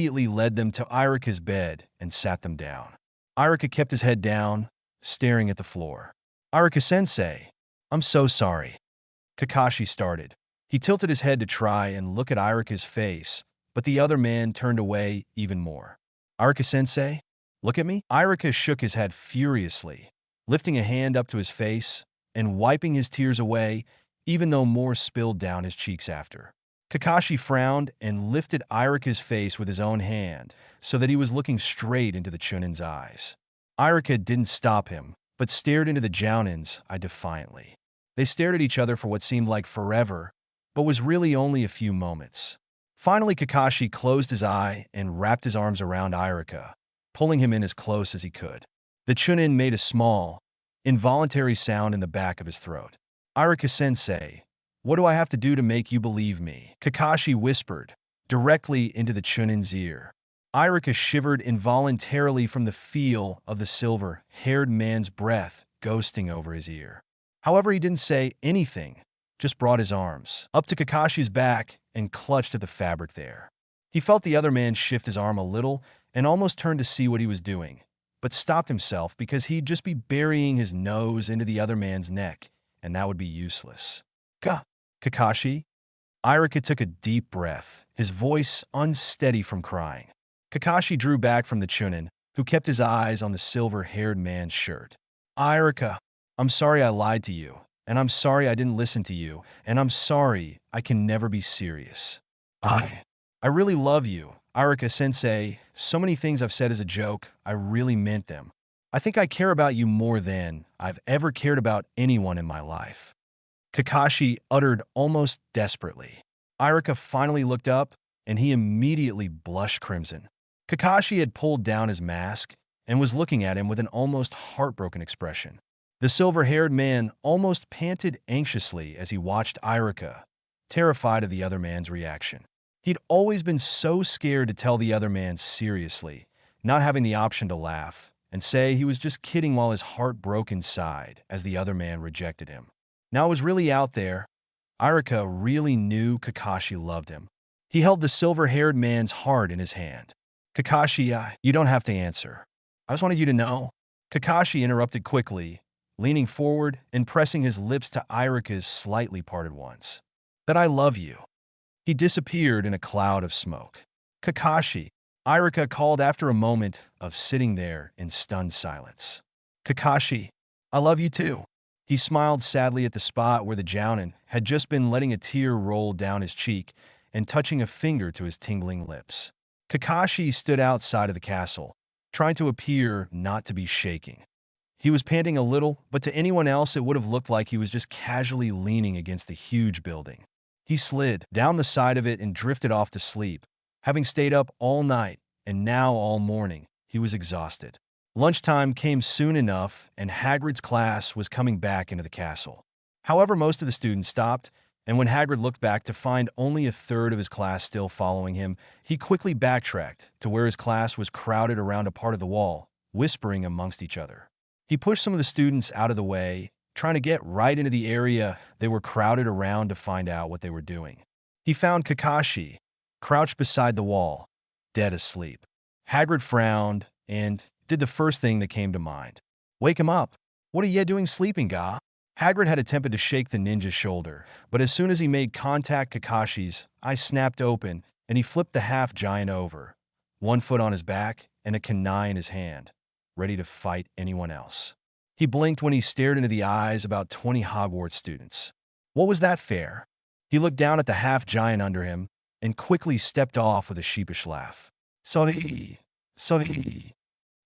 immediately led them to Irika's bed and sat them down. Irika kept his head down, staring at the floor. "Irika-sensei, I'm so sorry," Kakashi started. He tilted his head to try and look at Irika's face, but the other man turned away even more. "Irika-sensei, look at me?" Irika shook his head furiously, lifting a hand up to his face and wiping his tears away, even though more spilled down his cheeks after. Kakashi frowned and lifted Irika's face with his own hand so that he was looking straight into the Chunin's eyes. Irika didn't stop him, but stared into the Jounin's eye defiantly. They stared at each other for what seemed like forever, but was really only a few moments. Finally, Kakashi closed his eye and wrapped his arms around Irika, pulling him in as close as he could. The Chunin made a small, involuntary sound in the back of his throat. "Irika-sensei, what do I have to do to make you believe me?" Kakashi whispered, directly into the Chunin's ear. Irika shivered involuntarily from the feel of the silver-haired man's breath ghosting over his ear. However, he didn't say anything, just brought his arms up to Kakashi's back and clutched at the fabric there. He felt the other man shift his arm a little and almost turned to see what he was doing, but stopped himself because he'd just be burying his nose into the other man's neck, and that would be useless. Kakashi? Irika took a deep breath, his voice unsteady from crying. Kakashi drew back from the Chunin, who kept his eyes on the silver-haired man's shirt. "Irika, I'm sorry I lied to you, and I'm sorry I didn't listen to you, and I'm sorry I can never be serious. I really love you, Arika-sensei, so many things I've said as a joke, I really meant them. I think I care about you more than I've ever cared about anyone in my life. Kakashi uttered almost desperately. Irika finally looked up, and he immediately blushed crimson. Kakashi had pulled down his mask and was looking at him with an almost heartbroken expression. The silver-haired man almost panted anxiously as he watched Irika, terrified of the other man's reaction. He'd always been so scared to tell the other man seriously, not having the option to laugh and say he was just kidding while his heart broke inside as the other man rejected him. Now it was really out there. Irika really knew Kakashi loved him. He held the silver-haired man's heart in his hand. Kakashi, you don't have to answer. I just wanted you to know. Kakashi interrupted quickly, leaning forward and pressing his lips to Irika's slightly parted ones. That I love you. He disappeared in a cloud of smoke. Kakashi, Irika called after a moment of sitting there in stunned silence. Kakashi, I love you too. He smiled sadly at the spot where the Jounin had just been letting a tear roll down his cheek and touching a finger to his tingling lips. Kakashi stood outside of the castle, trying to appear not to be shaking. He was panting a little, but to anyone else it would have looked like he was just casually leaning against the huge building. He slid down the side of it and drifted off to sleep. Having stayed up all night and now all morning, he was exhausted. Lunchtime came soon enough, and Hagrid's class was coming back into the castle. However, most of the students stopped, and when Hagrid looked back to find only a third of his class still following him, he quickly backtracked to where his class was crowded around a part of the wall, whispering amongst each other. He pushed some of the students out of the way, trying to get right into the area they were crowded around to find out what they were doing. He found Kakashi, crouched beside the wall, dead asleep. Hagrid frowned and did the first thing that came to mind. Wake him up. What are you doing sleeping, ga? Hagrid had attempted to shake the ninja's shoulder, but as soon as he made contact, Kakashi's eyes snapped open and he flipped the half-giant over, one foot on his back and a kunai in his hand, ready to fight anyone else. He blinked when he stared into the eyes about 20 Hogwarts students. What was that fair? He looked down at the half-giant under him and quickly stepped off with a sheepish laugh. Sorry.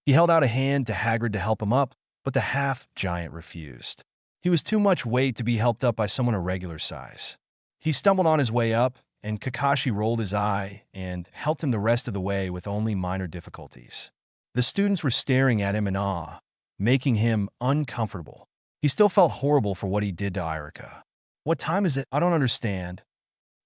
He held out a hand to Hagrid to help him up, but the half-giant refused. He was too much weight to be helped up by someone a regular size. He stumbled on his way up, and Kakashi rolled his eye and helped him the rest of the way with only minor difficulties. The students were staring at him in awe, making him uncomfortable. He still felt horrible for what he did to Irika. What time is it? I don't understand.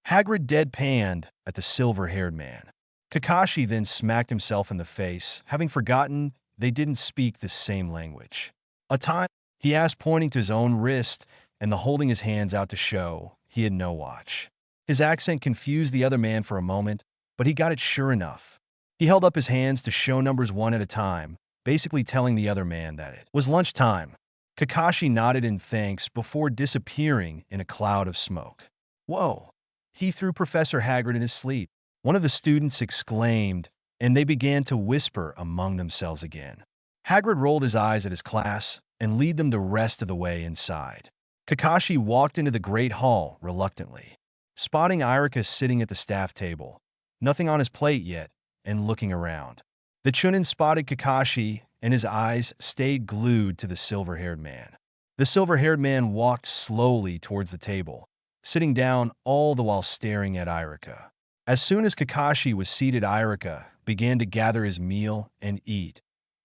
Hagrid deadpanned at the silver-haired man. Kakashi then smacked himself in the face, having forgotten they didn't speak the same language. A time? He asked, pointing to his own wrist and holding his hands out to show he had no watch. His accent confused the other man for a moment, but he got it sure enough. He held up his hands to show numbers one at a time, basically telling the other man that it was lunchtime. Kakashi nodded in thanks before disappearing in a cloud of smoke. Whoa! He threw Professor Hagrid in his sleep. One of the students exclaimed, and they began to whisper among themselves again. Hagrid rolled his eyes at his class and led them the rest of the way inside. Kakashi walked into the great hall reluctantly, spotting Irika sitting at the staff table, nothing on his plate yet, and looking around. The Chunin spotted Kakashi, and his eyes stayed glued to the silver-haired man. The silver-haired man walked slowly towards the table, sitting down all the while staring at Irika. As soon as Kakashi was seated, Irika began to gather his meal and eat,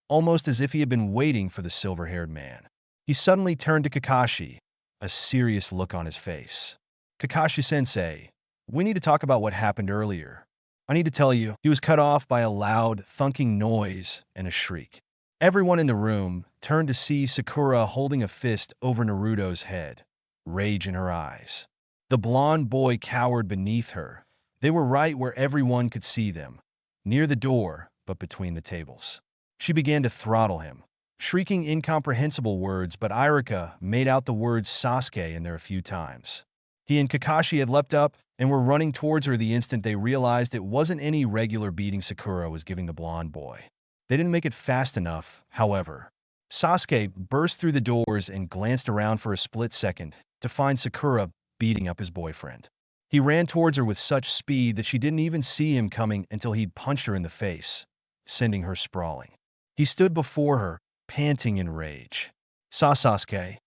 almost as if he had been waiting for the silver-haired man. He suddenly turned to Kakashi, a serious look on his face. Kakashi-sensei, we need to talk about what happened earlier. I need to tell you. He was cut off by a loud, thunking noise and a shriek. Everyone in the room turned to see Sakura holding a fist over Naruto's head, rage in her eyes. The blonde boy cowered beneath her. They were right where everyone could see them, near the door, but between the tables. She began to throttle him, shrieking incomprehensible words, but Irika made out the words Sasuke in there a few times. He and Kakashi had leapt up and were running towards her the instant they realized it wasn't any regular beating Sakura was giving the blonde boy. They didn't make it fast enough, however. Sasuke burst through the doors and glanced around for a split second to find Sakura beating up his boyfriend. He ran towards her with such speed that she didn't even see him coming until he'd punched her in the face, sending her sprawling. He stood before her, panting in rage. Sasuke.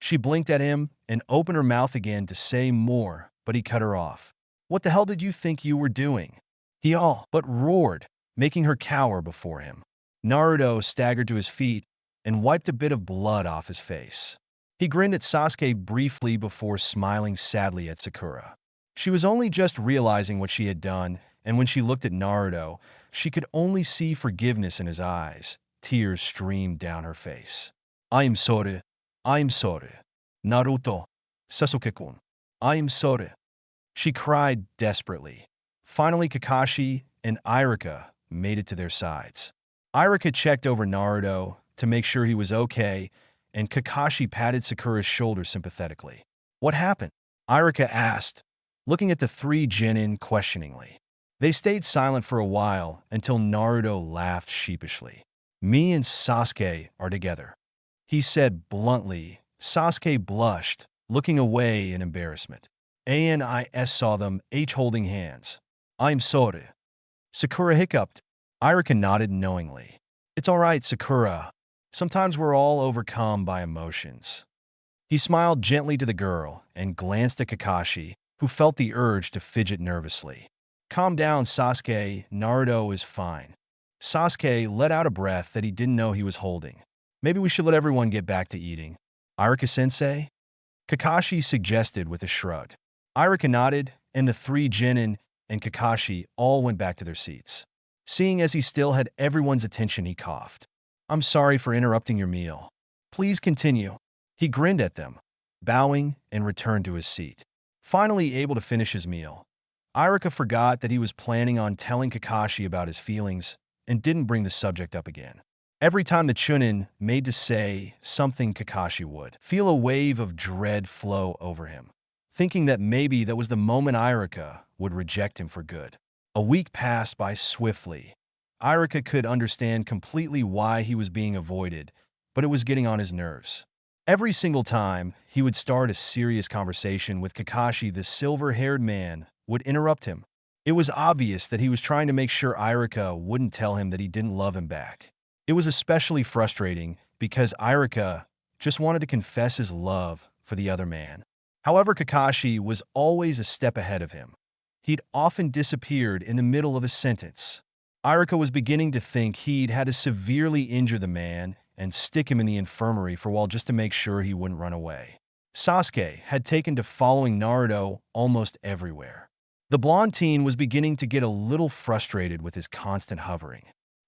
She blinked at him and opened her mouth again to say more, but he cut her off. What the hell did you think you were doing? He all but roared, making her cower before him. Naruto staggered to his feet and wiped a bit of blood off his face. He grinned at Sasuke briefly before smiling sadly at Sakura. She was only just realizing what she had done, and when she looked at Naruto, she could only see forgiveness in his eyes. Tears streamed down her face. I am sorry. I am sorry. Naruto. Sasuke-kun. I am sorry. She cried desperately. Finally, Kakashi and Irika made it to their sides. Irika checked over Naruto to make sure he was okay, and Kakashi patted Sakura's shoulder sympathetically. What happened? Irika asked, looking at the three genin questioningly. They stayed silent for a while until Naruto laughed sheepishly. Me and Sasuke are together, he said bluntly. Sasuke blushed, looking away in embarrassment. Anis saw them, each holding hands. I'm sorry. Sakura hiccuped. Irika nodded knowingly. It's all right, Sakura. Sometimes we're all overcome by emotions. He smiled gently to the girl and glanced at Kakashi, who felt the urge to fidget nervously. Calm down, Sasuke. Naruto is fine. Sasuke let out a breath that he didn't know he was holding. Maybe we should let everyone get back to eating. Irika-sensei? Kakashi suggested with a shrug. Irika nodded, and the three genin and Kakashi all went back to their seats. Seeing as he still had everyone's attention, he coughed. I'm sorry for interrupting your meal. Please continue. He grinned at them, bowing and returned to his seat. Finally able to finish his meal, Irika forgot that he was planning on telling Kakashi about his feelings and didn't bring the subject up again. Every time the Chunin made to say something, Kakashi would feel a wave of dread flow over him, thinking that maybe that was the moment Irika would reject him for good. A week passed by swiftly. Irika could understand completely why he was being avoided, but it was getting on his nerves. Every single time he would start a serious conversation with Kakashi, the silver-haired man would interrupt him. It was obvious that he was trying to make sure Irika wouldn't tell him that he didn't love him back. It was especially frustrating because Irika just wanted to confess his love for the other man. However, Kakashi was always a step ahead of him. He'd often disappeared in the middle of a sentence. Irika was beginning to think he'd had to severely injure the man and stick him in the infirmary for a while just to make sure he wouldn't run away. Sasuke had taken to following Naruto almost everywhere. The blonde teen was beginning to get a little frustrated with his constant hovering.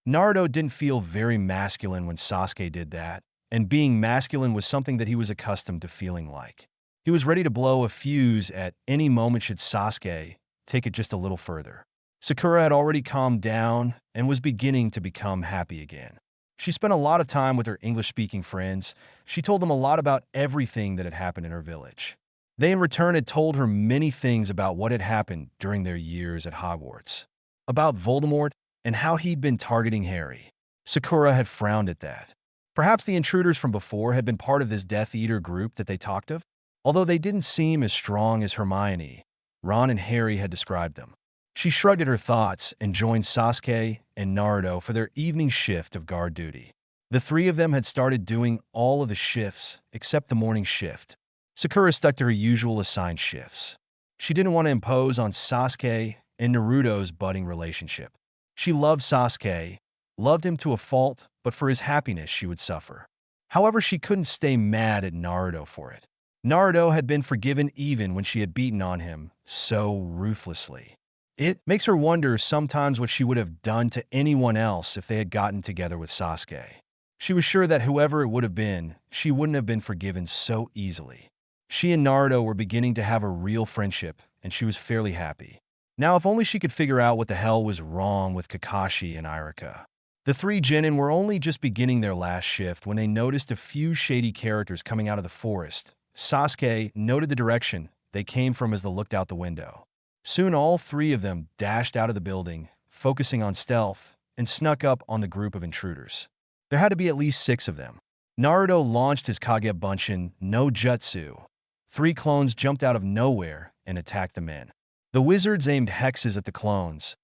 Naruto didn't feel very masculine when Sasuke did that, and being masculine was something that he was accustomed to feeling like. He was ready to blow a fuse at any moment should Sasuke take it just a little further. Sakura had already calmed down and was beginning to become happy again. She spent a lot of time with her English-speaking friends. She told them a lot about everything that had happened in her village. They in return had told her many things about what had happened during their years at Hogwarts. About Voldemort and how he'd been targeting Harry. Sakura had frowned at that. Perhaps the intruders from before had been part of this Death Eater group that they talked of, although they didn't seem as strong as Hermione, Ron, and Harry had described them. She shrugged at her thoughts and joined Sasuke and Naruto for their evening shift of guard duty. The three of them had started doing all of the shifts except the morning shift. Sakura stuck to her usual assigned shifts. She didn't want to impose on Sasuke and Naruto's budding relationship. She loved Sasuke, loved him to a fault, but for his happiness she would suffer. However, she couldn't stay mad at Naruto for it. Naruto had been forgiven even when she had beaten on him so ruthlessly. It makes her wonder sometimes what she would have done to anyone else if they had gotten together with Sasuke. She was sure that whoever it would have been, she wouldn't have been forgiven so easily. She and Naruto were beginning to have a real friendship, and she was fairly happy. Now, if only she could figure out what the hell was wrong with Kakashi and Irika. The three genin were only just beginning their last shift when they noticed a few shady characters coming out of the forest. Sasuke noted the direction they came from as they looked out the window. Soon all three of them dashed out of the building, focusing on stealth, and snuck up on the group of intruders. There had to be at least 6 of them. Naruto launched his Kage Bunshin no Jutsu. 3 clones jumped out of nowhere and attacked the men. The wizards aimed hexes at the clones,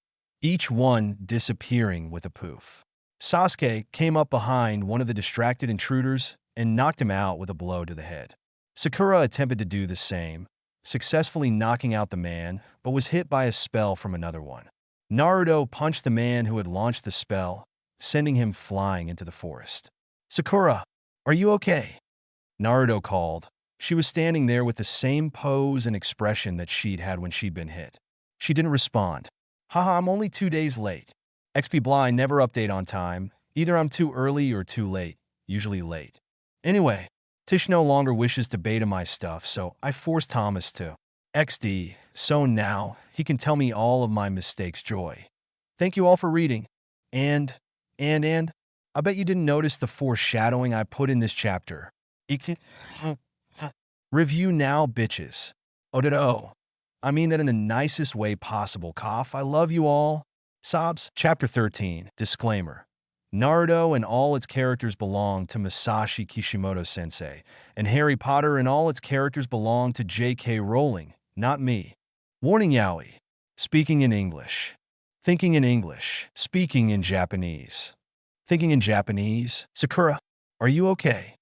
each one disappearing with a poof. Sasuke came up behind one of the distracted intruders and knocked him out with a blow to the head. Sakura attempted to do the same, successfully knocking out the man, but was hit by a spell from another one. Naruto punched the man who had launched the spell, sending him flying into the forest. "Sakura, are you okay?" Naruto called. She was standing there with the same pose and expression that she'd had when she'd been hit. She didn't respond. "Haha, I'm only 2 days late. XP Bly never update on time. Either I'm too early or too late, usually late. Anyway, Tish no longer wishes to beta my stuff, so I forced Thomas to. XD, so now he can tell me all of my mistakes. Joy. Thank you all for reading. And, I bet you didn't notice the foreshadowing I put in this chapter. Review now, bitches. Oh. I mean that in the nicest way possible. Cough. I love you all. Sobs. Chapter 13. Disclaimer. Naruto and all its characters belong to Masashi Kishimoto-sensei, and Harry Potter and all its characters belong to J.K. Rowling, not me. Warning yaoi. Speaking in English. Thinking in English. Speaking in Japanese. Thinking in Japanese. Sakura, are you okay?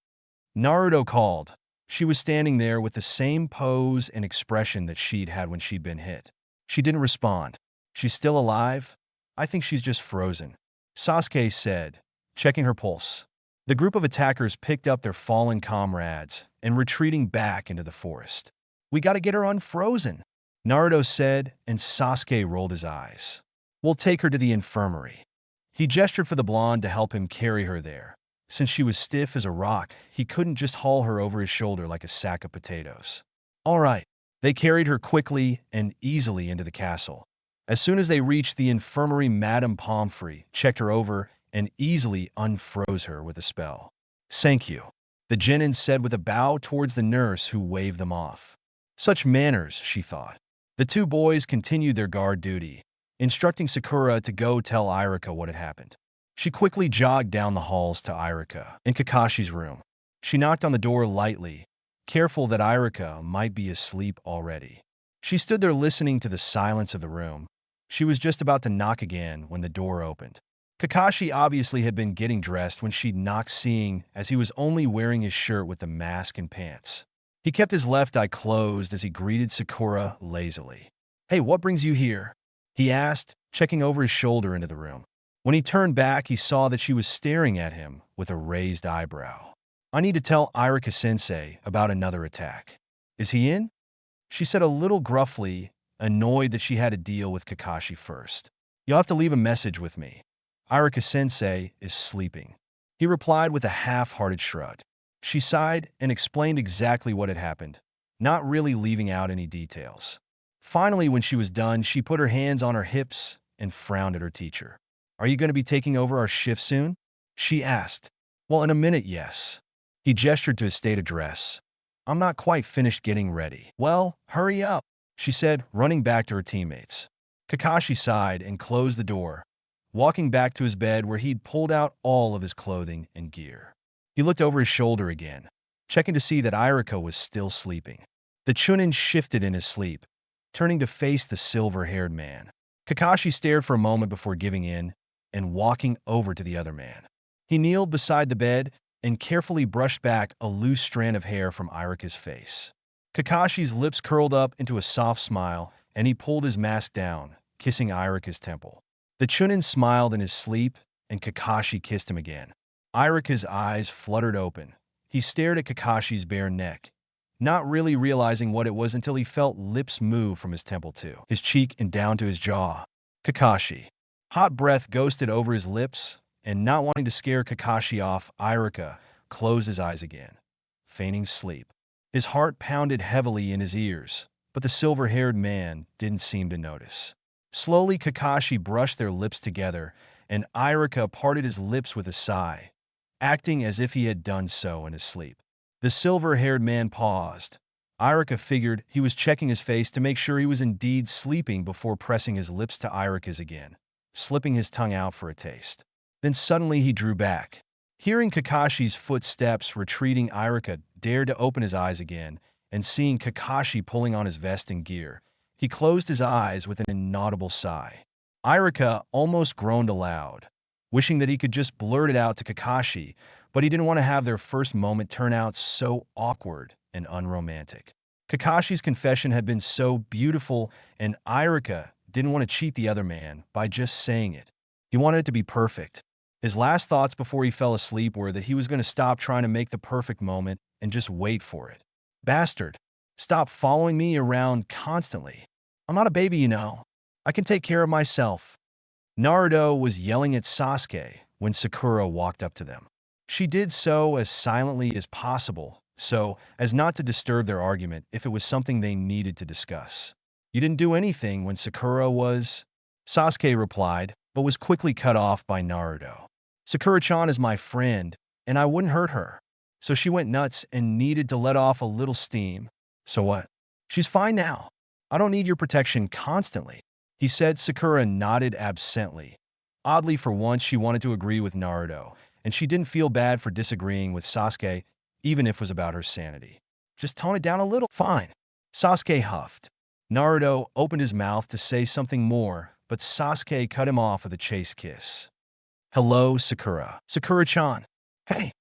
Naruto called. She was standing there with the same pose and expression that she'd had when she'd been hit. She didn't respond. She's still alive? I think she's just frozen. Sasuke said, checking her pulse. The group of attackers picked up their fallen comrades and retreating back into the forest. We gotta get her unfrozen, Naruto said, and Sasuke rolled his eyes. We'll take her to the infirmary. He gestured for the blonde to help him carry her there. Since she was stiff as a rock, he couldn't just haul her over his shoulder like a sack of potatoes. All right. They carried her quickly and easily into the castle. As soon as they reached the infirmary, Madame Pomfrey checked her over and easily unfroze her with a spell. Thank you, the genin said with a bow towards the nurse who waved them off. Such manners, she thought. The two boys continued their guard duty, instructing Sakura to go tell Irika what had happened. She quickly jogged down the halls to Irika in Kakashi's room. She knocked on the door lightly, careful that Irika might be asleep already. She stood there listening to the silence of the room. She was just about to knock again when the door opened. Kakashi obviously had been getting dressed when she knocked, seeing as he was only wearing his shirt with the mask and pants. He kept his left eye closed as he greeted Sakura lazily. Hey, what brings you here? He asked, checking over his shoulder into the room. When he turned back, he saw that she was staring at him with a raised eyebrow. I need to tell Irika-sensei about another attack. Is he in? She said a little gruffly, annoyed that she had to deal with Kakashi first. You'll have to leave a message with me. Irika-sensei is sleeping. He replied with a half-hearted shrug. She sighed and explained exactly what had happened, not really leaving out any details. Finally, when she was done, she put her hands on her hips and frowned at her teacher. Are you going to be taking over our shift soon? She asked. Well, in a minute, yes. He gestured to his state address. I'm not quite finished getting ready. Well, hurry up, she said, running back to her teammates. Kakashi sighed and closed the door, walking back to his bed where he'd pulled out all of his clothing and gear. He looked over his shoulder again, checking to see that Irika was still sleeping. The Chunin shifted in his sleep, turning to face the silver-haired man. Kakashi stared for a moment before giving in and walking over to the other man. He kneeled beside the bed and carefully brushed back a loose strand of hair from Irika's face. Kakashi's lips curled up into a soft smile, and he pulled his mask down, kissing Irika's temple. The Chunin smiled in his sleep, and Kakashi kissed him again. Irika's eyes fluttered open. He stared at Kakashi's bare neck, not really realizing what it was until he felt lips move from his temple to his cheek and down to his jaw. Kakashi. Hot breath ghosted over his lips, and not wanting to scare Kakashi off, Irika closed his eyes again, feigning sleep. His heart pounded heavily in his ears, but the silver-haired man didn't seem to notice. Slowly, Kakashi brushed their lips together, and Irika parted his lips with a sigh, acting as if he had done so in his sleep. The silver-haired man paused. Irika figured he was checking his face to make sure he was indeed sleeping before pressing his lips to Irika's again, slipping his tongue out for a taste. Then suddenly he drew back. Hearing Kakashi's footsteps retreating, Irika dared to open his eyes again, and seeing Kakashi pulling on his vest and gear, He closed his eyes with an inaudible sigh. Irika almost groaned aloud, wishing that he could just blurt it out to Kakashi, but he didn't want to have their first moment turn out so awkward and unromantic. Kakashi's confession had been so beautiful, and Irika didn't want to cheat the other man by just saying it. He wanted it to be perfect. His last thoughts before he fell asleep were that he was going to stop trying to make the perfect moment and just wait for it. Bastard, stop following me around constantly. I'm not a baby, you know. I can take care of myself. Naruto was yelling at Sasuke when Sakura walked up to them. She did so as silently as possible, so as not to disturb their argument if it was something they needed to discuss. You didn't do anything when Sakura was... Sasuke replied, but was quickly cut off by Naruto. Sakura-chan is my friend, and I wouldn't hurt her. So she went nuts and needed to let off a little steam. So what? She's fine now. I don't need your protection constantly, he said. Sakura nodded absently. Oddly, for once, she wanted to agree with Naruto, and she didn't feel bad for disagreeing with Sasuke, even if it was about her sanity. Just tone it down a little. Fine. Sasuke huffed. Naruto opened his mouth to say something more, but Sasuke cut him off with a chaste kiss. Hello, Sakura. Sakura-chan. Hey.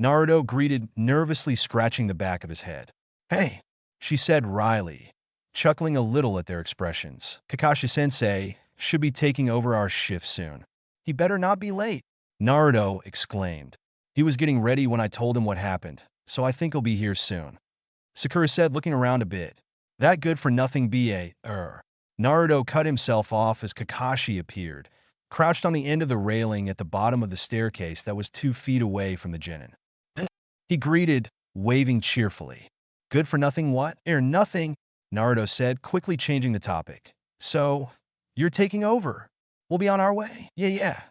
Naruto greeted, nervously scratching the back of his head. Hey, she said wryly, chuckling a little at their expressions. Kakashi-sensei should be taking over our shift soon. He better not be late, Naruto exclaimed. He was getting ready when I told him what happened, so I think he'll be here soon. Sakura said, looking around a bit. That good-for-nothing BA, Naruto cut himself off as Kakashi appeared, crouched on the end of the railing at the bottom of the staircase that was 2 feet away from the genin. He greeted, waving cheerfully. Good for nothing what? Nothing, Naruto said, quickly changing the topic. So, you're taking over. We'll be on our way. Yeah.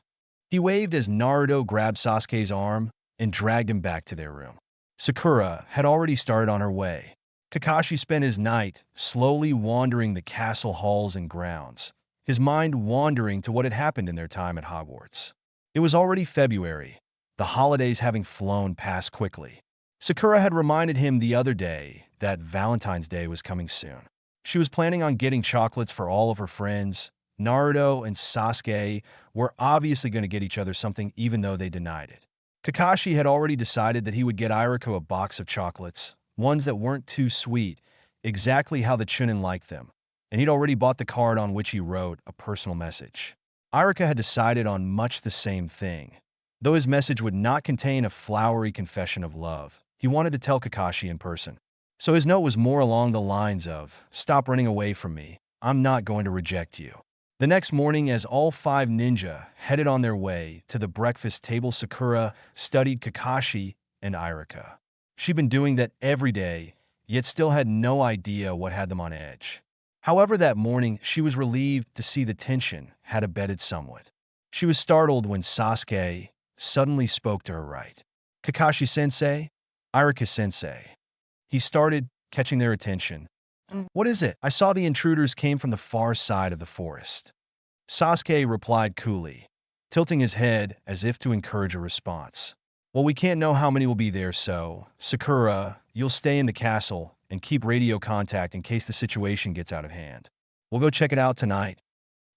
He waved as Naruto grabbed Sasuke's arm and dragged him back to their room. Sakura had already started on her way. Kakashi spent his night slowly wandering the castle halls and grounds, his mind wandering to what had happened in their time at Hogwarts. It was already February, the holidays having flown past quickly. Sakura had reminded him the other day that Valentine's Day was coming soon. She was planning on getting chocolates for all of her friends. Naruto and Sasuke were obviously going to get each other something even though they denied it. Kakashi had already decided that he would get Iriko a box of chocolates, ones that weren't too sweet, exactly how the Chunin liked them, and he'd already bought the card on which he wrote a personal message. Irika had decided on much the same thing. Though his message would not contain a flowery confession of love, he wanted to tell Kakashi in person. So his note was more along the lines of, "Stop running away from me. I'm not going to reject you." The next morning, as all 5 ninja headed on their way to the breakfast table, Sakura studied Kakashi and Irika. She'd been doing that every day, yet still had no idea what had them on edge. However, that morning, she was relieved to see the tension had abated somewhat. She was startled when Sasuke suddenly spoke to her right. Kakashi-sensei, Irika-sensei. He started, catching their attention. What is it? I saw the intruders came from the far side of the forest. Sasuke replied coolly, tilting his head as if to encourage a response. Well, we can't know how many will be there, so, Sakura, you'll stay in the castle and keep radio contact in case the situation gets out of hand. We'll go check it out tonight.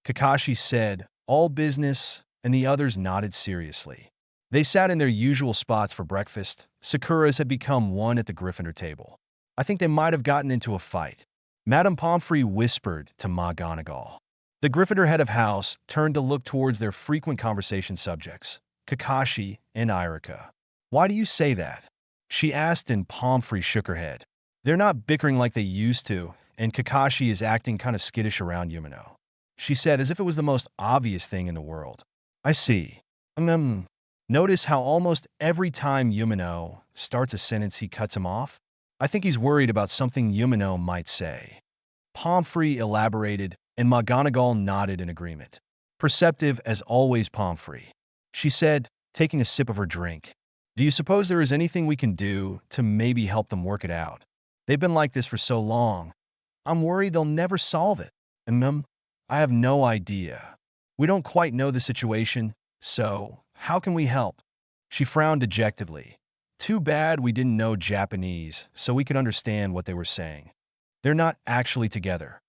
Kakashi said, all business, and the others nodded seriously. They sat in their usual spots for breakfast. Sakura's had become one at the Gryffindor table. I think they might have gotten into a fight, Madame Pomfrey whispered to McGonagall. The Gryffindor head of house turned to look towards their frequent conversation subjects, Kakashi and Irika. Why do you say that? She asked, and Pomfrey shook her head. They're not bickering like they used to, and Kakashi is acting kind of skittish around Yumino. She said, as if it was the most obvious thing in the world. I see. Notice how almost every time Yumino starts a sentence he cuts him off? I think he's worried about something Yumino might say. Pomfrey elaborated, and McGonagall nodded in agreement. Perceptive as always, Pomfrey. She said, taking a sip of her drink. Do you suppose there is anything we can do to maybe help them work it out? They've been like this for so long. I'm worried they'll never solve it. I have no idea. We don't quite know the situation, so how can we help? She frowned dejectedly. Too bad we didn't know Japanese, so we could understand what they were saying. They're not actually together.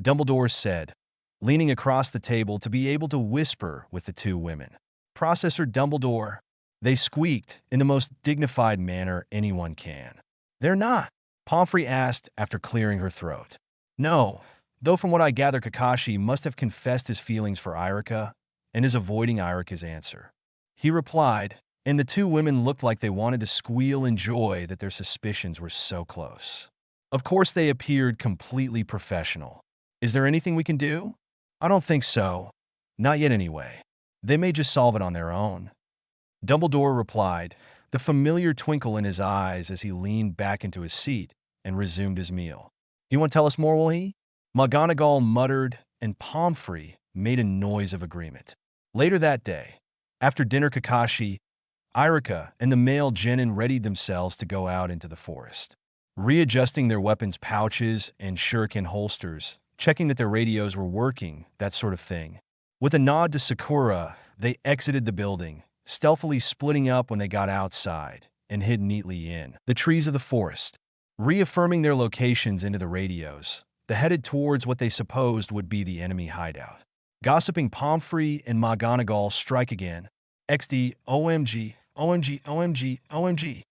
Dumbledore said, leaning across the table to be able to whisper with the two women. Processor Dumbledore, they squeaked in the most dignified manner anyone can. They're not, Pomfrey asked after clearing her throat. No, though from what I gather Kakashi must have confessed his feelings for Irika and is avoiding Irika's answer. He replied, and the two women looked like they wanted to squeal in joy that their suspicions were so close. Of course they appeared completely professional. Is there anything we can do? I don't think so. Not yet anyway. They may just solve it on their own. Dumbledore replied, the familiar twinkle in his eyes as he leaned back into his seat and resumed his meal. You want to tell us more, will he? McGonagall muttered, and Pomfrey made a noise of agreement. Later that day, after dinner Kakashi, Irika, and the male genin readied themselves to go out into the forest. Readjusting their weapons pouches and shuriken holsters, checking that their radios were working, that sort of thing. With a nod to Sakura, they exited the building, stealthily splitting up when they got outside and hid neatly in the trees of the forest. Reaffirming their locations into the radios, they headed towards what they supposed would be the enemy hideout. Gossiping Pomfrey and McGonagall strike again. XD, OMG, OMG, OMG, OMG.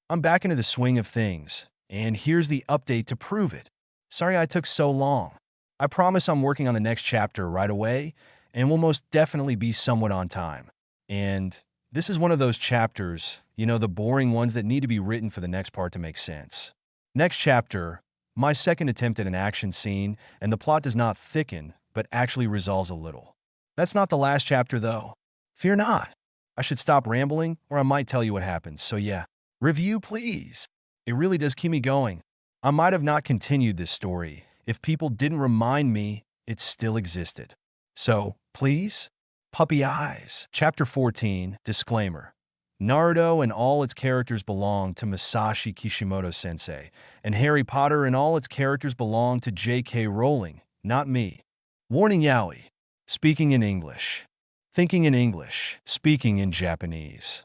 I'm back into the swing of things, and here's the update to prove it. Sorry I took so long. I promise I'm working on the next chapter right away, and will most definitely be somewhat on time. And this is one of those chapters, the boring ones that need to be written for the next part to make sense. Next chapter, my second attempt at an action scene, and the plot does not thicken, but actually resolves a little. That's not the last chapter, though. Fear not. I should stop rambling, or I might tell you what happens, so yeah. Review, please. It really does keep me going. I might have not continued this story if people didn't remind me it still existed. So, please? Puppy eyes. Chapter 14, Disclaimer. Naruto and all its characters belong to Masashi Kishimoto-sensei, and Harry Potter and all its characters belong to J.K. Rowling, not me. Warning Yaoi. Speaking in English. Thinking in English. Speaking in Japanese.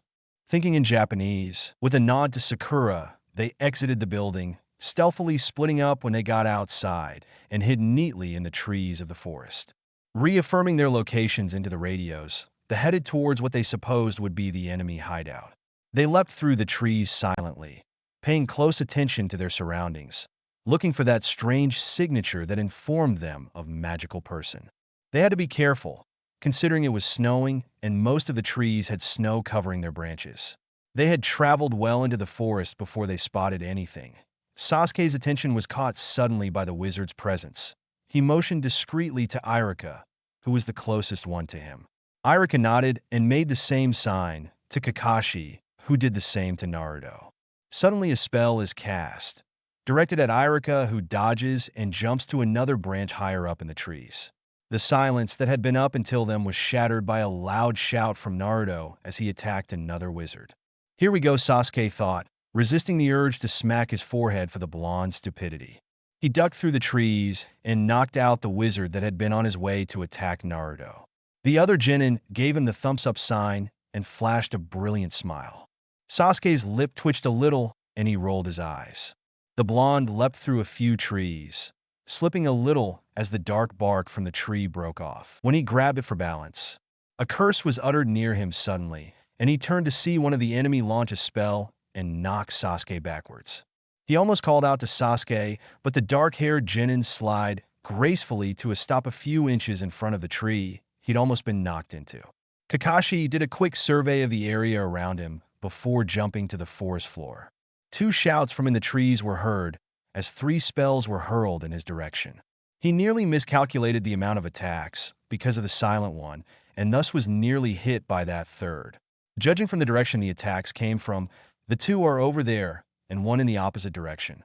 Thinking in Japanese. With a nod to Sakura, they exited the building, stealthily splitting up when they got outside and hid neatly in the trees of the forest. Reaffirming their locations into the radios, they headed towards what they supposed would be the enemy hideout. They leapt through the trees silently, paying close attention to their surroundings, looking for that strange signature that informed them of magical person. They had to be careful, considering it was snowing and most of the trees had snow covering their branches. They had traveled well into the forest before they spotted anything. Sasuke's attention was caught suddenly by the wizard's presence. He motioned discreetly to Irika, who was the closest one to him. Irika nodded and made the same sign to Kakashi, who did the same to Naruto. Suddenly a spell is cast, directed at Irika, who dodges and jumps to another branch higher up in the trees. The silence that had been up until then was shattered by a loud shout from Naruto as he attacked another wizard. Here we go, Sasuke thought, resisting the urge to smack his forehead for the blonde's stupidity. He ducked through the trees and knocked out the wizard that had been on his way to attack Naruto. The other genin gave him the thumbs-up sign and flashed a brilliant smile. Sasuke's lip twitched a little, and he rolled his eyes. The blonde leapt through a few trees, slipping a little as the dark bark from the tree broke off. When he grabbed it for balance, a curse was uttered near him suddenly, and he turned to see one of the enemy launch a spell and knock Sasuke backwards. He almost called out to Sasuke, but the dark-haired genin slid gracefully to a stop a few inches in front of the tree he'd almost been knocked into. Kakashi did a quick survey of the area around him before jumping to the forest floor. Two shouts from in the trees were heard as 3 spells were hurled in his direction. He nearly miscalculated the amount of attacks because of the silent one, and thus was nearly hit by that third. Judging from the direction the attacks came from, the 2 are over there and one in the opposite direction.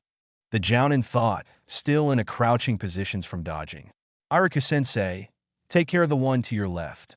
The Jounin thought, still in a crouching positions from dodging. Irika-sensei, take care of the one to your left.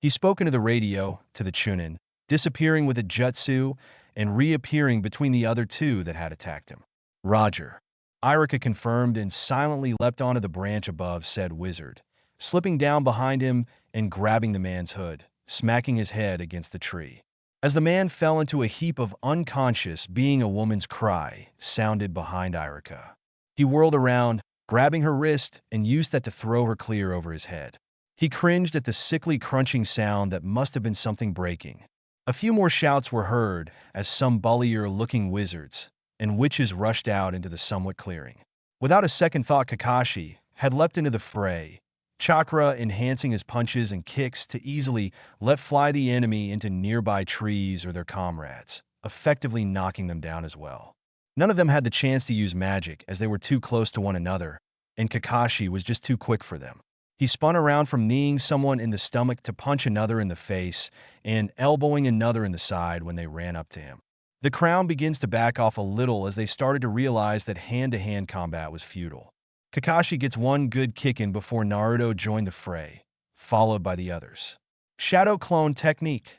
He spoke into the radio to the Chunin, disappearing with a jutsu and reappearing between the other 2 that had attacked him. Roger. Irika confirmed and silently leapt onto the branch above said wizard, slipping down behind him and grabbing the man's hood, smacking his head against the tree. As the man fell into a heap of unconscious being, a woman's cry sounded behind Irika. He whirled around, grabbing her wrist and used that to throw her clear over his head. He cringed at the sickly crunching sound that must have been something breaking. A few more shouts were heard as some bullier-looking wizards and witches rushed out into the somewhat clearing. Without a second thought, Kakashi had leapt into the fray, chakra enhancing his punches and kicks to easily let fly the enemy into nearby trees or their comrades, effectively knocking them down as well. None of them had the chance to use magic as they were too close to one another, and Kakashi was just too quick for them. He spun around from kneeing someone in the stomach to punch another in the face and elbowing another in the side when they ran up to him. The crowd begins to back off a little as they started to realize that hand-to-hand combat was futile. Kakashi gets one good kick in before Naruto joined the fray, followed by the others. Shadow Clone Technique.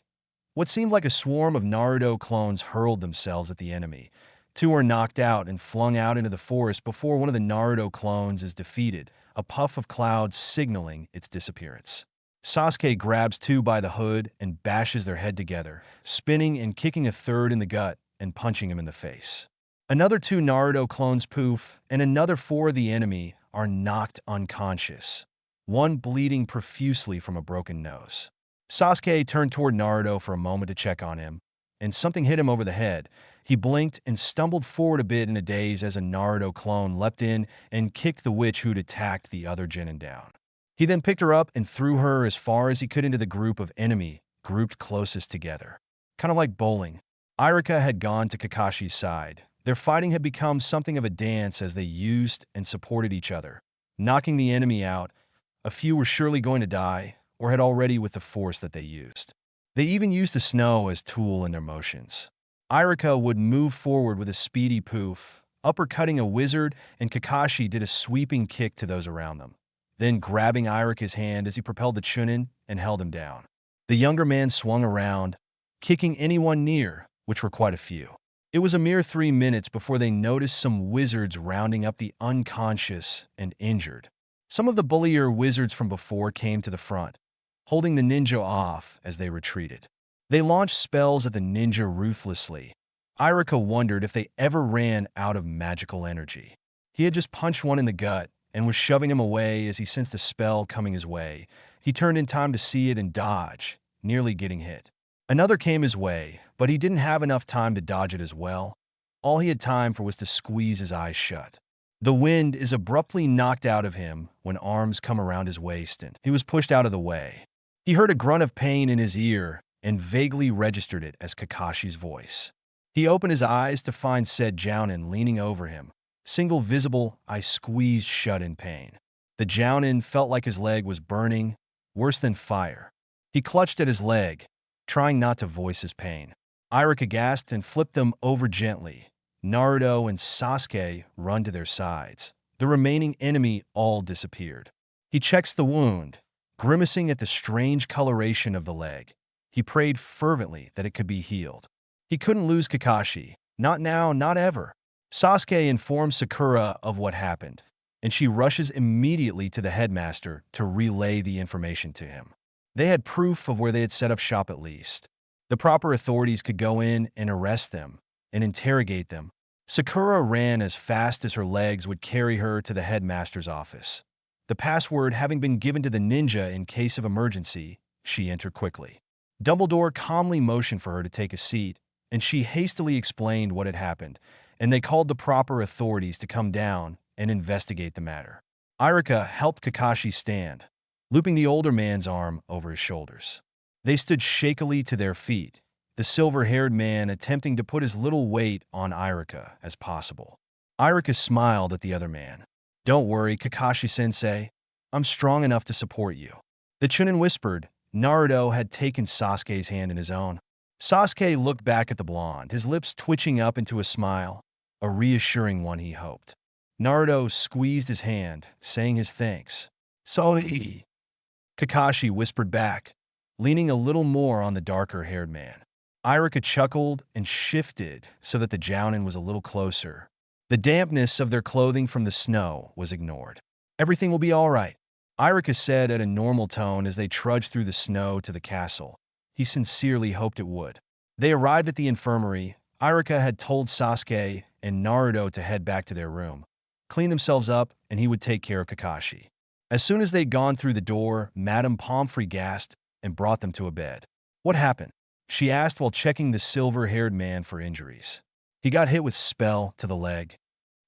What seemed like a swarm of Naruto clones hurled themselves at the enemy. Two are knocked out and flung out into the forest before one of the Naruto clones is defeated, a puff of clouds signaling its disappearance. Sasuke grabs two by the hood and bashes their head together, spinning and kicking a third in the gut and punching him in the face. Another two Naruto clones poof, and another four of the enemy are knocked unconscious, one bleeding profusely from a broken nose. Sasuke turned toward Naruto for a moment to check on him, and something hit him over the head. He blinked and stumbled forward a bit in a daze as a Naruto clone leapt in and kicked the witch who'd attacked the other genin down. He then picked her up and threw her as far as he could into the group of enemy grouped closest together. Kind of like bowling. Irika had gone to Kakashi's side. Their fighting had become something of a dance as they used and supported each other, knocking the enemy out. A few were surely going to die, or had already with the force that they used. They even used the snow as tool in their motions. Irika would move forward with a speedy poof, uppercutting a wizard, and Kakashi did a sweeping kick to those around them, then grabbing Irika's hand as he propelled the Chunin and held him down. The younger man swung around, kicking anyone near, which were quite a few. It was a mere 3 minutes before they noticed some wizards rounding up the unconscious and injured. Some of the bullier wizards from before came to the front, holding the ninja off as they retreated. They launched spells at the ninja ruthlessly. Irika wondered if they ever ran out of magical energy. He had just punched one in the gut and was shoving him away as he sensed a spell coming his way. He turned in time to see it and dodge, nearly getting hit. Another came his way, but he didn't have enough time to dodge it as well. All he had time for was to squeeze his eyes shut. The wind is abruptly knocked out of him when arms come around his waist and he was pushed out of the way. He heard a grunt of pain in his ear and vaguely registered it as Kakashi's voice. He opened his eyes to find said Jounin leaning over him, single visible eye squeezed shut in pain. The Jounin felt like his leg was burning, worse than fire. He clutched at his leg, trying not to voice his pain. Irika gasped and flipped them over gently. Naruto and Sasuke run to their sides. The remaining enemy all disappeared. He checks the wound, grimacing at the strange coloration of the leg. He prayed fervently that it could be healed. He couldn't lose Kakashi. Not now, not ever. Sasuke informs Sakura of what happened, and she rushes immediately to the headmaster to relay the information to him. They had proof of where they had set up shop at least. The proper authorities could go in and arrest them and interrogate them. Sakura ran as fast as her legs would carry her to the headmaster's office. The password having been given to the ninja in case of emergency, she entered quickly. Dumbledore calmly motioned for her to take a seat, and she hastily explained what had happened, and they called the proper authorities to come down and investigate the matter. Irika helped Kakashi stand, looping the older man's arm over his shoulders. They stood shakily to their feet, the silver-haired man attempting to put as little weight on Irika as possible. Irika smiled at the other man. "Don't worry, Kakashi-sensei. I'm strong enough to support you." The Chunin whispered. Naruto had taken Sasuke's hand in his own. Sasuke looked back at the blonde, his lips twitching up into a smile, a reassuring one he hoped. Naruto squeezed his hand, saying his thanks. "Sorry," Kakashi whispered back, leaning a little more on the darker-haired man. Irika chuckled and shifted so that the Jounin was a little closer. The dampness of their clothing from the snow was ignored. "Everything will be all right," Irika said at a normal tone as they trudged through the snow to the castle. He sincerely hoped it would. They arrived at the infirmary. Irika had told Sasuke and Naruto to head back to their room. clean themselves up, and he would take care of Kakashi. As soon as they'd gone through the door, Madame Pomfrey gasped and brought them to a bed. What happened? She asked while checking the silver-haired man for injuries. He got hit with spell to the leg.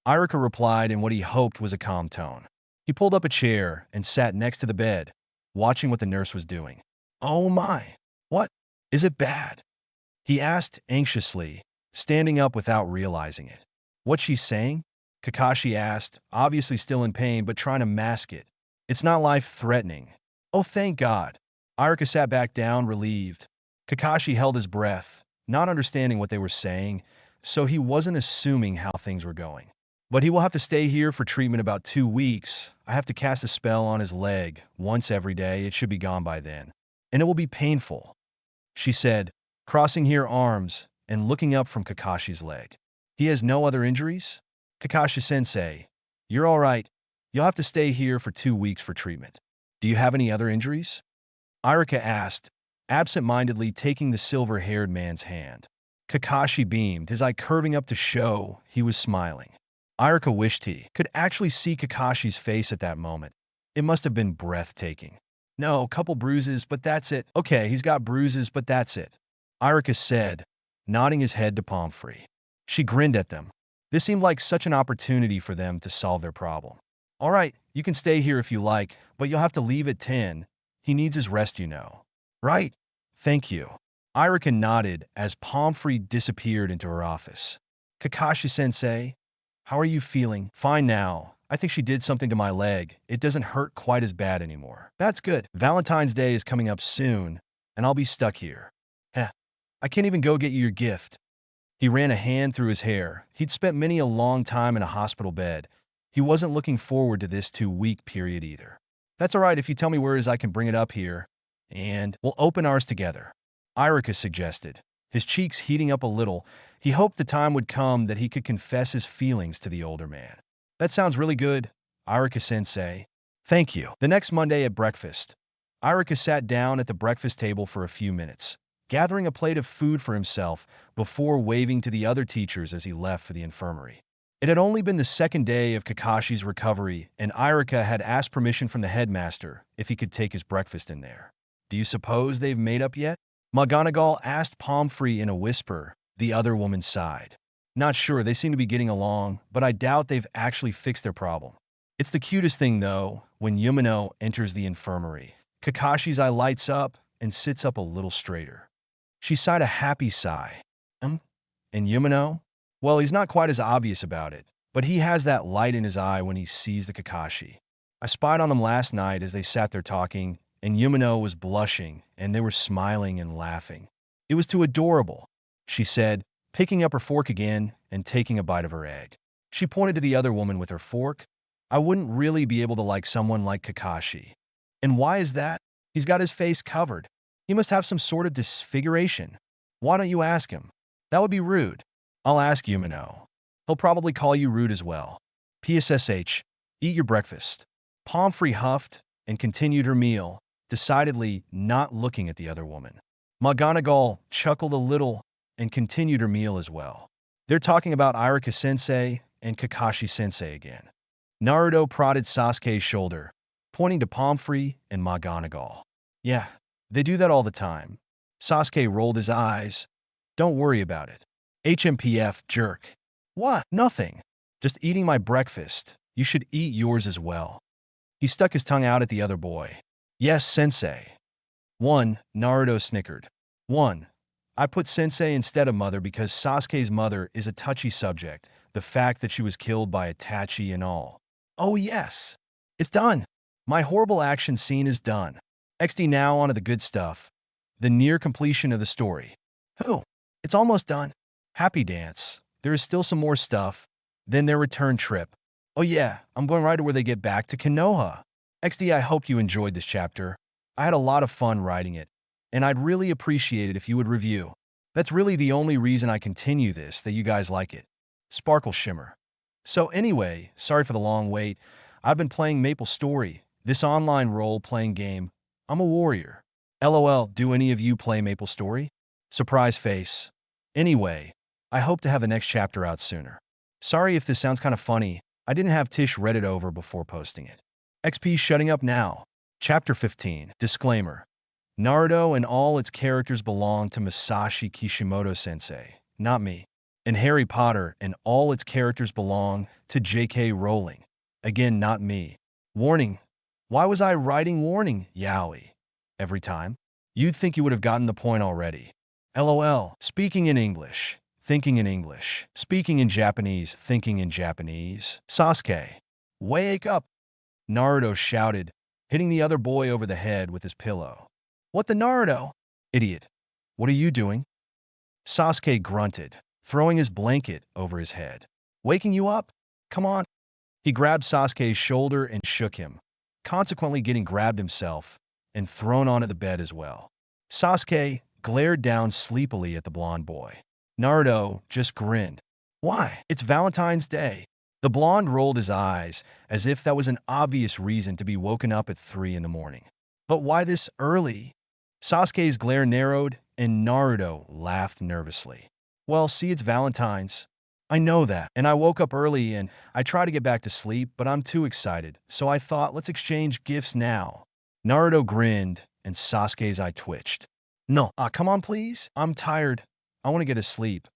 Irika replied in what he hoped was a calm tone. He pulled up a chair and sat next to the bed, watching what the nurse was doing. Oh my! What? Is it bad? He asked anxiously, standing up without realizing it. What's she saying? Kakashi asked, obviously still in pain but trying to mask it. It's not life-threatening. Oh, thank God. Irika sat back down, relieved. Kakashi held his breath, not understanding what they were saying, so he wasn't assuming how things were going. But he will have to stay here for treatment about 2 weeks. I have to cast a spell on his leg once every day. It should be gone by then. And it will be painful, she said, crossing her arms and looking up from Kakashi's leg. He has no other injuries? Kakashi-sensei, you're all right. You'll have to stay here for 2 weeks for treatment. Do you have any other injuries? Irika asked, absent-mindedly taking the silver-haired man's hand. Kakashi beamed, his eye curving up to show he was smiling. Irika wished he could actually see Kakashi's face at that moment. It must have been breathtaking. No, couple bruises, but that's it. Okay, he's got bruises, but that's it. Irika said, nodding his head to Pomfrey. She grinned at them. This seemed like such an opportunity for them to solve their problem. All right, you can stay here if you like, but you'll have to leave at 10. He needs his rest, you know. Right? Thank you. Irika nodded as Pomfrey disappeared into her office. Kakashi-sensei, how are you feeling? Fine now. I think she did something to my leg. It doesn't hurt quite as bad anymore. That's good. Valentine's Day is coming up soon, and I'll be stuck here. Heh, I can't even go get you your gift. He ran a hand through his hair. He'd spent many a long time in a hospital bed. He wasn't looking forward to this 2-week period either. That's all right if you tell me where it is I can bring it up here, and we'll open ours together. Irika suggested, his cheeks heating up a little. He hoped the time would come that he could confess his feelings to the older man. That sounds really good, Irika-sensei. Thank you. The next Monday at breakfast, Irika sat down at the breakfast table for a few minutes, gathering a plate of food for himself before waving to the other teachers as he left for the infirmary. It had only been the second day of Kakashi's recovery, and Irika had asked permission from the headmaster if he could take his breakfast in there. Do you suppose they've made up yet? McGonagall asked Pomfrey in a whisper. The other woman sighed. Not sure, they seem to be getting along, but I doubt they've actually fixed their problem. It's the cutest thing, though, when Yumino enters the infirmary. Kakashi's eye lights up and sits up a little straighter. She sighed a happy sigh. And Yumino? Well, he's not quite as obvious about it, but he has that light in his eye when he sees the Kakashi. I spied on them last night as they sat there talking, and Yumino was blushing, and they were smiling and laughing. It was too adorable, she said, picking up her fork again and taking a bite of her egg. She pointed to the other woman with her fork. I wouldn't really be able to like someone like Kakashi. And why is that? He's got his face covered. He must have some sort of disfiguration. Why don't you ask him? That would be rude. I'll ask Yumino. He'll probably call you rude as well. PSSH, eat your breakfast. Pomfrey huffed and continued her meal, decidedly not looking at the other woman. McGonagall chuckled a little and continued her meal as well. They're talking about Irika-sensei and Kakashi-sensei again. Naruto prodded Sasuke's shoulder, pointing to Pomfrey and McGonagall. Yeah, they do that all the time. Sasuke rolled his eyes. Don't worry about it. HMPF, jerk. What? Nothing. Just eating my breakfast. You should eat yours as well. He stuck his tongue out at the other boy. Yes, sensei. 1. Naruto snickered. 1. I put sensei instead of mother because Sasuke's mother is a touchy subject, the fact that she was killed by Itachi and all. Oh yes. It's done. My horrible action scene is done. XD now onto the good stuff. The near completion of the story. Who? It's almost done. Happy dance. There is still some more stuff. Then their return trip. Oh yeah, I'm going right to where they get back to Konoha. XD, I hope you enjoyed this chapter. I had a lot of fun writing it, and I'd really appreciate it if you would review. That's really the only reason I continue this, that you guys like it. Sparkle Shimmer. So anyway, sorry for the long wait. I've been playing Maple Story, this online role-playing game. I'm a warrior. LOL, do any of you play Maple Story? Surprise face. Anyway, I hope to have the next chapter out sooner. Sorry if this sounds kind of funny. I didn't have Tish read it over before posting it. XP shutting up now. Chapter 15. Disclaimer. Naruto and all its characters belong to Masashi Kishimoto-sensei, not me. And Harry Potter and all its characters belong to J.K. Rowling. Again, not me. Warning. Why was I writing warning, yaoi? Every time? You'd think you would have gotten the point already. LOL. Speaking in English. Thinking in English. Speaking in Japanese. Thinking in Japanese. Sasuke. Wake up! Naruto shouted, hitting the other boy over the head with his pillow. What the Naruto? Idiot. What are you doing? Sasuke grunted, throwing his blanket over his head. Waking you up? Come on. He grabbed Sasuke's shoulder and shook him, consequently getting grabbed himself and thrown onto the bed as well. Sasuke glared down sleepily at the blonde boy. Naruto just grinned. Why? It's Valentine's Day. The blonde rolled his eyes as if that was an obvious reason to be woken up at 3 in the morning. But why this early? Sasuke's glare narrowed and Naruto laughed nervously. Well, see, it's Valentine's. I know that, and I woke up early and I tried to get back to sleep, but I'm too excited, so I thought let's exchange gifts now. Naruto grinned and Sasuke's eye twitched. No, come on please. I'm tired. I want to get to sleep.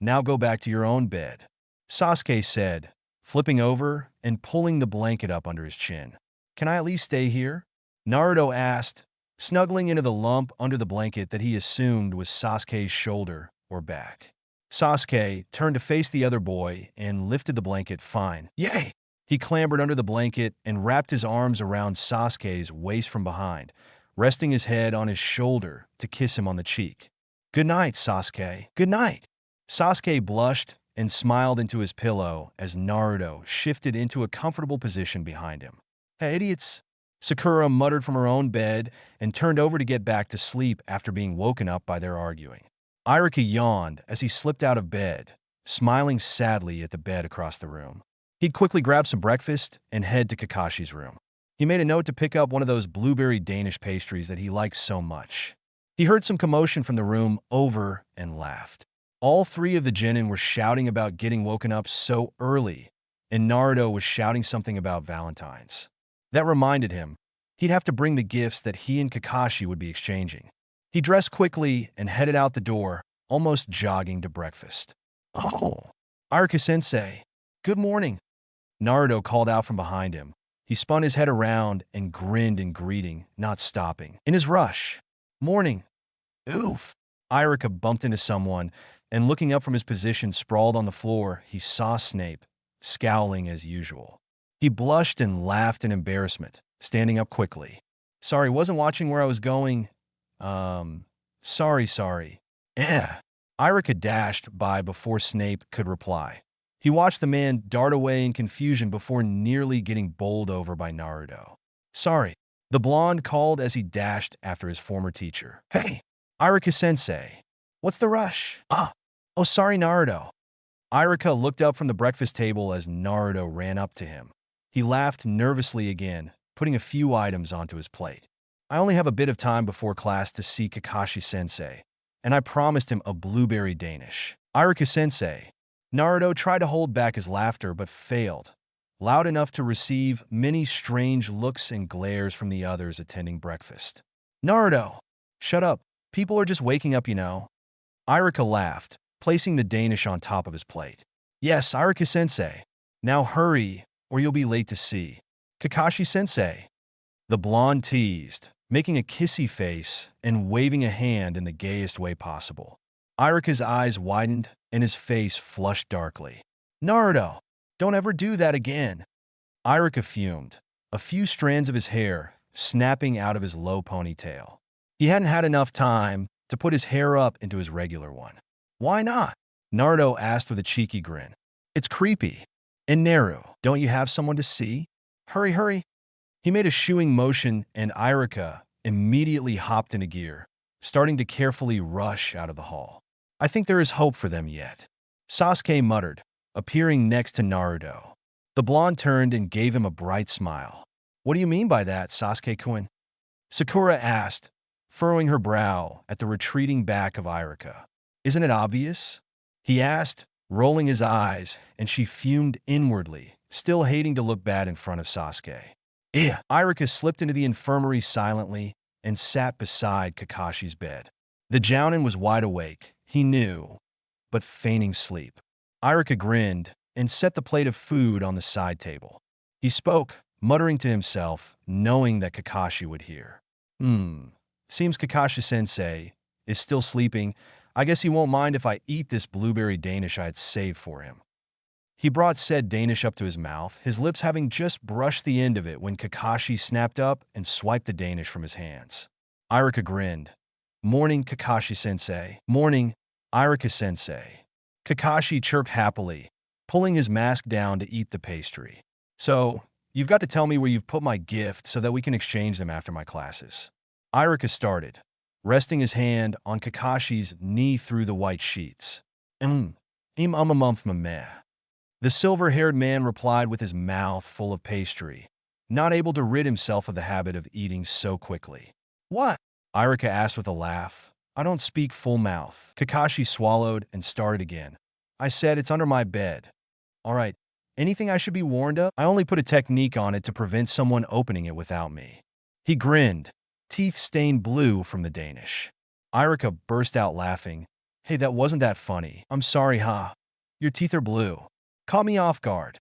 Now go back to your own bed, Sasuke said, flipping over and pulling the blanket up under his chin. Can I at least stay here? Naruto asked, snuggling into the lump under the blanket that he assumed was Sasuke's shoulder or back. Sasuke turned to face the other boy and lifted the blanket. Fine. Yay! He clambered under the blanket and wrapped his arms around Sasuke's waist from behind, resting his head on his shoulder to kiss him on the cheek. Good night, Sasuke. Good night. Sasuke blushed and smiled into his pillow as Naruto shifted into a comfortable position behind him. Hey, idiots! Sakura muttered from her own bed and turned over to get back to sleep after being woken up by their arguing. Iruka yawned as he slipped out of bed, smiling sadly at the bed across the room. He'd quickly grab some breakfast and head to Kakashi's room. He made a note to pick up one of those blueberry Danish pastries that he likes so much. He heard some commotion from the room over and laughed. All 3 of the genin were shouting about getting woken up so early, and Naruto was shouting something about Valentine's. That reminded him he'd have to bring the gifts that he and Kakashi would be exchanging. He dressed quickly and headed out the door, almost jogging to breakfast. Oh, Iruka-sensei, good morning, Naruto called out from behind him. He spun his head around and grinned in greeting, not stopping. In his rush. Morning. Oof. Iruka bumped into someone, and looking up from his position sprawled on the floor, he saw Snape, scowling as usual. He blushed and laughed in embarrassment, standing up quickly. Sorry, wasn't watching where I was going. Sorry. Iruka dashed by before Snape could reply. He watched the man dart away in confusion before nearly getting bowled over by Naruto. Sorry, the blonde called as he dashed after his former teacher. Hey, Iruka-sensei, what's the rush? Oh, sorry, Naruto. Iruka looked up from the breakfast table as Naruto ran up to him. He laughed nervously again, putting a few items onto his plate. I only have a bit of time before class to see Kakashi-sensei, and I promised him a blueberry Danish. Iruka-sensei. Naruto tried to hold back his laughter but failed, loud enough to receive many strange looks and glares from the others attending breakfast. Naruto! Shut up. People are just waking up, you know. Iruka laughed, placing the Danish on top of his plate. Yes, Iruka-sensei. Now hurry, or you'll be late to see Kakashi-sensei. The blonde teased, making a kissy face and waving a hand in the gayest way possible. Iruka's eyes widened and his face flushed darkly. Naruto, don't ever do that again. Iruka fumed, a few strands of his hair snapping out of his low ponytail. He hadn't had enough time to put his hair up into his regular one. Why not? Naruto asked with a cheeky grin. It's creepy. And Naru, don't you have someone to see? Hurry. He made a shooing motion and Iruka immediately hopped into gear, starting to carefully rush out of the hall. I think there is hope for them yet, Sasuke muttered, appearing next to Naruto. The blonde turned and gave him a bright smile. What do you mean by that, Sasuke-kun? Sakura asked, furrowing her brow at the retreating back of Iruka. Isn't it obvious? He asked, rolling his eyes, and she fumed inwardly still hating to look bad in front of Sasuke. Irika slipped into the infirmary silently and sat beside Kakashi's bed. The Jounin was wide awake, he knew, but feigning sleep. Irika grinned and set the plate of food on the side table. He spoke, muttering to himself, knowing that Kakashi would hear. Seems Kakashi-sensei is still sleeping. I guess he won't mind if I eat this blueberry Danish I had saved for him. He brought said Danish up to his mouth, his lips having just brushed the end of it when Kakashi snapped up and swiped the Danish from his hands. Irika grinned. Morning, Kakashi-sensei. Morning, Irika-sensei. Kakashi chirped happily, pulling his mask down to eat the pastry. So, you've got to tell me where you've put my gift so that we can exchange them after my classes. Irika started, resting his hand on Kakashi's knee through the white sheets. The silver-haired man replied with his mouth full of pastry, not able to rid himself of the habit of eating so quickly. What? Irika asked with a laugh. I don't speak full mouth. Kakashi swallowed and started again. I said it's under my bed. All right, anything I should be warned of? I only put a technique on it to prevent someone opening it without me. He grinned, teeth stained blue from the Danish. Irika burst out laughing. Hey, that wasn't that funny. I'm sorry, huh? Your teeth are blue. Caught me off guard.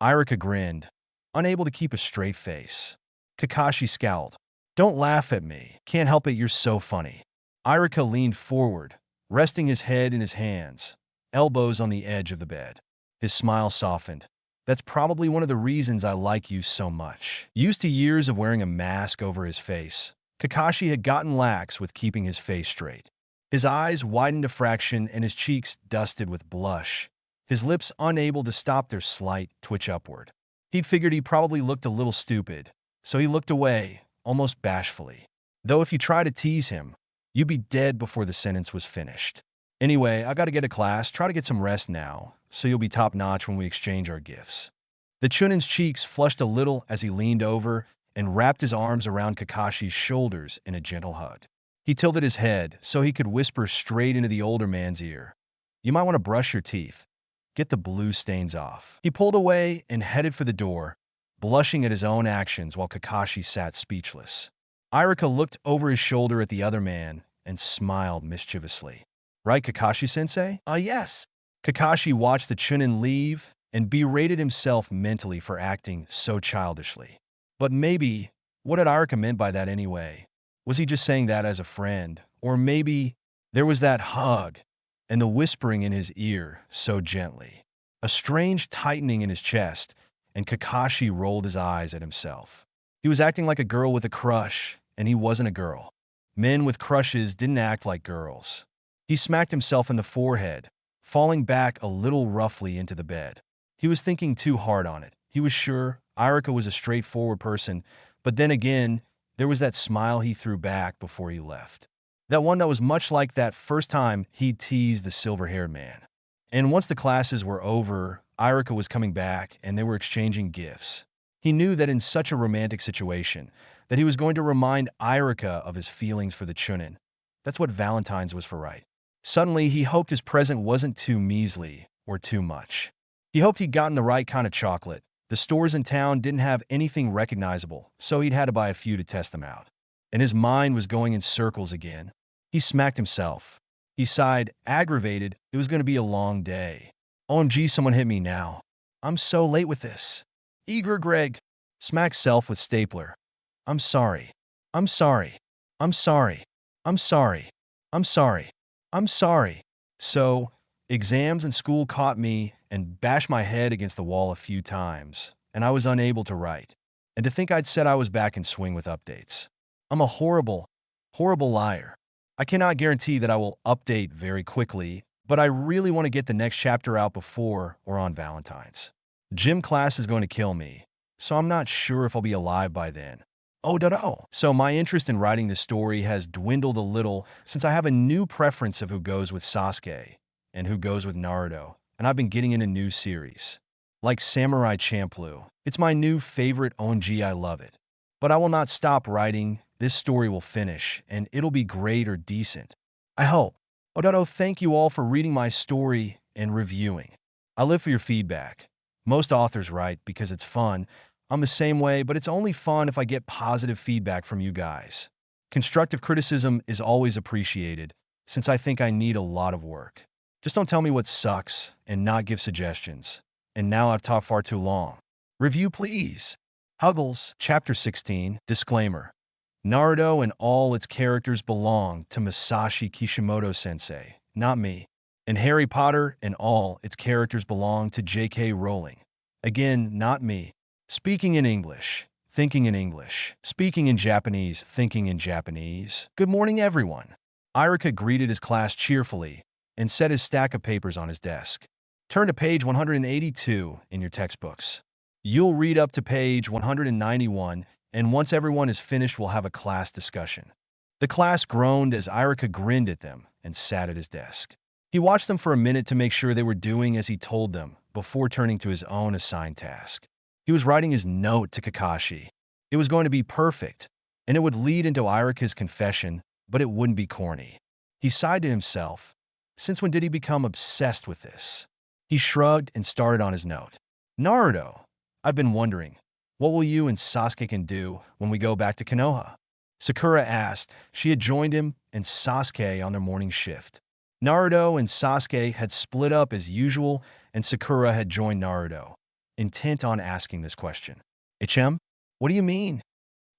Irika grinned, unable to keep a straight face. Kakashi scowled. Don't laugh at me. Can't help it, you're so funny. Irika leaned forward, resting his head in his hands, elbows on the edge of the bed. His smile softened. That's probably one of the reasons I like you so much. Used to years of wearing a mask over his face, Kakashi had gotten lax with keeping his face straight. His eyes widened a fraction and his cheeks dusted with blush, his lips unable to stop their slight twitch upward. He'd figured he probably looked a little stupid, so he looked away, almost bashfully. Though if you try to tease him, you'd be dead before the sentence was finished. Anyway, I gotta get to class, try to get some rest now, so you'll be top-notch when we exchange our gifts. The Chunin's cheeks flushed a little as he leaned over and wrapped his arms around Kakashi's shoulders in a gentle hug. He tilted his head so he could whisper straight into the older man's ear. You might want to brush your teeth. Get the blue stains off. He pulled away and headed for the door, blushing at his own actions while Kakashi sat speechless. Irika looked over his shoulder at the other man and smiled mischievously. Right, Kakashi-sensei? Yes. Kakashi watched the Chunin leave and berated himself mentally for acting so childishly. But maybe, what had Irika meant by that anyway? Was he just saying that as a friend? Or maybe there was that hug and the whispering in his ear so gently. A strange tightening in his chest, and Kakashi rolled his eyes at himself. He was acting like a girl with a crush, and he wasn't a girl. Men with crushes didn't act like girls. He smacked himself in the forehead, falling back a little roughly into the bed. He was thinking too hard on it. He was sure Irika was a straightforward person, but then again, there was that smile he threw back before he left. That one that was much like that first time he teased the silver-haired man. And once the classes were over, Irika was coming back and they were exchanging gifts. He knew that in such a romantic situation, that he was going to remind Irika of his feelings for the Chunin. That's what Valentine's was for, right? Suddenly, he hoped his present wasn't too measly or too much. He hoped he'd gotten the right kind of chocolate. The stores in town didn't have anything recognizable, so he'd had to buy a few to test them out. And his mind was going in circles again. He smacked himself. He sighed, aggravated. It was going to be a long day. OMG, someone hit me now. I'm so late with this. Eager Greg. Smacked self with stapler. I'm sorry. I'm sorry. I'm sorry. I'm sorry. I'm sorry. I'm sorry. So, exams and school caught me and bashed my head against the wall a few times, and I was unable to write. And to think I'd said I was back in swing with updates. I'm a horrible, horrible liar. I cannot guarantee that I will update very quickly, but I really want to get the next chapter out before or on Valentine's. Gym class is going to kill me, so I'm not sure if I'll be alive by then. Oh, no. So my interest in writing this story has dwindled a little since I have a new preference of who goes with Sasuke and who goes with Naruto, and I've been getting into new series. Like Samurai Champloo. It's my new favorite ONG, I love it. But I will not stop writing. This story will finish, and it'll be great or decent. I hope. Ododo, thank you all for reading my story and reviewing. I live for your feedback. Most authors write because it's fun. I'm the same way, but it's only fun if I get positive feedback from you guys. Constructive criticism is always appreciated, since I think I need a lot of work. Just don't tell me what sucks and not give suggestions. And now I've talked far too long. Review, please. Hogwarts, Chapter 16, Disclaimer. Naruto and all its characters belong to Masashi Kishimoto-sensei, not me. And Harry Potter and all its characters belong to J.K. Rowling. Again, not me. Speaking in English, thinking in English. Speaking in Japanese, thinking in Japanese. Good morning, everyone. Irika greeted his class cheerfully and set his stack of papers on his desk. Turn to page 182 in your textbooks. You'll read up to page 191, and once everyone is finished, we'll have a class discussion. The class groaned as Irika grinned at them and sat at his desk. He watched them for a minute to make sure they were doing as he told them before turning to his own assigned task. He was writing his note to Kakashi. It was going to be perfect, and it would lead into Irika's confession, but it wouldn't be corny. He sighed to himself. Since when did he become obsessed with this? He shrugged and started on his note. Naruto, I've been wondering, what will you and Sasuke can do when we go back to Konoha? Sakura asked. She had joined him and Sasuke on their morning shift. Naruto and Sasuke had split up as usual, and Sakura had joined Naruto, intent on asking this question. HM? What do you mean?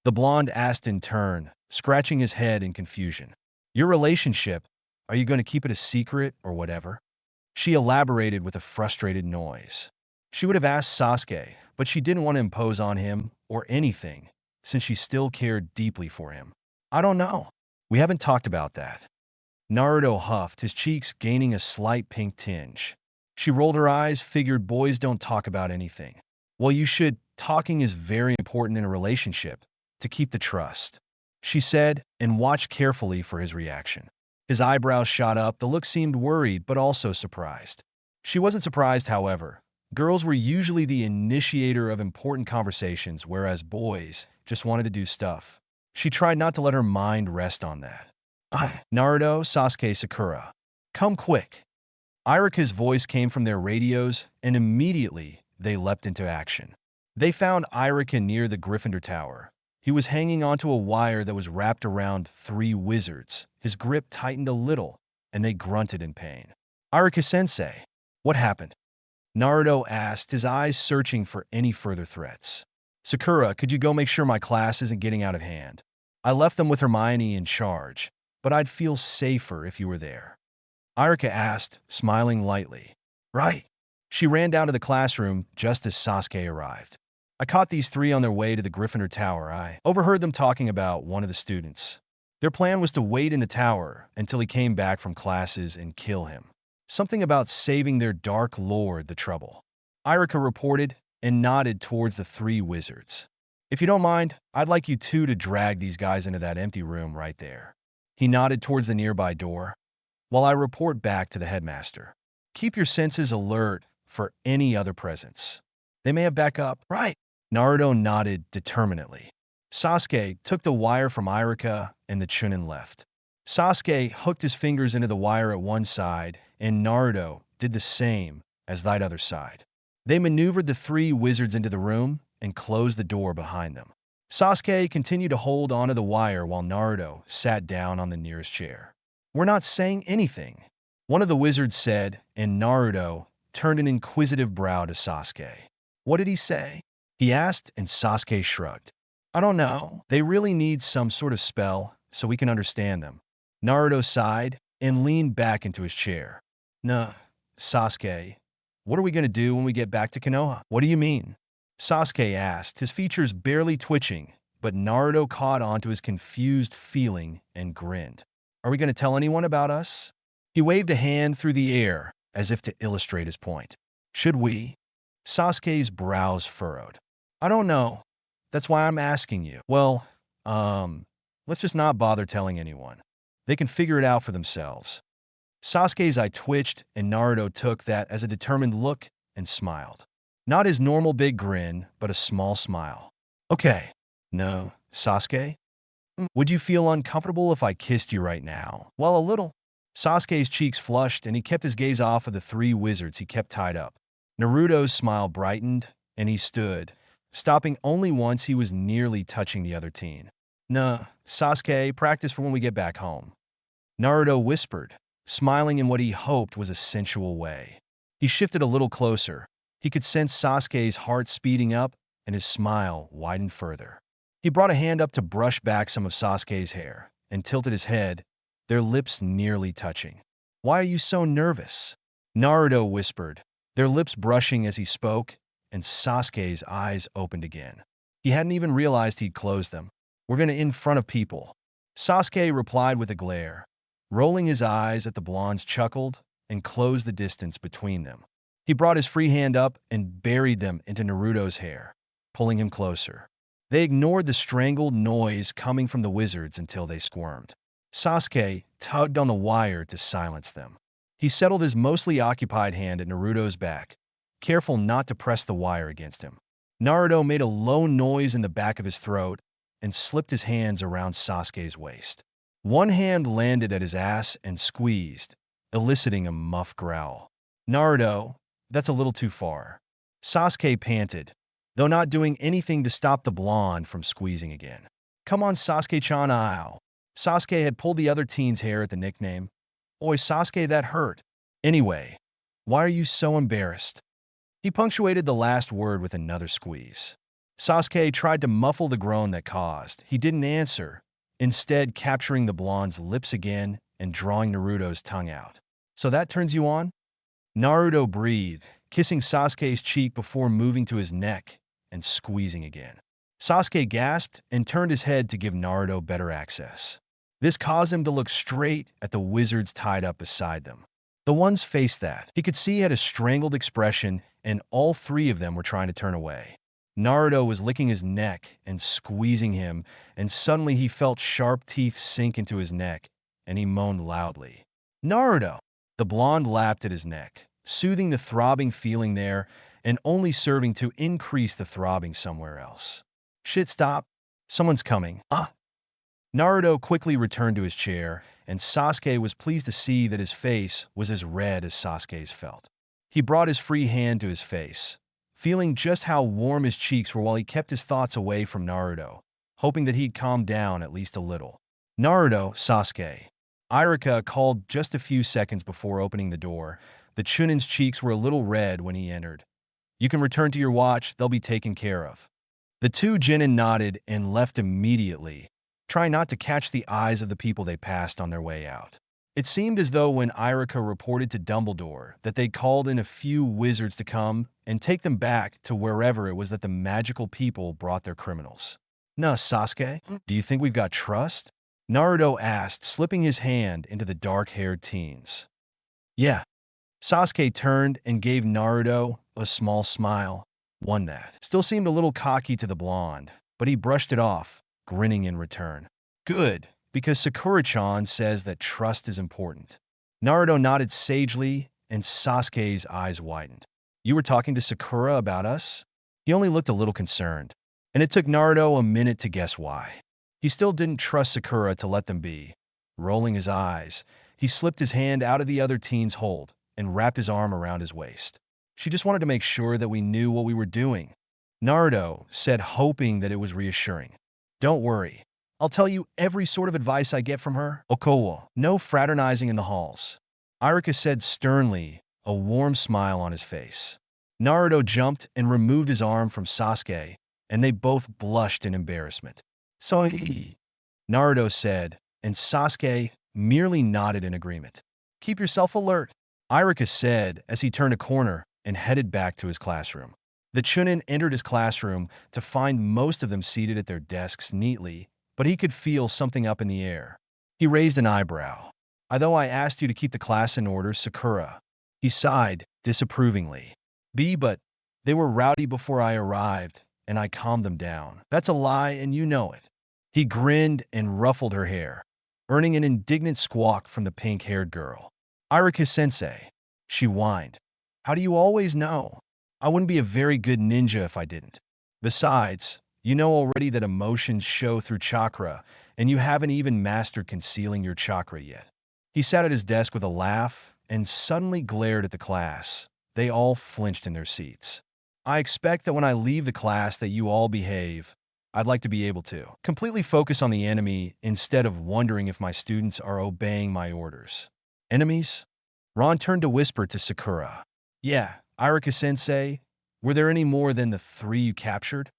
The blonde asked in turn, scratching his head in confusion. Your relationship, are you going to keep it a secret or whatever? She elaborated with a frustrated noise. She would have asked Sasuke, but she didn't want to impose on him or anything, since she still cared deeply for him. I don't know. We haven't talked about that. Naruto huffed, his cheeks gaining a slight pink tinge. She rolled her eyes, figured boys don't talk about anything. Well, you should. Talking is very important in a relationship, to keep the trust, she said, and watched carefully for his reaction. His eyebrows shot up, the look seemed worried but also surprised. She wasn't surprised, however. Girls were usually the initiator of important conversations, whereas boys just wanted to do stuff. She tried not to let her mind rest on that. Naruto, Sasuke, Sakura. Come quick. Irika's voice came from their radios, and immediately they leapt into action. They found Irika near the Gryffindor Tower. He was hanging onto a wire that was wrapped around 3 wizards. His grip tightened a little, and they grunted in pain. Irika-sensei, what happened? Naruto asked, his eyes searching for any further threats. Sakura, could you go make sure my class isn't getting out of hand? I left them with Hermione in charge, but I'd feel safer if you were there. Irika asked, smiling lightly. Right. She ran down to the classroom just as Sasuke arrived. I caught these 3 on their way to the Gryffindor Tower. I overheard them talking about one of the students. Their plan was to wait in the tower until he came back from classes and kill him. Something about saving their Dark Lord the trouble. Irika reported and nodded towards the 3 wizards. If you don't mind, I'd like you 2 to drag these guys into that empty room right there. He nodded towards the nearby door, while I report back to the headmaster. Keep your senses alert for any other presence. They may have backup. Right. Naruto nodded determinedly. Sasuke took the wire from Irika and the Chunin left. Sasuke hooked his fingers into the wire at one side, and Naruto did the same as that other side. They maneuvered the 3 wizards into the room and closed the door behind them. Sasuke continued to hold onto the wire while Naruto sat down on the nearest chair. We're not saying anything, one of the wizards said, and Naruto turned an inquisitive brow to Sasuke. What did he say? He asked, and Sasuke shrugged. I don't know. They really need some sort of spell so we can understand them. Naruto sighed and leaned back into his chair. Nah, Sasuke, what are we going to do when we get back to Konoha? What do you mean? Sasuke asked, his features barely twitching, but Naruto caught on to his confused feeling and grinned. Are we going to tell anyone about us? He waved a hand through the air as if to illustrate his point. Should we? Sasuke's brows furrowed. I don't know. That's why I'm asking you. Well, let's just not bother telling anyone. They can figure it out for themselves. Sasuke's eye twitched, and Naruto took that as a determined look and smiled. Not his normal big grin, but a small smile. Okay. No, Sasuke? Would you feel uncomfortable if I kissed you right now? Well, a little. Sasuke's cheeks flushed, and he kept his gaze off of the 3 wizards he kept tied up. Naruto's smile brightened, and he stood, stopping only once he was nearly touching the other teen. Nah, Sasuke, practice for when we get back home. Naruto whispered, smiling in what he hoped was a sensual way. He shifted a little closer. He could sense Sasuke's heart speeding up, and his smile widened further. He brought a hand up to brush back some of Sasuke's hair and tilted his head, their lips nearly touching. "Why are you so nervous?" Naruto whispered, their lips brushing as he spoke, and Sasuke's eyes opened again. He hadn't even realized he'd closed them. "We're gonna in front of people." Sasuke replied with a glare. Rolling his eyes at the blondes chuckled and closed the distance between them. He brought his free hand up and buried them into Naruto's hair, pulling him closer. They ignored the strangled noise coming from the wizards until they squirmed. Sasuke tugged on the wire to silence them. He settled his mostly occupied hand at Naruto's back, careful not to press the wire against him. Naruto made a low noise in the back of his throat and slipped his hands around Sasuke's waist. One hand landed at his ass and squeezed, eliciting a muffled growl. "Naruto, that's a little too far." Sasuke panted, though not doing anything to stop the blonde from squeezing again. "Come on, Sasuke-chan, ow." Sasuke had pulled the other teen's hair at the nickname. "Oi, Sasuke, that hurt." "Anyway, why are you so embarrassed?" He punctuated the last word with another squeeze. Sasuke tried to muffle the groan that caused. He didn't answer, instead capturing the blonde's lips again and drawing Naruto's tongue out. "So that turns you on?" Naruto breathed, kissing Sasuke's cheek before moving to his neck and squeezing again. Sasuke gasped and turned his head to give Naruto better access. This caused him to look straight at the wizards tied up beside them. The ones faced that. He could see had a strangled expression, and all three of them were trying to turn away. Naruto was licking his neck and squeezing him, and suddenly he felt sharp teeth sink into his neck, and he moaned loudly. "Naruto!" The blonde lapped at his neck, soothing the throbbing feeling there and only serving to increase the throbbing somewhere else. "Shit, stop. Someone's coming." Naruto quickly returned to his chair, and Sasuke was pleased to see that his face was as red as Sasuke's felt. He brought his free hand to his face, feeling just how warm his cheeks were while he kept his thoughts away from Naruto, hoping that he'd calm down at least a little. "Naruto, Sasuke." Irika called just a few seconds before opening the door. The Chunin's cheeks were a little red when he entered. "You can return to your watch, they'll be taken care of." The two genin nodded and left immediately, trying not to catch the eyes of the people they passed on their way out. It seemed as though when Irika reported to Dumbledore that they'd called in a few wizards to come and take them back to wherever it was that the magical people brought their criminals. "Nah, Sasuke, do you think we've got trust?" Naruto asked, slipping his hand into the dark-haired teen's. "Yeah." Sasuke turned and gave Naruto a small smile, one that still seemed a little cocky to the blonde, but he brushed it off, grinning in return. "Good, because Sakura-chan says that trust is important." Naruto nodded sagely, and Sasuke's eyes widened. "You were talking to Sakura about us?" He only looked a little concerned, and it took Naruto a minute to guess why. He still didn't trust Sakura to let them be. Rolling his eyes, he slipped his hand out of the other teen's hold and wrapped his arm around his waist. "She just wanted to make sure that we knew what we were doing," Naruto said, hoping that it was reassuring. "Don't worry. I'll tell you every sort of advice I get from her." "Okowo, no fraternizing in the halls," Irika said sternly, a warm smile on his face. Naruto jumped and removed his arm from Sasuke, and they both blushed in embarrassment. "Sorry," Naruto said, and Sasuke merely nodded in agreement. "Keep yourself alert," Irika said as he turned a corner and headed back to his classroom. The Chunin entered his classroom to find most of them seated at their desks neatly, but he could feel something up in the air. He raised an eyebrow. "Although I asked you to keep the class in order, Sakura." He sighed disapprovingly. But they were rowdy before I arrived, and I calmed them down." "That's a lie, and you know it." He grinned and ruffled her hair, earning an indignant squawk from the pink-haired girl. "Irika-sensei," she whined. "How do you always know? I wouldn't be a very good ninja if I didn't. Besides, you know already that emotions show through chakra, and you haven't even mastered concealing your chakra yet." He sat at his desk with a laugh and suddenly glared at the class, They all flinched in their seats. I expect that when I leave the class that you all behave. I'd like to be able to completely focus on the enemy instead of wondering if my students are obeying my orders. Enemies? Ron turned to whisper to Sakura. Yeah, Irika-sensei, were there any more than the 3 you captured?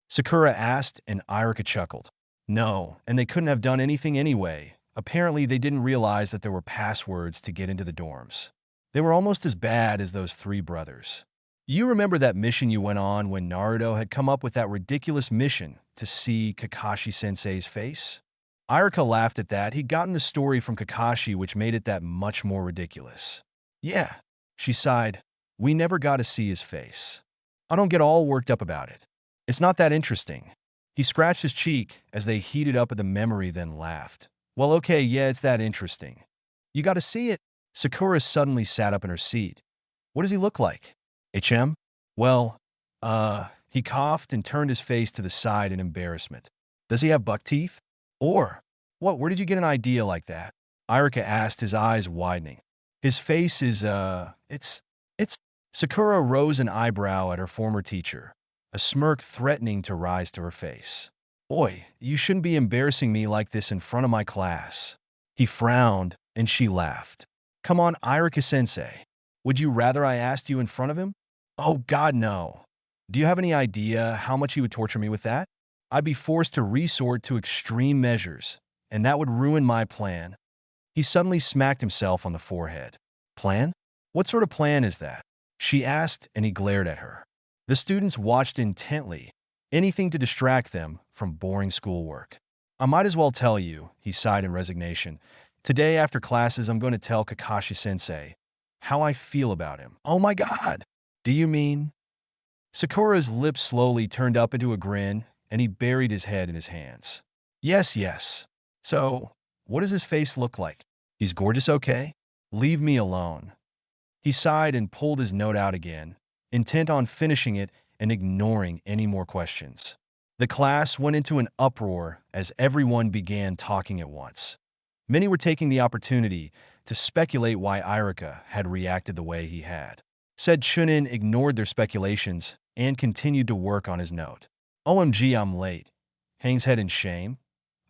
Sakura asked, and Irika chuckled. No, and they couldn't have done anything anyway. Apparently, they didn't realize that there were passwords to get into the dorms. They were almost as bad as those 3 brothers. You remember that mission you went on when Naruto had come up with that ridiculous mission to see Kakashi-sensei's face? Irika laughed at that. He'd gotten the story from Kakashi, which made it that much more ridiculous. Yeah, she sighed. We never got to see his face. I don't get all worked up about it. It's not that interesting. He scratched his cheek as they heated up at the memory, then laughed. Well, okay, yeah, it's that interesting. You got to see it. Sakura suddenly sat up in her seat. What does he look like? HM? Well, he coughed and turned his face to the side in embarrassment. Does he have buck teeth? Or, what, where did you get an idea like that? Irika asked, his eyes widening. His face is, it's. Sakura rose an eyebrow at her former teacher, a smirk threatening to rise to her face. Oi, you shouldn't be embarrassing me like this in front of my class. He frowned, and she laughed. Come on, Irika-sensei. Would you rather I asked you in front of him? Oh, God, no. Do you have any idea how much he would torture me with that? I'd be forced to resort to extreme measures, and that would ruin my plan. He suddenly smacked himself on the forehead. Plan? What sort of plan is that? She asked, and he glared at her. The students watched intently, anything to distract them from boring schoolwork. I might as well tell you, he sighed in resignation. Today after classes, I'm going to tell Kakashi-sensei how I feel about him. Oh my God! Do you mean? Sakura's lips slowly turned up into a grin, and he buried his head in his hands. Yes, yes. So, what does his face look like? He's gorgeous, okay? Leave me alone. He sighed and pulled his note out again, intent on finishing it and ignoring any more questions. The class went into an uproar as everyone began talking at once. Many were taking the opportunity to speculate why Irika had reacted the way he had. Said Chunin ignored their speculations and continued to work on his note. OMG, I'm late. Hangs head in shame.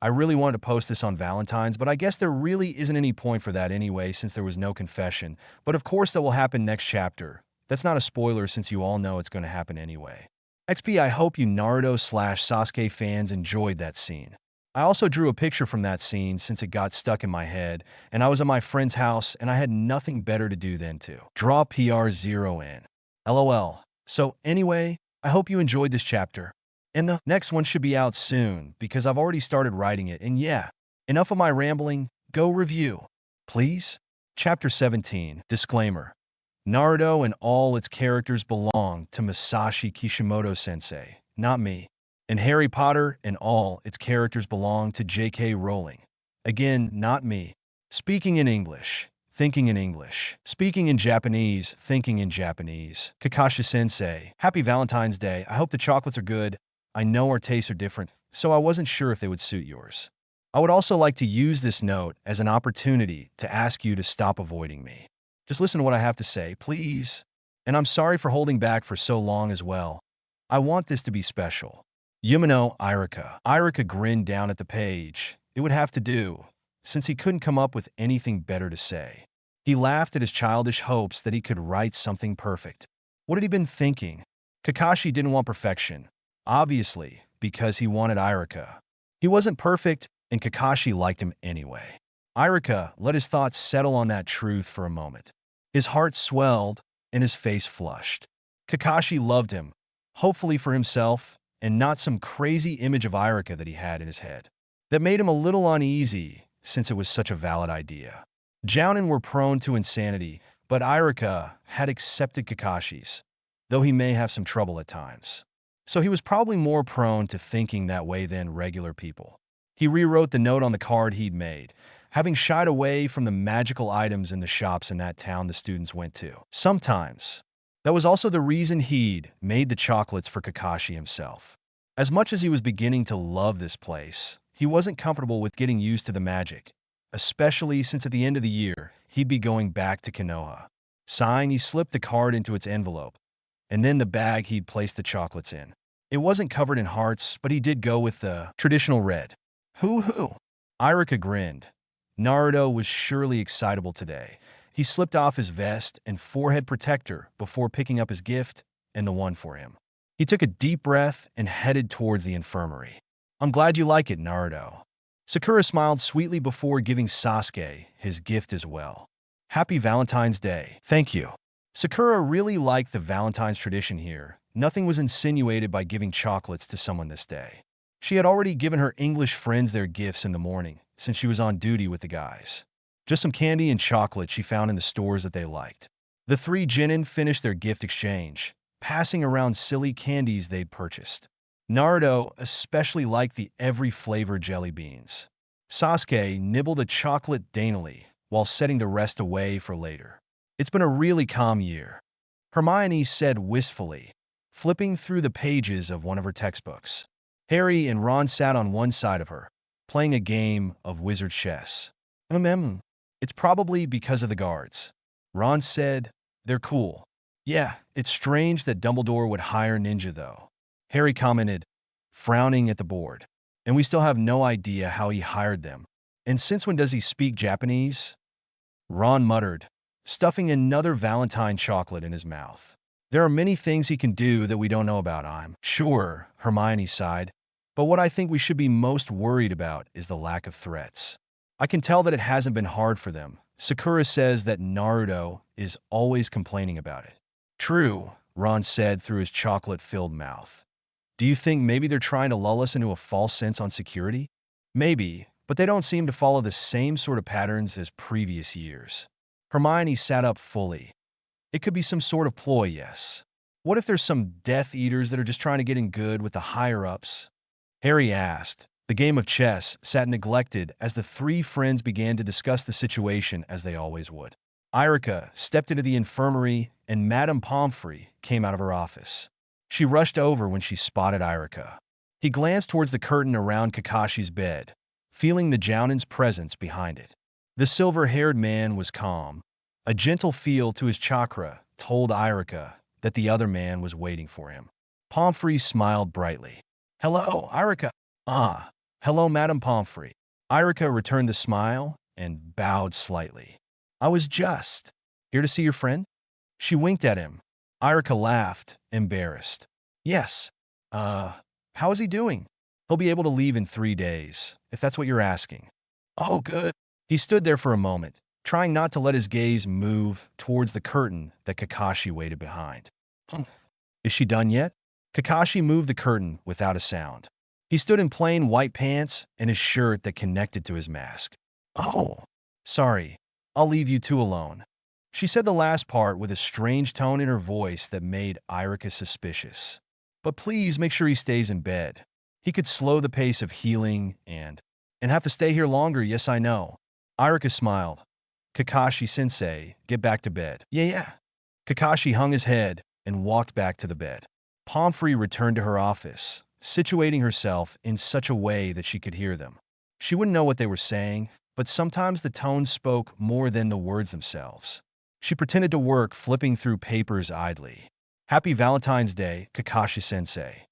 I really wanted to post this on Valentine's, but I guess there really isn't any point for that anyway since there was no confession. But of course that will happen next chapter. That's not a spoiler since you all know it's going to happen anyway. XP, I hope you Naruto/Sasuke fans enjoyed that scene. I also drew a picture from that scene since it got stuck in my head, and I was at my friend's house and I had nothing better to do than to draw PR0 in. LOL. So anyway, I hope you enjoyed this chapter. And the next one should be out soon because I've already started writing it. And yeah, enough of my rambling, go review. Please? Chapter 17. Disclaimer. Naruto and all its characters belong to Masashi Kishimoto-sensei, not me. And Harry Potter and all its characters belong to J.K. Rowling. Again, not me. Speaking in English. Thinking in English. Speaking in Japanese. Thinking in Japanese. Kakashi-sensei. Happy Valentine's Day. I hope the chocolates are good. I know our tastes are different, so I wasn't sure if they would suit yours. I would also like to use this note as an opportunity to ask you to stop avoiding me. Just listen to what I have to say, please. And I'm sorry for holding back for so long as well. I want this to be special. Yumino Irika. Irika grinned down at the page. It would have to do, since he couldn't come up with anything better to say. He laughed at his childish hopes that he could write something perfect. What had he been thinking? Kakashi didn't want perfection. Obviously, because he wanted Irika. He wasn't perfect, and Kakashi liked him anyway. Irika let his thoughts settle on that truth for a moment. His heart swelled, and his face flushed. Kakashi loved him, hopefully for himself, and not some crazy image of Irika that he had in his head. That made him a little uneasy, since it was such a valid idea. Jounin were prone to insanity, but Irika had accepted Kakashi's, though he may have some trouble at times. So he was probably more prone to thinking that way than regular people. He rewrote the note on the card he'd made, having shied away from the magical items in the shops in that town the students went to. Sometimes. That was also the reason he'd made the chocolates for Kakashi himself. As much as he was beginning to love this place, he wasn't comfortable with getting used to the magic, especially since at the end of the year, he'd be going back to Konoha. Sighing, he slipped the card into its envelope, and then the bag he'd placed the chocolates in. It wasn't covered in hearts, but he did go with the traditional red. Hoo-hoo! Irika grinned. Naruto was surely excitable today. He slipped off his vest and forehead protector before picking up his gift and the one for him. He took a deep breath and headed towards the infirmary. I'm glad you like it, Naruto. Sakura smiled sweetly before giving Sasuke his gift as well. Happy Valentine's Day. Thank you. Sakura really liked the Valentine's tradition here. Nothing was insinuated by giving chocolates to someone this day. She had already given her English friends their gifts in the morning, since she was on duty with the guys. Just some candy and chocolate she found in the stores that they liked. The three genin finished their gift exchange, passing around silly candies they'd purchased. Naruto especially liked the every-flavor jelly beans. Sasuke nibbled a chocolate daintily, while setting the rest away for later. It's been a really calm year, Hermione said wistfully, flipping through the pages of one of her textbooks. Harry and Ron sat on one side of her, playing a game of wizard chess. It's probably because of the guards. Ron said, they're cool. Yeah, it's strange that Dumbledore would hire ninja though. Harry commented, frowning at the board. And we still have no idea how he hired them. And since when does he speak Japanese? Ron muttered, stuffing another Valentine chocolate in his mouth. There are many things he can do that we don't know about, I'm sure, Hermione sighed. But what I think we should be most worried about is the lack of threats. I can tell that it hasn't been hard for them. Sakura says that Naruto is always complaining about it. True, Ron said through his chocolate-filled mouth. Do you think maybe they're trying to lull us into a false sense on security? Maybe, but they don't seem to follow the same sort of patterns as previous years. Hermione sat up fully. It could be some sort of ploy, yes. What if there's some Death Eaters that are just trying to get in good with the higher-ups? Harry asked. The game of chess sat neglected as the three friends began to discuss the situation as they always would. Irika stepped into the infirmary and Madame Pomfrey came out of her office. She rushed over when she spotted Irika. He glanced towards the curtain around Kakashi's bed, feeling the Jounin's presence behind it. The silver-haired man was calm. A gentle feel to his chakra told Irika that the other man was waiting for him. Pomfrey smiled brightly. Hello, Irika. Ah, hello, Madame Pomfrey. Irika returned the smile and bowed slightly. I was just here to see your friend? She winked at him. Irika laughed, embarrassed. Yes. How is he doing? He'll be able to leave in 3 days, if that's what you're asking. Oh, good. He stood there for a moment, trying not to let his gaze move towards the curtain that Kakashi waited behind. Is she done yet? Kakashi moved the curtain without a sound. He stood in plain white pants and his shirt that connected to his mask. Oh, sorry. I'll leave you two alone. She said the last part with a strange tone in her voice that made Irika suspicious. But please make sure he stays in bed. He could slow the pace of healing and have to stay here longer, yes I know. Irika smiled. Kakashi-sensei, get back to bed. Yeah. Kakashi hung his head and walked back to the bed. Pomfrey returned to her office, situating herself in such a way that she could hear them. She wouldn't know what they were saying, but sometimes the tone spoke more than the words themselves. She pretended to work, flipping through papers idly. Happy Valentine's Day, Kakashi-sensei.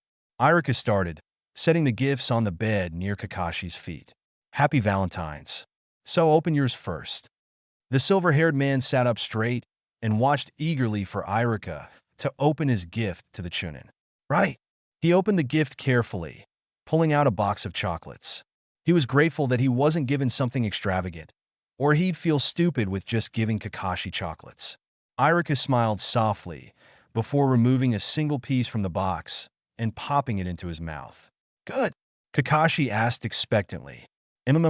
Irika started, setting the gifts on the bed near Kakashi's feet. Happy Valentine's. So open yours first. The silver-haired man sat up straight and watched eagerly for Irika to open his gift to the Chunin. Right. He opened the gift carefully, pulling out a box of chocolates. He was grateful that he wasn't given something extravagant, or he'd feel stupid with just giving Kakashi chocolates. Irika smiled softly before removing a single piece from the box and popping it into his mouth. Good. Kakashi asked expectantly.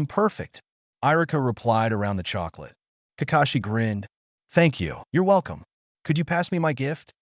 Perfect. Irika replied around the chocolate. Kakashi grinned. Thank you. You're welcome. Could you pass me my gift?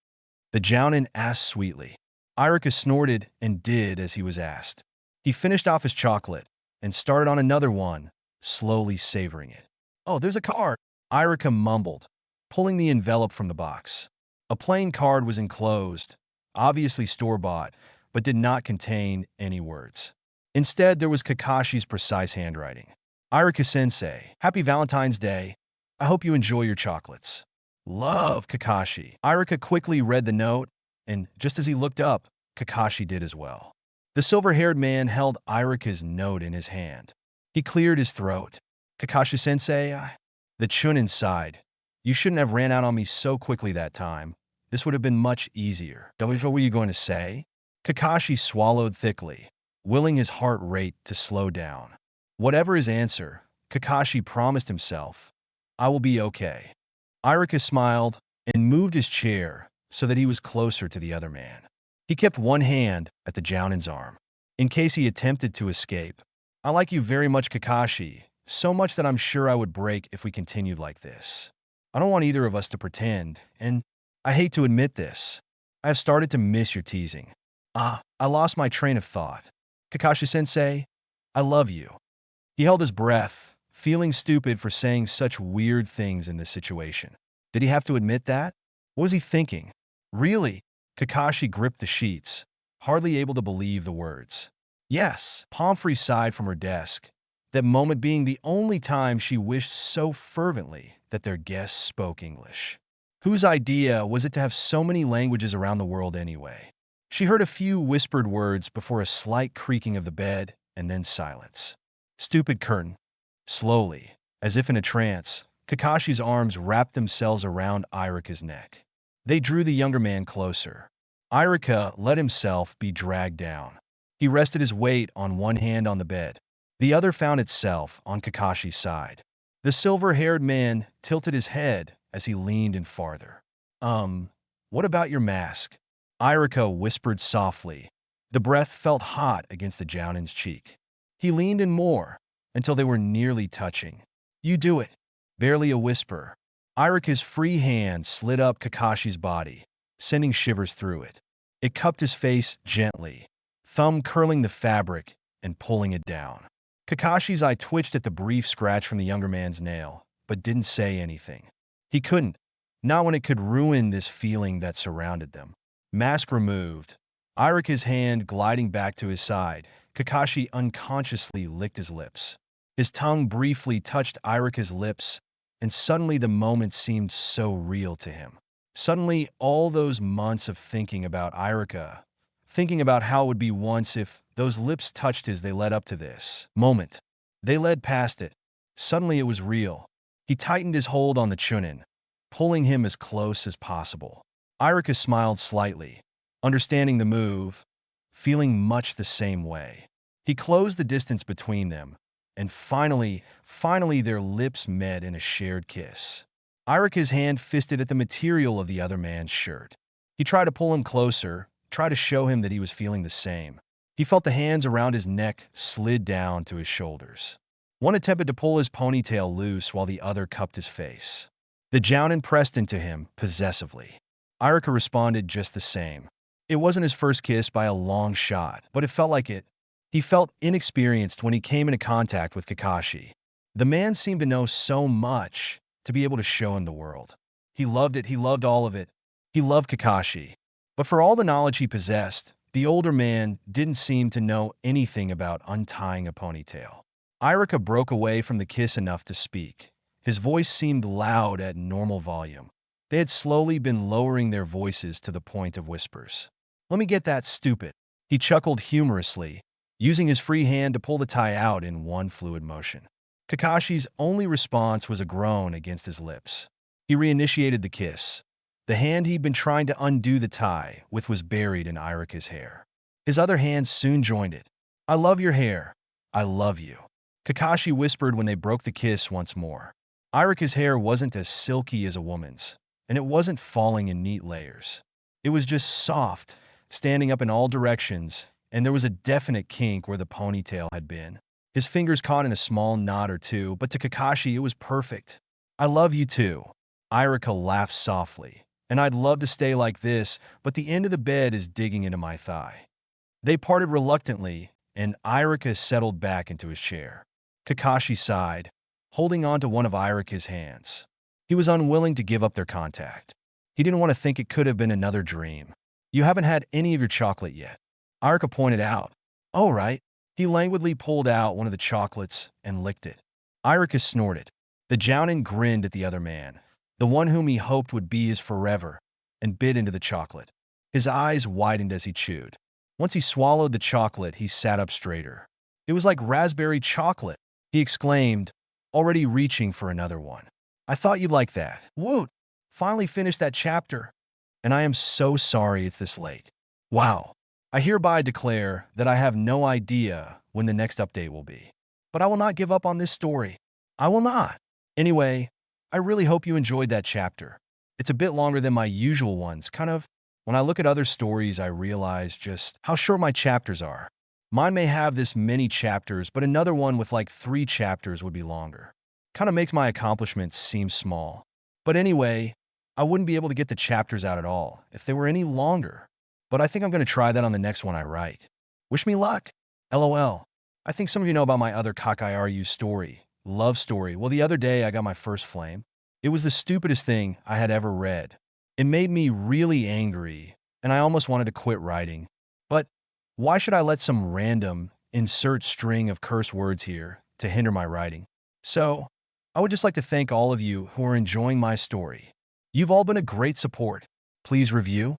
The Jounin asked sweetly. Irika snorted and did as he was asked. He finished off his chocolate and started on another one, slowly savoring it. Oh, there's a card. Irika mumbled, pulling the envelope from the box. A plain card was enclosed, obviously store-bought, but did not contain any words. Instead, there was Kakashi's precise handwriting. Irika-sensei, happy Valentine's Day. I hope you enjoy your chocolates. Love, Kakashi. Irika quickly read the note, and just as he looked up, Kakashi did as well. The silver-haired man held Irika's note in his hand. He cleared his throat. Kakashi-sensei, the Chunin sighed. You shouldn't have ran out on me so quickly that time. This would have been much easier. What were you going to say? Kakashi swallowed thickly, willing his heart rate to slow down. Whatever his answer, Kakashi promised himself, I will be okay. Irika smiled and moved his chair so that he was closer to the other man. He kept one hand at the Jounin's arm, in case he attempted to escape. I like you very much, Kakashi, so much that I'm sure I would break if we continued like this. I don't want either of us to pretend, and I hate to admit this. I have started to miss your teasing. I lost my train of thought. Kakashi-sensei, I love you. He held his breath, feeling stupid for saying such weird things in this situation. Did he have to admit that? What was he thinking? Really? Kakashi gripped the sheets, hardly able to believe the words. Yes, Pomfrey sighed from her desk, that moment being the only time she wished so fervently that their guests spoke English. Whose idea was it to have so many languages around the world anyway? She heard a few whispered words before a slight creaking of the bed, and then silence. Stupid curtain. Slowly, as if in a trance, Kakashi's arms wrapped themselves around Irika's neck. They drew the younger man closer. Irika let himself be dragged down. He rested his weight on one hand on the bed. The other found itself on Kakashi's side. The silver-haired man tilted his head as he leaned in farther. What about your mask? Irika whispered softly. The breath felt hot against the Jounin's cheek. He leaned in more, until they were nearly touching. You do it. Barely a whisper. Irika's free hand slid up Kakashi's body, sending shivers through it. It cupped his face gently, thumb curling the fabric and pulling it down. Kakashi's eye twitched at the brief scratch from the younger man's nail, but didn't say anything. He couldn't, not when it could ruin this feeling that surrounded them. Mask removed, Irika's hand gliding back to his side, Kakashi unconsciously licked his lips. His tongue briefly touched Irika's lips, and suddenly the moment seemed so real to him. Suddenly, all those months of thinking about Irika, thinking about how it would be once if those lips touched his, they led up to this moment. They led past it. Suddenly it was real. He tightened his hold on the Chunin, pulling him as close as possible. Irika smiled slightly, understanding the move, feeling much the same way. He closed the distance between them, and finally their lips met in a shared kiss. Irika's hand fisted at the material of the other man's shirt. He tried to pull him closer, tried to show him that he was feeling the same. He felt the hands around his neck slid down to his shoulders. One attempted to pull his ponytail loose while the other cupped his face. The Jounin pressed into him possessively. Irika responded just the same. It wasn't his first kiss by a long shot, but it felt like it. He felt inexperienced when he came into contact with Kakashi. The man seemed to know so much to be able to show him the world. He loved it, he loved all of it. He loved Kakashi. But for all the knowledge he possessed, the older man didn't seem to know anything about untying a ponytail. Irika broke away from the kiss enough to speak. His voice seemed loud at normal volume. They had slowly been lowering their voices to the point of whispers. Let me get that stupid. He chuckled humorously, using his free hand to pull the tie out in one fluid motion. Kakashi's only response was a groan against his lips. He reinitiated the kiss. The hand he'd been trying to undo the tie with was buried in Irika's hair. His other hand soon joined it. I love your hair. I love you. Kakashi whispered when they broke the kiss once more. Irika's hair wasn't as silky as a woman's, and it wasn't falling in neat layers. It was just soft, standing up in all directions, and there was a definite kink where the ponytail had been. His fingers caught in a small knot or two, but to Kakashi it was perfect. I love you too. Irika laughed softly. And I'd love to stay like this, but the end of the bed is digging into my thigh. They parted reluctantly, and Irika settled back into his chair. Kakashi sighed, holding on to one of Irika's hands. He was unwilling to give up their contact. He didn't want to think it could have been another dream. You haven't had any of your chocolate yet, Irika pointed out. Oh, right. He languidly pulled out one of the chocolates and licked it. Irika snorted. The Jounin grinned at the other man. the one whom he hoped would be his forever, and bit into the chocolate. His eyes widened as he chewed. Once he swallowed the chocolate, he sat up straighter. It was like raspberry chocolate, he exclaimed, already reaching for another one. I thought you'd like that. Woot! Finally finished that chapter, and I am so sorry it's this late. Wow. I hereby declare that I have no idea when the next update will be. But I will not give up on this story. I will not. Anyway, I really hope you enjoyed that chapter. It's a bit longer than my usual ones, kind of. When I look at other stories, I realize just how short my chapters are. Mine may have this many chapters, but another one with like 3 chapters would be longer. Kind of makes my accomplishments seem small. But anyway, I wouldn't be able to get the chapters out at all if they were any longer. But I think I'm going to try that on the next one I write. Wish me luck. LOL. I think some of you know about my other Kakairu story, love story. Well, the other day I got my first flame. It was the stupidest thing I had ever read. It made me really angry, and I almost wanted to quit writing. But why should I let some random insert string of curse words here to hinder my writing? So, I would just like to thank all of you who are enjoying my story. You've all been a great support. Please review,